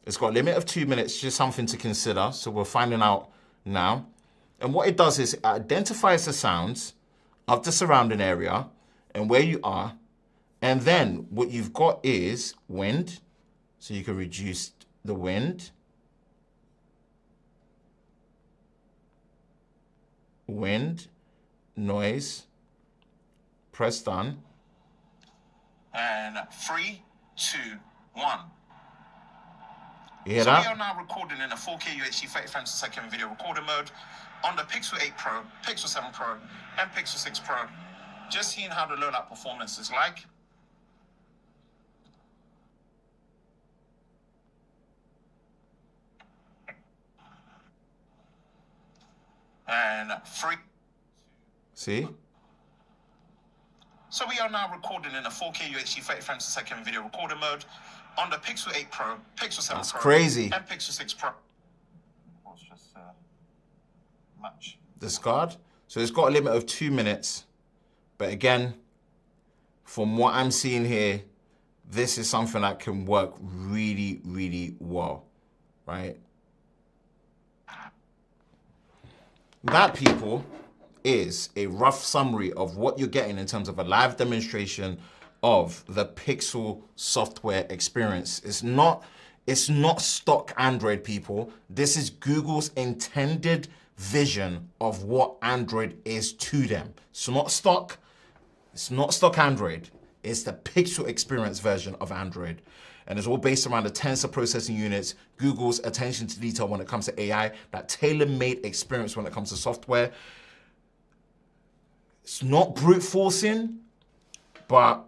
it's got a limit of 2 minutes, just something to consider. So we're finding out now. And what it does is it identifies the sounds of the surrounding area and where you are. And then what you've got is wind. So you can reduce the wind. Wind, noise, press done. And 3, 2, 1. You hear that? So we are now recording in a 4K UHD 30 frames per second video recorder mode on the Pixel 8 Pro, Pixel 7 Pro, and Pixel 6 Pro. Just seeing how the low light performance is like. And 3. See? So we are now recording in a 4K UHD 30 frames per second video recorder mode on the Pixel 8 Pro, Pixel 7 Pro, crazy, and Pixel 6 Pro. Let's just match. Discard. So it's got a limit of 2 minutes. But again, from what I'm seeing here, this is something that can work really, really well, right? That, people, is a rough summary of what you're getting in terms of a live demonstration of the Pixel software experience. It's not stock Android, people. This is Google's intended vision of what Android is to them. It's not stock Android. It's the Pixel experience version of Android. And it's all based around the Tensor processing units, Google's attention to detail when it comes to AI, that tailor-made experience when it comes to software. It's not brute forcing, but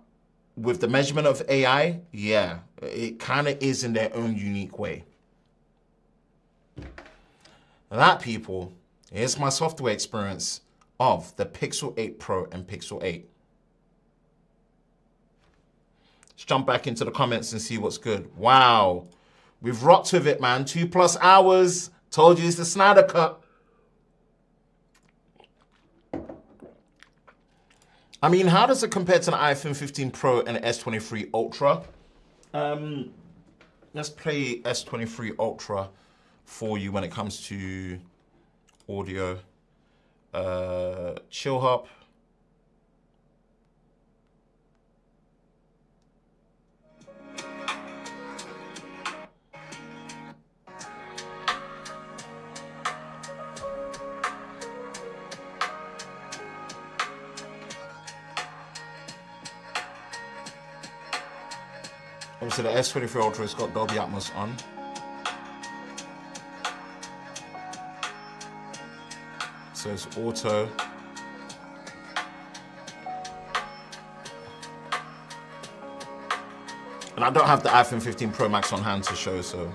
with the measurement of AI, yeah, it kind of is in their own unique way. That, people, is my software experience of the Pixel 8 Pro and Pixel 8. Let's jump back into the comments and see what's good. Wow. We've rocked with it, man. 2+ hours. Told you it's the Snyder Cut. I mean, how does it compare to the iPhone 15 Pro and the S23 Ultra? Let's play S23 Ultra for you when it comes to audio. Chill Hop. Obviously, the S23 Ultra has got Dolby Atmos on. So it's auto. And I don't have the iPhone 15 Pro Max on hand to show, so.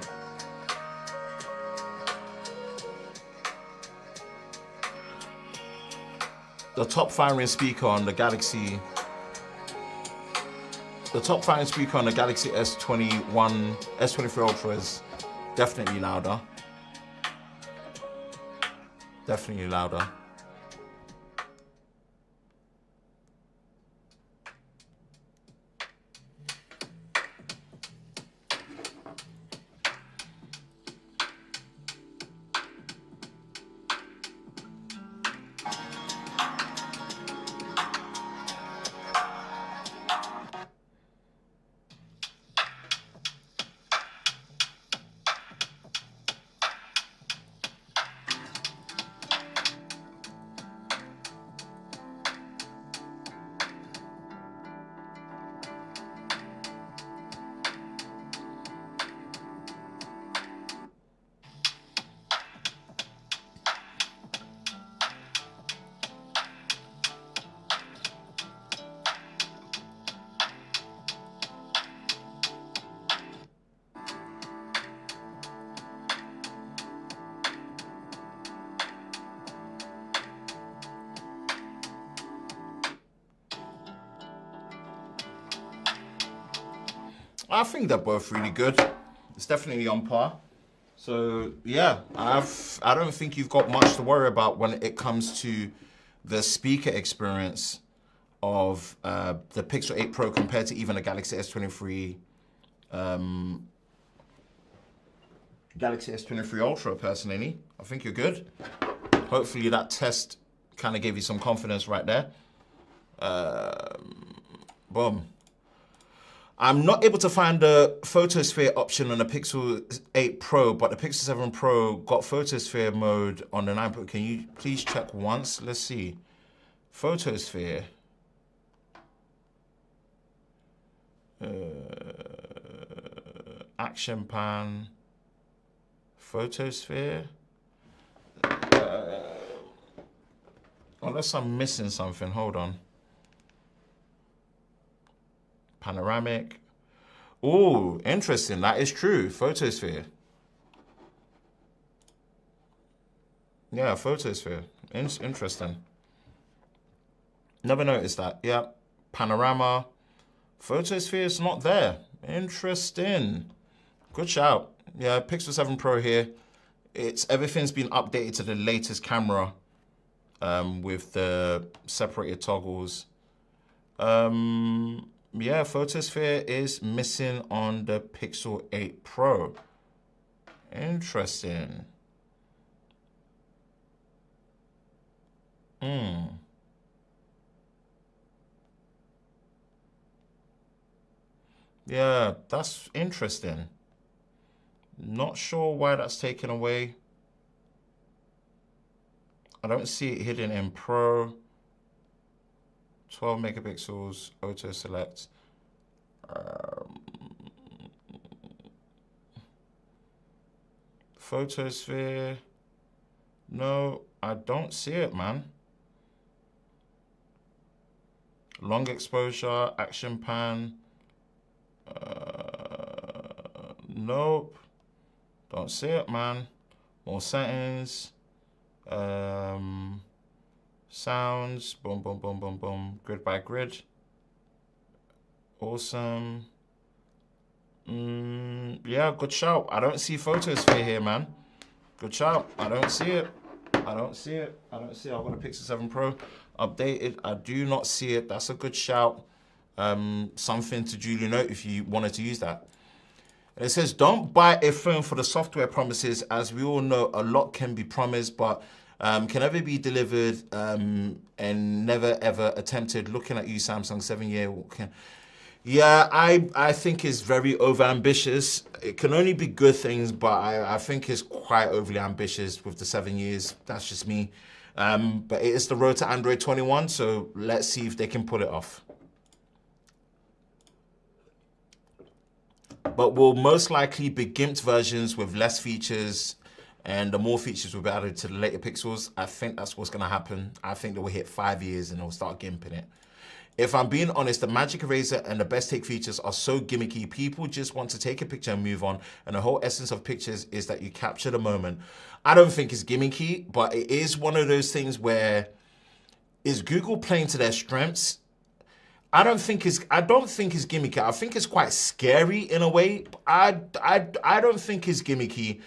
The top firing speaker on the Galaxy. The top firing speaker on the Galaxy S23 Ultra is definitely louder. Definitely louder. I think they're both really good. It's definitely on par. So yeah, I don't think you've got much to worry about when it comes to the speaker experience of the Pixel 8 Pro compared to even the Galaxy S23, Galaxy S23 Ultra. Personally, I think you're good. Hopefully that test kind of gave you some confidence right there. Boom. I'm not able to find the photosphere option on the Pixel 8 Pro, but the Pixel 7 Pro got photosphere mode on the 9 Pro. Can you please check once? Let's see. Photosphere. Action pan. Photosphere. Unless I'm missing something, hold on. Panoramic. Oh, interesting. That is true. Photosphere. Yeah, photosphere. Interesting. Never noticed that. Yeah. Panorama. Photosphere is not there. Interesting. Good shout. Yeah, Pixel 7 Pro here. Everything's been updated to the latest camera with the separated toggles. Yeah, photosphere is missing on the Pixel 8 Pro. Interesting. Yeah, that's interesting. Not sure why that's taken away. I don't see it hidden in Pro. 12 megapixels, auto select. Photosphere. No, I don't see it, man. Long exposure, action pan. Nope. Don't see it, man. More settings. Sounds, boom, boom, boom, boom, boom, grid by grid. Awesome. Yeah, good shout. I don't see photosphere here, man. Good shout. I don't see it. I don't see it. I don't see it. I've got a Pixel 7 Pro. Updated. I do not see it. That's a good shout. Something to duly note if you wanted to use that. And it says, don't buy a phone for the software promises. As we all know, a lot can be promised, but can never be delivered and never ever attempted. Looking at you, Samsung 7-year. Yeah, I think it's very over-ambitious. It can only be good things, but I think it's quite overly ambitious with the 7 years. That's just me. But it is the road to Android 21, so let's see if they can pull it off. But will most likely be gimped versions with less features, and the more features will be added to the later Pixels. I think that's what's going to happen. I think they will hit 5 years and they'll start gimping it. If I'm being honest, the Magic Eraser and the Best Take features are so gimmicky. People just want to take a picture and move on. And the whole essence of pictures is that you capture the moment. I don't think it's gimmicky, but it is one of those things where, is Google playing to their strengths? I don't think it's gimmicky. I think it's quite scary in a way. I don't think it's gimmicky.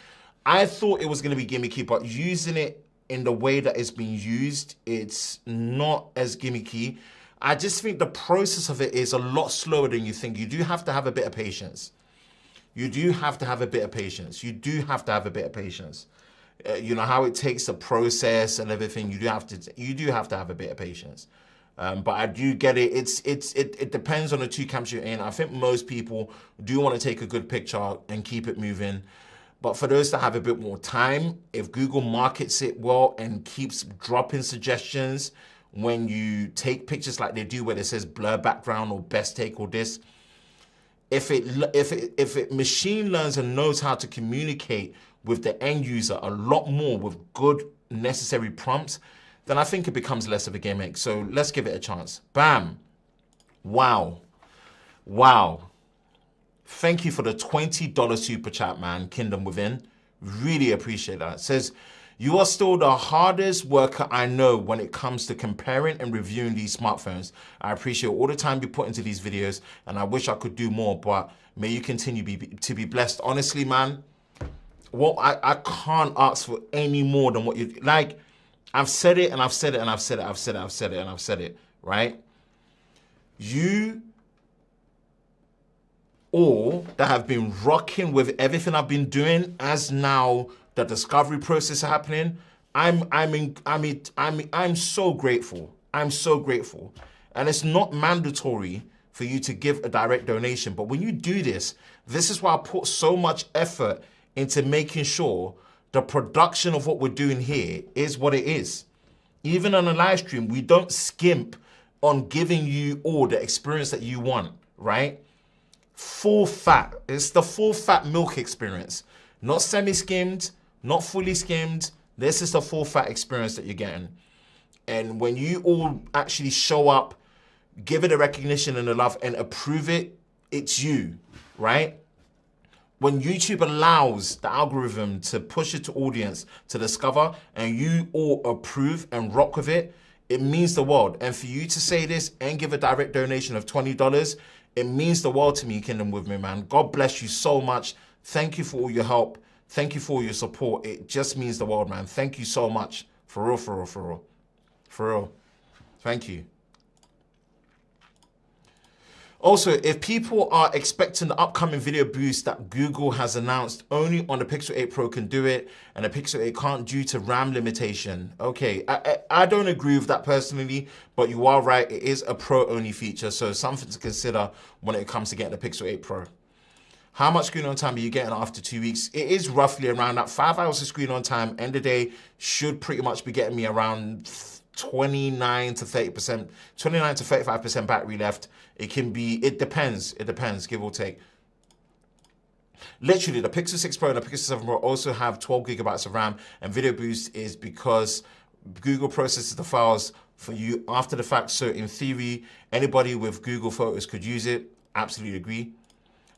I thought it was going to be gimmicky, but using it in the way that it's being used, it's not as gimmicky. I just think the process of it is a lot slower than you think. You do have to have a bit of patience. You do have to have a bit of patience. You do have to have a bit of patience. You know how it takes the process and everything. You do have to have a bit of patience. But I do get it. It depends on the two camps you're in. I think most people do want to take a good picture and keep it moving. But for those that have a bit more time, if Google markets it well and keeps dropping suggestions when you take pictures like they do where it says blur background or best take or this, if it machine learns and knows how to communicate with the end user a lot more with good necessary prompts, then I think it becomes less of a gimmick. So let's give it a chance. Bam. Wow. Wow. Thank you for the $20 super chat, man. Kingdom Within. Really appreciate that. It says, you are still the hardest worker I know when it comes to comparing and reviewing these smartphones. I appreciate all the time you put into these videos, and I wish I could do more, but may you continue to be blessed. Honestly, man, well, I can't ask for any more than what you like. I've said it and I've said it and I've said it, I've said it, I've said it and I've said it, right? You all that have been rocking with everything I've been doing as now the discovery process is happening, I'm so grateful. I'm so grateful. And it's not mandatory for you to give a direct donation, but when you do this, this is why I put so much effort into making sure the production of what we're doing here is what it is. Even on a live stream, we don't skimp on giving you all the experience that you want, right? Full fat. It's the full fat milk experience. Not semi-skimmed, not fully skimmed. This is the full fat experience that you're getting. And when you all actually show up, give it a recognition and a love and approve it, it's you, right? When YouTube allows the algorithm to push it to audience to discover and you all approve and rock with it, it means the world. And for you to say this and give a direct donation of $20, it means the world to me, Kingdom With Me, man. God bless you so much. Thank you for all your help. Thank you for all your support. It just means the world, man. Thank you so much. For real, for real, for real. For real. Thank you. Also, if people are expecting the upcoming video boost that Google has announced, only on the Pixel 8 Pro can do it, and the Pixel 8 can't due to RAM limitation. Okay, I don't agree with that personally, but you are right, it is a Pro-only feature, so something to consider when it comes to getting the Pixel 8 Pro. How much screen on time are you getting after 2 weeks? It is roughly around that 5 hours of screen on time. End of the day should pretty much be getting me around 29 to 30%, 29 to 35% battery left. It can be, it depends, give or take. Literally, the Pixel 6 Pro and the Pixel 7 Pro also have 12 gigabytes of RAM, and Video Boost is because Google processes the files for you after the fact. So in theory, anybody with Google Photos could use it. Absolutely agree.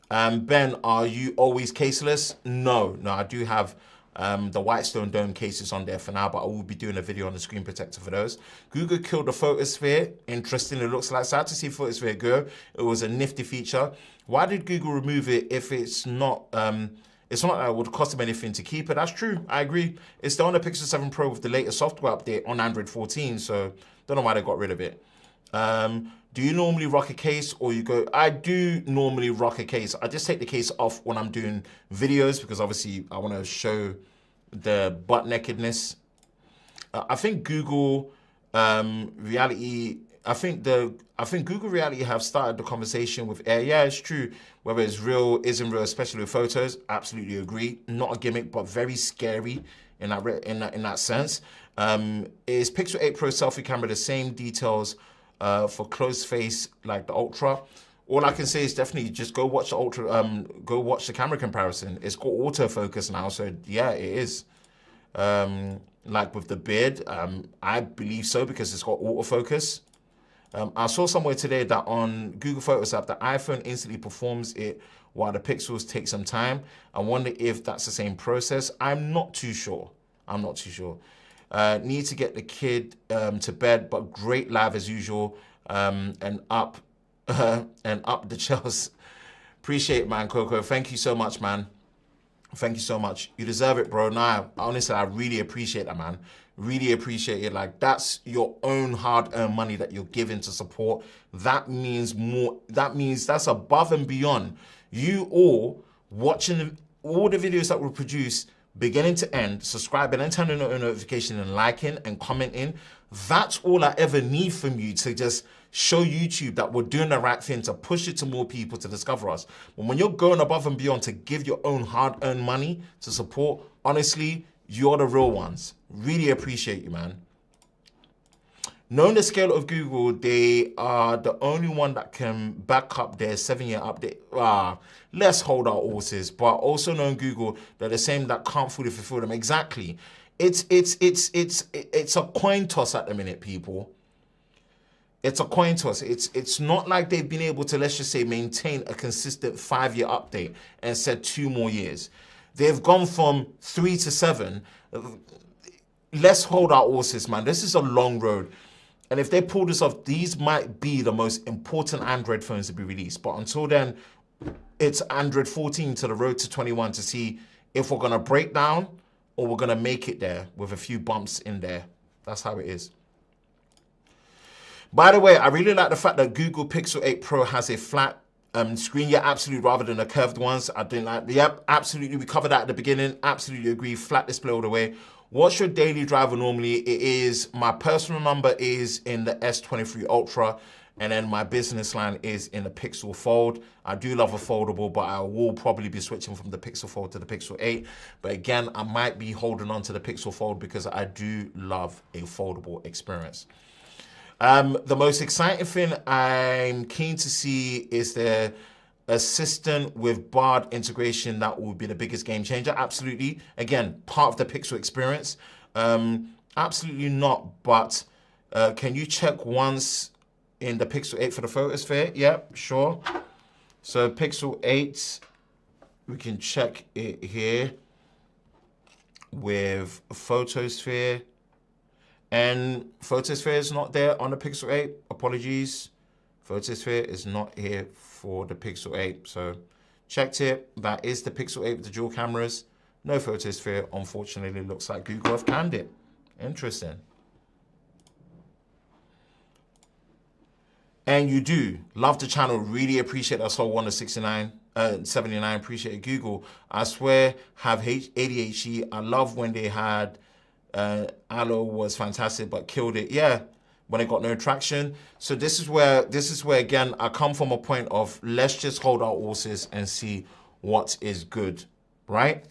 Ben, are you always caseless? No, I do have the Whitestone Dome cases on there for now, but I will be doing a video on the screen protector for those. Google killed the Photosphere. Interesting, it looks like. Sad to see Photosphere go. It was a nifty feature. Why did Google remove it if it's not like it would cost them anything to keep it? That's true, I agree. It's still on the Pixel 7 Pro with the latest software update on Android 14, so Don't know why they got rid of it. Do you normally rock a case or you go? I do normally rock a case. I just take the case off when I'm doing videos because obviously I want to show the butt nakedness. I think Google Reality. I think Google Reality have started the conversation with Air. Yeah, it's true. Whether it's real, isn't real, especially with photos. Absolutely agree. Not a gimmick, but very scary in that sense. Is Pixel 8 Pro selfie camera the same details for close face like the Ultra? All I can say is definitely just go watch the Ultra. Go watch the camera comparison. It's got autofocus now, so yeah, it is. Like with the beard, I believe so because it's got autofocus. I saw somewhere today that on Google Photos app, the iPhone instantly performs it while the Pixels take some time. I wonder if that's the same process. I'm not too sure. I'm not too sure. Need to get the kid to bed, but great live as usual. And up the Chelsea. Appreciate it, man, Coco. Thank you so much, man. Thank you so much. You deserve it, bro. Nah, honestly, I really appreciate that, man. Really appreciate it. Like, that's your own hard-earned money that you're giving to support. That means more. That means that's above and beyond. You all watching all the videos that we produce, beginning to end, subscribing and turning on notification and liking and commenting. That's all I ever need from you to just show YouTube that we're doing the right thing, to push it to more people to discover us. But when you're going above and beyond to give your own hard-earned money to support, honestly, you're the real ones. Really appreciate you, man. Knowing the scale of Google, they are the only one that can back up their 7-year update. Let's hold our horses. But also knowing Google, they're the same that can't fully fulfill them. Exactly. It's a coin toss at the minute, people. It's a coin toss. It's not like they've been able to, let's just say, maintain a consistent 5-year update and said 2 more years. They've gone from 3 to 7. Let's hold our horses, man. This is a long road. And if they pull this off, these might be the most important Android phones to be released. But until then, it's Android 14 to the road to 21 to see if we're going to break down or we're going to make it there with a few bumps in there. That's how it is. By the way, I really like the fact that Google Pixel 8 Pro has a flat screen. Yeah, absolutely, rather than the curved ones. I didn't like. Yep, absolutely. We covered that at the beginning. Absolutely agree. Flat display all the way. What's your daily driver normally? It is, my personal number is in the S23 Ultra, and then my business line is in the Pixel Fold. I do love a foldable, but I will probably be switching from the Pixel Fold to the Pixel 8. But again, I might be holding on to the Pixel Fold because I do love a foldable experience. The most exciting thing I'm keen to see is the Assistant with Bard integration. That will be the biggest game changer. Absolutely. Again, part of the Pixel experience. Absolutely not, but can you check once in the Pixel 8 for the photosphere? Yep, sure. So Pixel 8, we can check it here with photosphere. And photosphere is not there on the Pixel 8. Apologies. Photosphere is not here for the Pixel 8. So checked it. That is the Pixel 8 with the dual cameras. No photosphere. Unfortunately, looks like Google have canned it. Interesting. And you do love the channel. Really appreciate that. So 169, 79. Appreciate it. Google, I swear, have ADHD. I love when they had Allo was fantastic, but killed it. Yeah, when it got no traction. So this is where again I come from a point of let's just hold our horses and see what is good, right?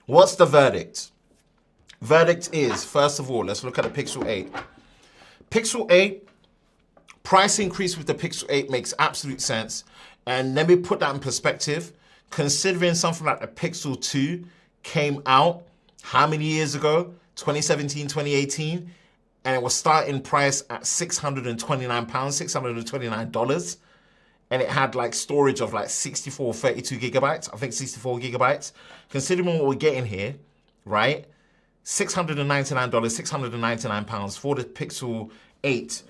What's the verdict? Verdict is, first of all, let's look at the Pixel 8. Pixel 8, price increase with the Pixel 8 makes absolute sense. And let me put that in perspective. Considering something like the Pixel 2 came out how many years ago? 2017, 2018. And it was starting price at £629, $629. And it had like storage of like 64, 32 gigabytes. I think 64 gigabytes. Considering what we're getting here, right? $699, £699 for the Pixel 8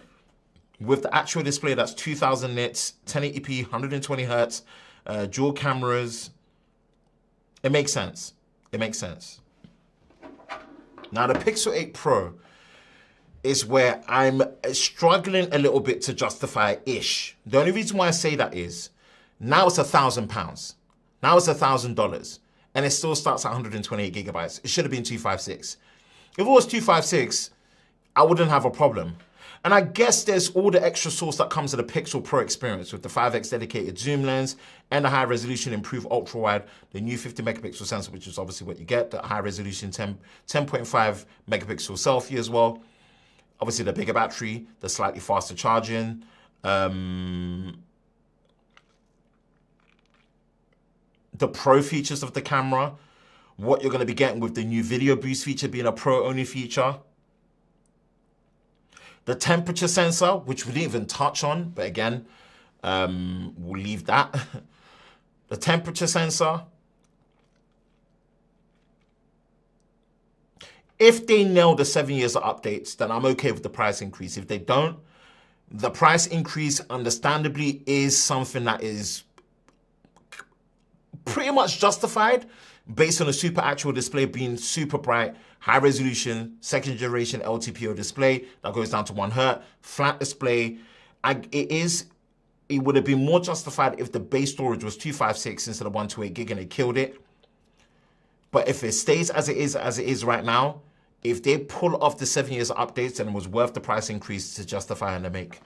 with the actual display that's 2000 nits, 1080p, 120 hertz, dual cameras. It makes sense. It makes sense. Now, the Pixel 8 Pro is where I'm struggling a little bit to justify-ish. The only reason why I say that is now it's £1,000. Now it's $1,000. And it still starts at 128 gigabytes. It should have been 256. If it was 256, I wouldn't have a problem. And I guess there's all the extra sauce that comes with the Pixel Pro experience with the 5x dedicated zoom lens and the high resolution improved ultra wide, the new 50 megapixel sensor, which is obviously what you get, the high resolution 10.5 megapixel selfie as well. Obviously the bigger battery, the slightly faster charging. The pro features of the camera, what you're going to be getting with the new video boost feature being a pro only feature. The temperature sensor, which we didn't even touch on, but again, we'll leave that. The temperature sensor. If they nail the 7 years of updates, then I'm okay with the price increase. If they don't, the price increase understandably is something that is pretty much justified based on a super actual display being super bright, high resolution, second generation LTPO display that goes down to 1 Hz, flat display. It would have been more justified if the base storage was 256 instead of 128 gig and it killed it. But if it stays as it is right now, if they pull off the 7 years of updates, then it was worth the price increase to justify and to make.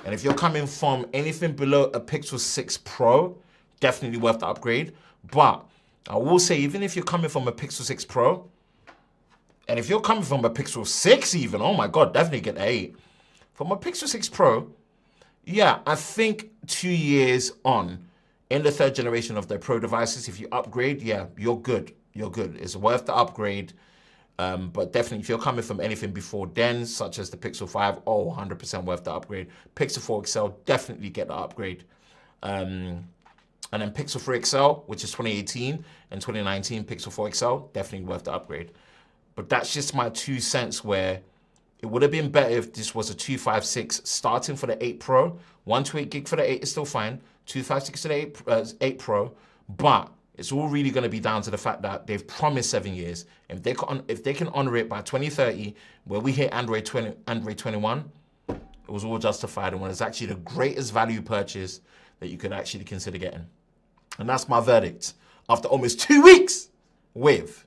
And if you're coming from anything below a Pixel 6 Pro, definitely worth the upgrade. But I will say, even if you're coming from a Pixel 6 Pro, and if you're coming from a Pixel 6 even, oh my God, definitely get 8. From a Pixel 6 Pro, yeah, I think 2 years on, in the 3rd generation of their Pro devices, if you upgrade, yeah, you're good. You're good. It's worth the upgrade. But definitely, if you're coming from anything before then, such as the Pixel 5, oh, 100% worth the upgrade. Pixel 4 XL, definitely get the upgrade. And then Pixel 3 XL, which is 2018, and 2019 Pixel 4 XL, definitely worth the upgrade. But that's just my 2 cents where it would have been better if this was a 256 starting for the 8 Pro. 128 gig for the 8 is still fine. 256 for the 8 Pro. But it's all really going to be down to the fact that they've promised 7 years. If they can honor it by 2030, where we hit Android 21, it was all justified and was actually the greatest value purchase that you could actually consider getting. And that's my verdict after almost 2 weeks with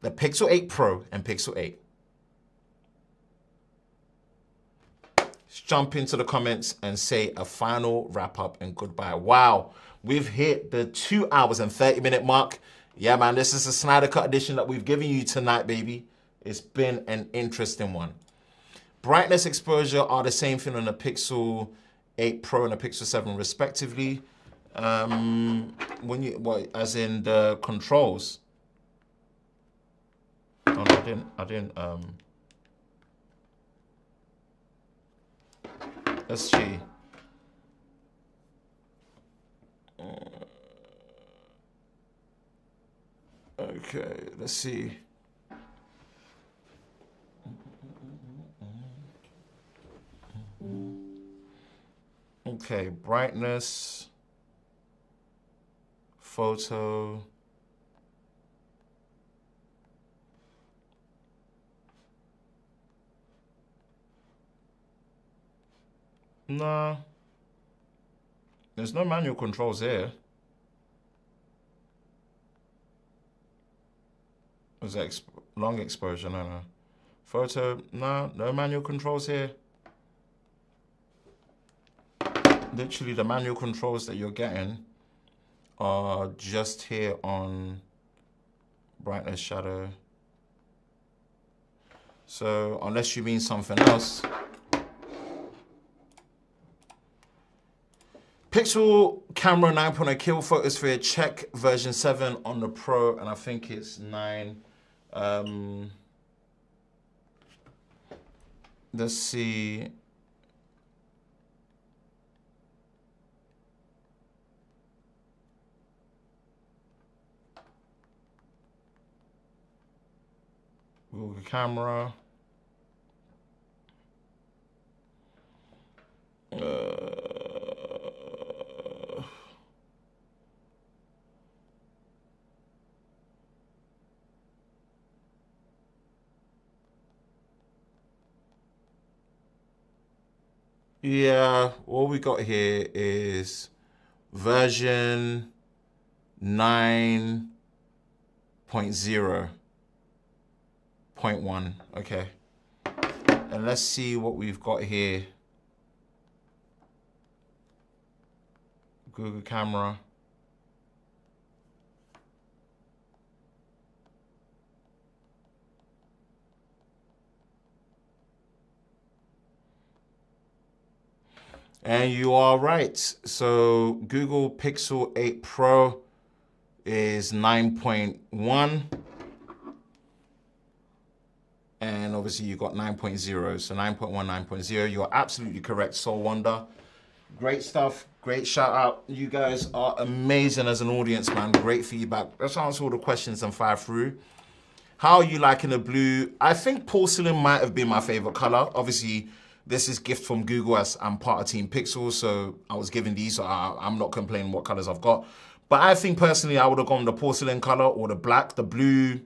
the Pixel 8 Pro and Pixel 8. Let's jump into the comments and say a final wrap up and goodbye. Wow, we've hit the 2 hours and 30-minute mark. Yeah, man, this is a Snyder Cut edition that we've given you tonight, baby. It's been an interesting one. Brightness, exposure are the same thing on the Pixel 8 Pro and the Pixel 7 respectively. As in the controls. Oh, no, I didn't, let's see. Okay, let's see. Okay, brightness, photo. Nah, there's no manual controls here. Was that long exposure? No. Photo, no manual controls here. Literally, the manual controls that you're getting are just here on brightness, shadow. So unless you mean something else. Pixel camera 9.0 kill photosphere, check version 7 on the Pro, and I think it's 9. Let's see. Google camera. Yeah, what we got here is version 9.0.1. Okay. And let's see what we've got here. Google camera. And you are right. So Google Pixel 8 Pro is 9.1. And obviously you got 9.0. So 9.1, 9.0. You're absolutely correct, Soul Wonder. Great stuff. Great shout out. You guys are amazing as an audience, man. Great feedback. Let's answer all the questions and fire through. How are you liking the blue? I think porcelain might have been my favorite color. Obviously, this is gift from Google as I'm part of Team Pixel, so I was given these, so I'm not complaining what colors I've got. But I think personally, I would have gone the porcelain color or the black. The blue,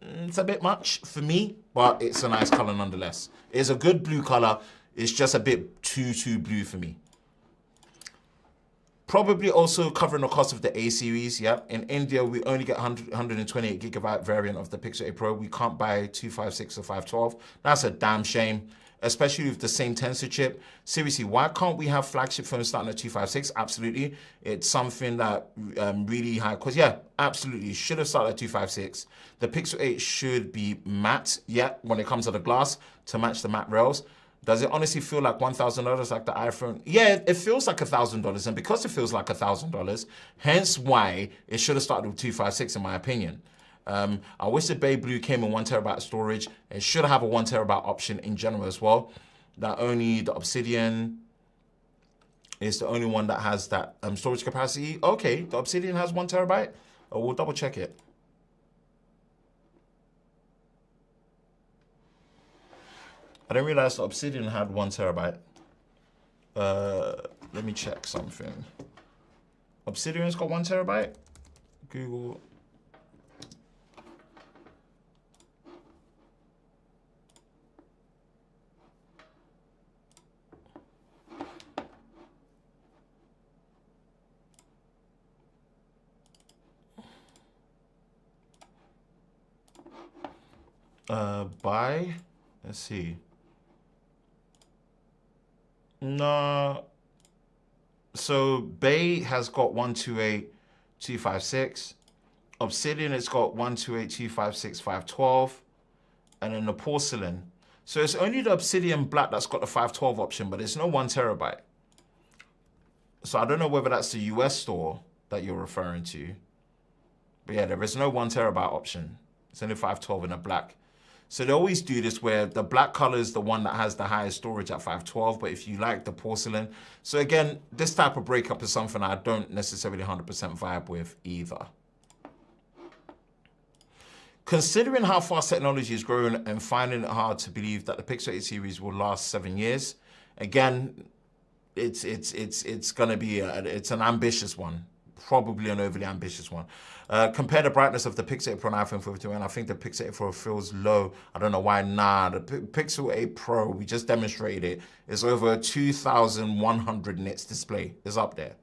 it's a bit much for me, but it's a nice color nonetheless. It's a good blue color. It's just a bit too blue for me. Probably also covering the cost of the A series. Yeah, in India we only get 128 gigabyte variant of the Pixel 8 Pro. We can't buy 256 or 512. That's a damn shame, especially with the same tensor chip. Seriously, why can't we have flagship phones starting at 256? Absolutely, it's something that really high. Cause yeah, absolutely should have started at 256. The Pixel 8 should be matte. Yeah, when it comes to the glass to match the matte rails. Does it honestly feel like $1,000 like the iPhone? Yeah, it feels like $1,000. And because it feels like $1,000, hence why it should have started with 256 in my opinion. I wish the Bay Blue came in 1 terabyte storage. It should have a 1 terabyte option in general as well. That only the Obsidian is the only one that has that storage capacity. Okay, the Obsidian has 1 terabyte. Oh, we'll double check it. I didn't realize the Obsidian had 1 terabyte. Let me check something. Obsidian's got 1 terabyte. Google. Buy. Let's see. No. So Bay has got 128.256. Obsidian has got 128.256.512. And then the porcelain. So it's only the Obsidian Black that's got the 512 option, but it's no 1 terabyte. So I don't know whether that's the US store that you're referring to. But yeah, there is no 1 terabyte option. It's only 512 in the black. So they always do this where the black color is the one that has the highest storage at 512, but if you like the porcelain. So again, this type of breakup is something I don't necessarily 100% vibe with either. Considering how fast technology is growing and finding it hard to believe that the Pixel 8 series will last 7 years, again, it's gonna be it's an ambitious one. Probably an overly ambitious one. Compare the brightness of the Pixel 8 Pro and iPhone 15, and I think the Pixel 8 Pro feels low. I don't know why. Nah, the Pixel 8 Pro, we just demonstrated it, is over 2,100 nits display. It's up there.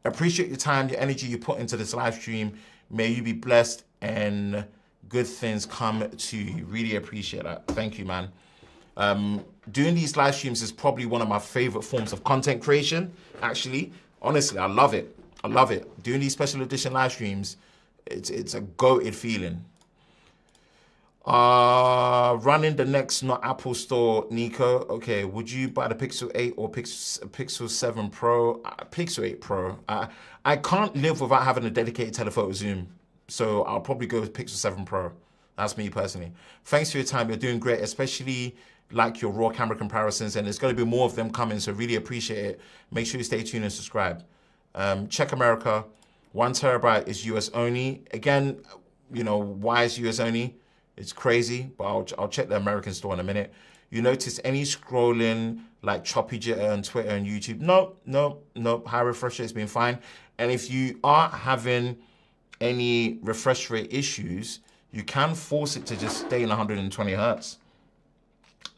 Appreciate your time, your energy you put into this live stream. May you be blessed and good things come to you. Really appreciate that. Thank you, man. Doing these live streams is probably one of my favorite forms of content creation, actually. Honestly, I love it. I love it. Doing these special edition live streams, it's a goated feeling. Running the next not Apple store, Nico. Okay, would you buy the Pixel 8 or Pixel 7 Pro? Pixel 8 Pro. I can't live without having a dedicated telephoto zoom, so I'll probably go with Pixel 7 Pro. That's me personally. Thanks for your time. You're doing great, especially like your raw camera comparisons, and there's going to be more of them coming, so really appreciate it. Make sure you stay tuned and subscribe. Check America. 1 terabyte is US only. Again, you know, why is US only? It's crazy, but I'll check the American store in a minute. You notice any scrolling like choppy jitter on Twitter and YouTube? No. High refresh rate's been fine. And if you are having any refresh rate issues, you can force it to just stay in 120 hertz.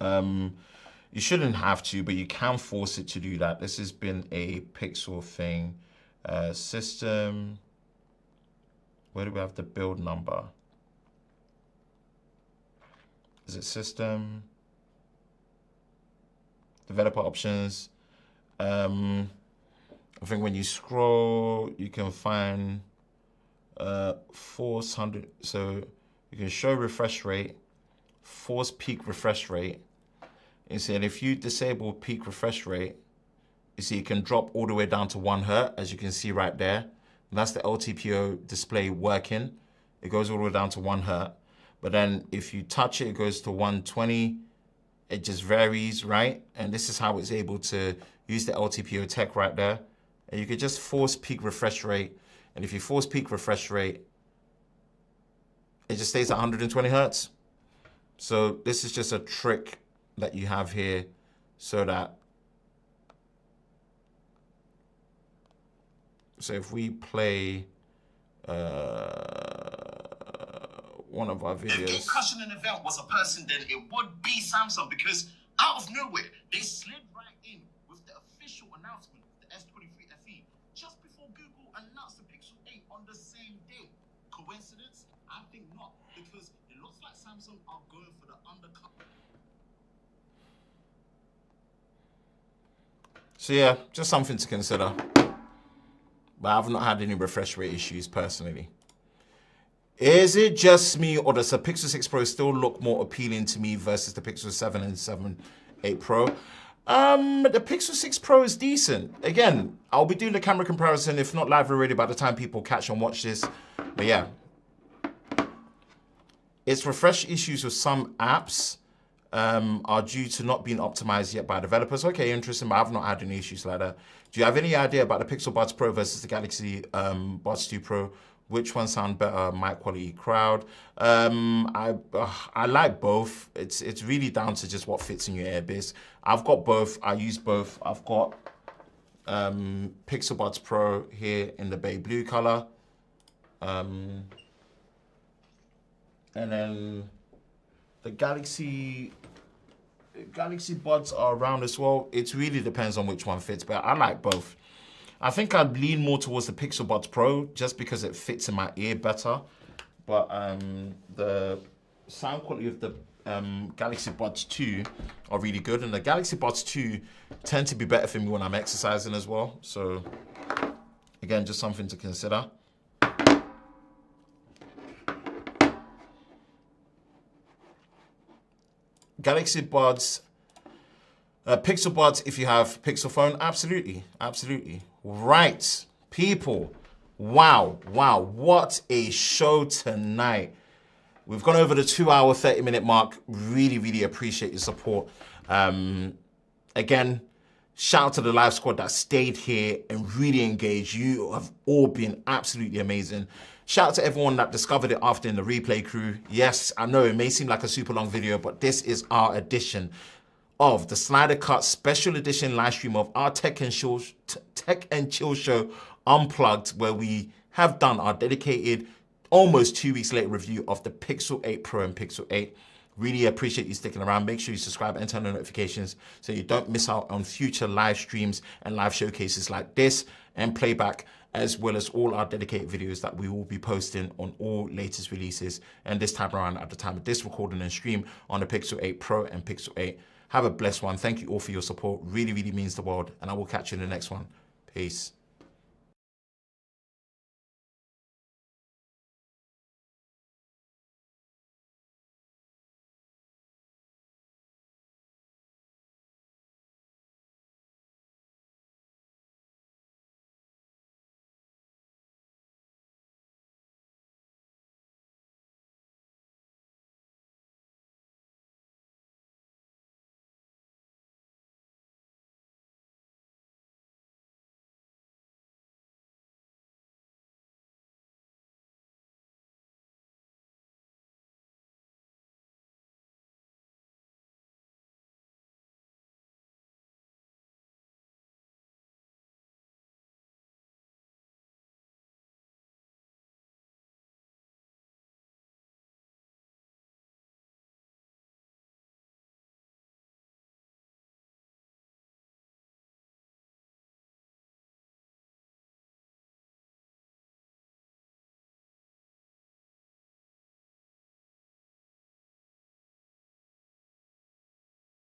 You shouldn't have to, but you can force it to do that. This has been a Pixel thing. System. Where do we have the build number? Is it system? Developer options. I think when you scroll, you can find 400. So you can show refresh rate, force peak refresh rate. You see, and if you disable peak refresh rate, you see it can drop all the way down to 1 Hz, as you can see right there. And that's the LTPO display working. It goes all the way down to 1 Hz. But then if you touch it, it goes to 120. It just varies, right? And this is how it's able to use the LTPO tech right there. And you could just force peak refresh rate. And if you force peak refresh rate, it just stays at 120 Hz. So this is just a trick that you have here so that, so if we play one of our videos. If Game an event was a person, then it would be Samsung, because out of nowhere, they slid right in with the official announcement of the S23 FE just before Google announced the Pixel 8 on the same day. Coincidence? I think not, because it looks like Samsung are going for the undercut. So yeah, just something to consider. But I've not had any refresh rate issues personally. Is it just me, or does the Pixel 6 Pro still look more appealing to me versus the Pixel 7 and 8 Pro? The Pixel 6 Pro is decent. Again, I'll be doing the camera comparison, if not live already, by the time people catch and watch this. But yeah, its refresh issues with some apps are due to not being optimized yet by developers. Okay, interesting, but I've not had any issues like that. Do you have any idea about the Pixel Buds Pro versus the Galaxy Buds 2 Pro? Which one sound better, mic quality, crowd? I like both. It's really down to just what fits in your earbase. I've got both. I use both. I've got Pixel Buds Pro here in the bay blue color. And then the Galaxy Buds are around as well. It really depends on which one fits, but I like both. I think I'd lean more towards the Pixel Buds Pro just because it fits in my ear better. But the sound quality of the Galaxy Buds 2 are really good. And the Galaxy Buds 2 tend to be better for me when I'm exercising as well. So again, just something to consider. Galaxy Buds, Pixel Buds, if you have Pixel phone, absolutely, absolutely. Right, people, wow, what a show tonight. We've gone over the 2-hour, 30-minute mark. Really appreciate your support. Again, shout out to the live squad that stayed here and really engaged. You have all been absolutely amazing. Shout out to everyone that discovered it after in the replay crew. Yes, I know it may seem like a super long video, but this is our edition of the Snyder Cut special edition live stream of our Tech and Chill Show Unplugged, where we have done our dedicated, almost 2 weeks late review of the Pixel 8 Pro and Pixel 8. Really appreciate you sticking around. Make sure you subscribe and turn on notifications so you don't miss out on future live streams and live showcases like this and playback, as well as all our dedicated videos that we will be posting on all latest releases. And this time around, at the time of this recording and stream, on the Pixel 8 Pro and Pixel 8. Have a blessed one. Thank you all for your support. Really means the world. And I will catch you in the next one. Peace.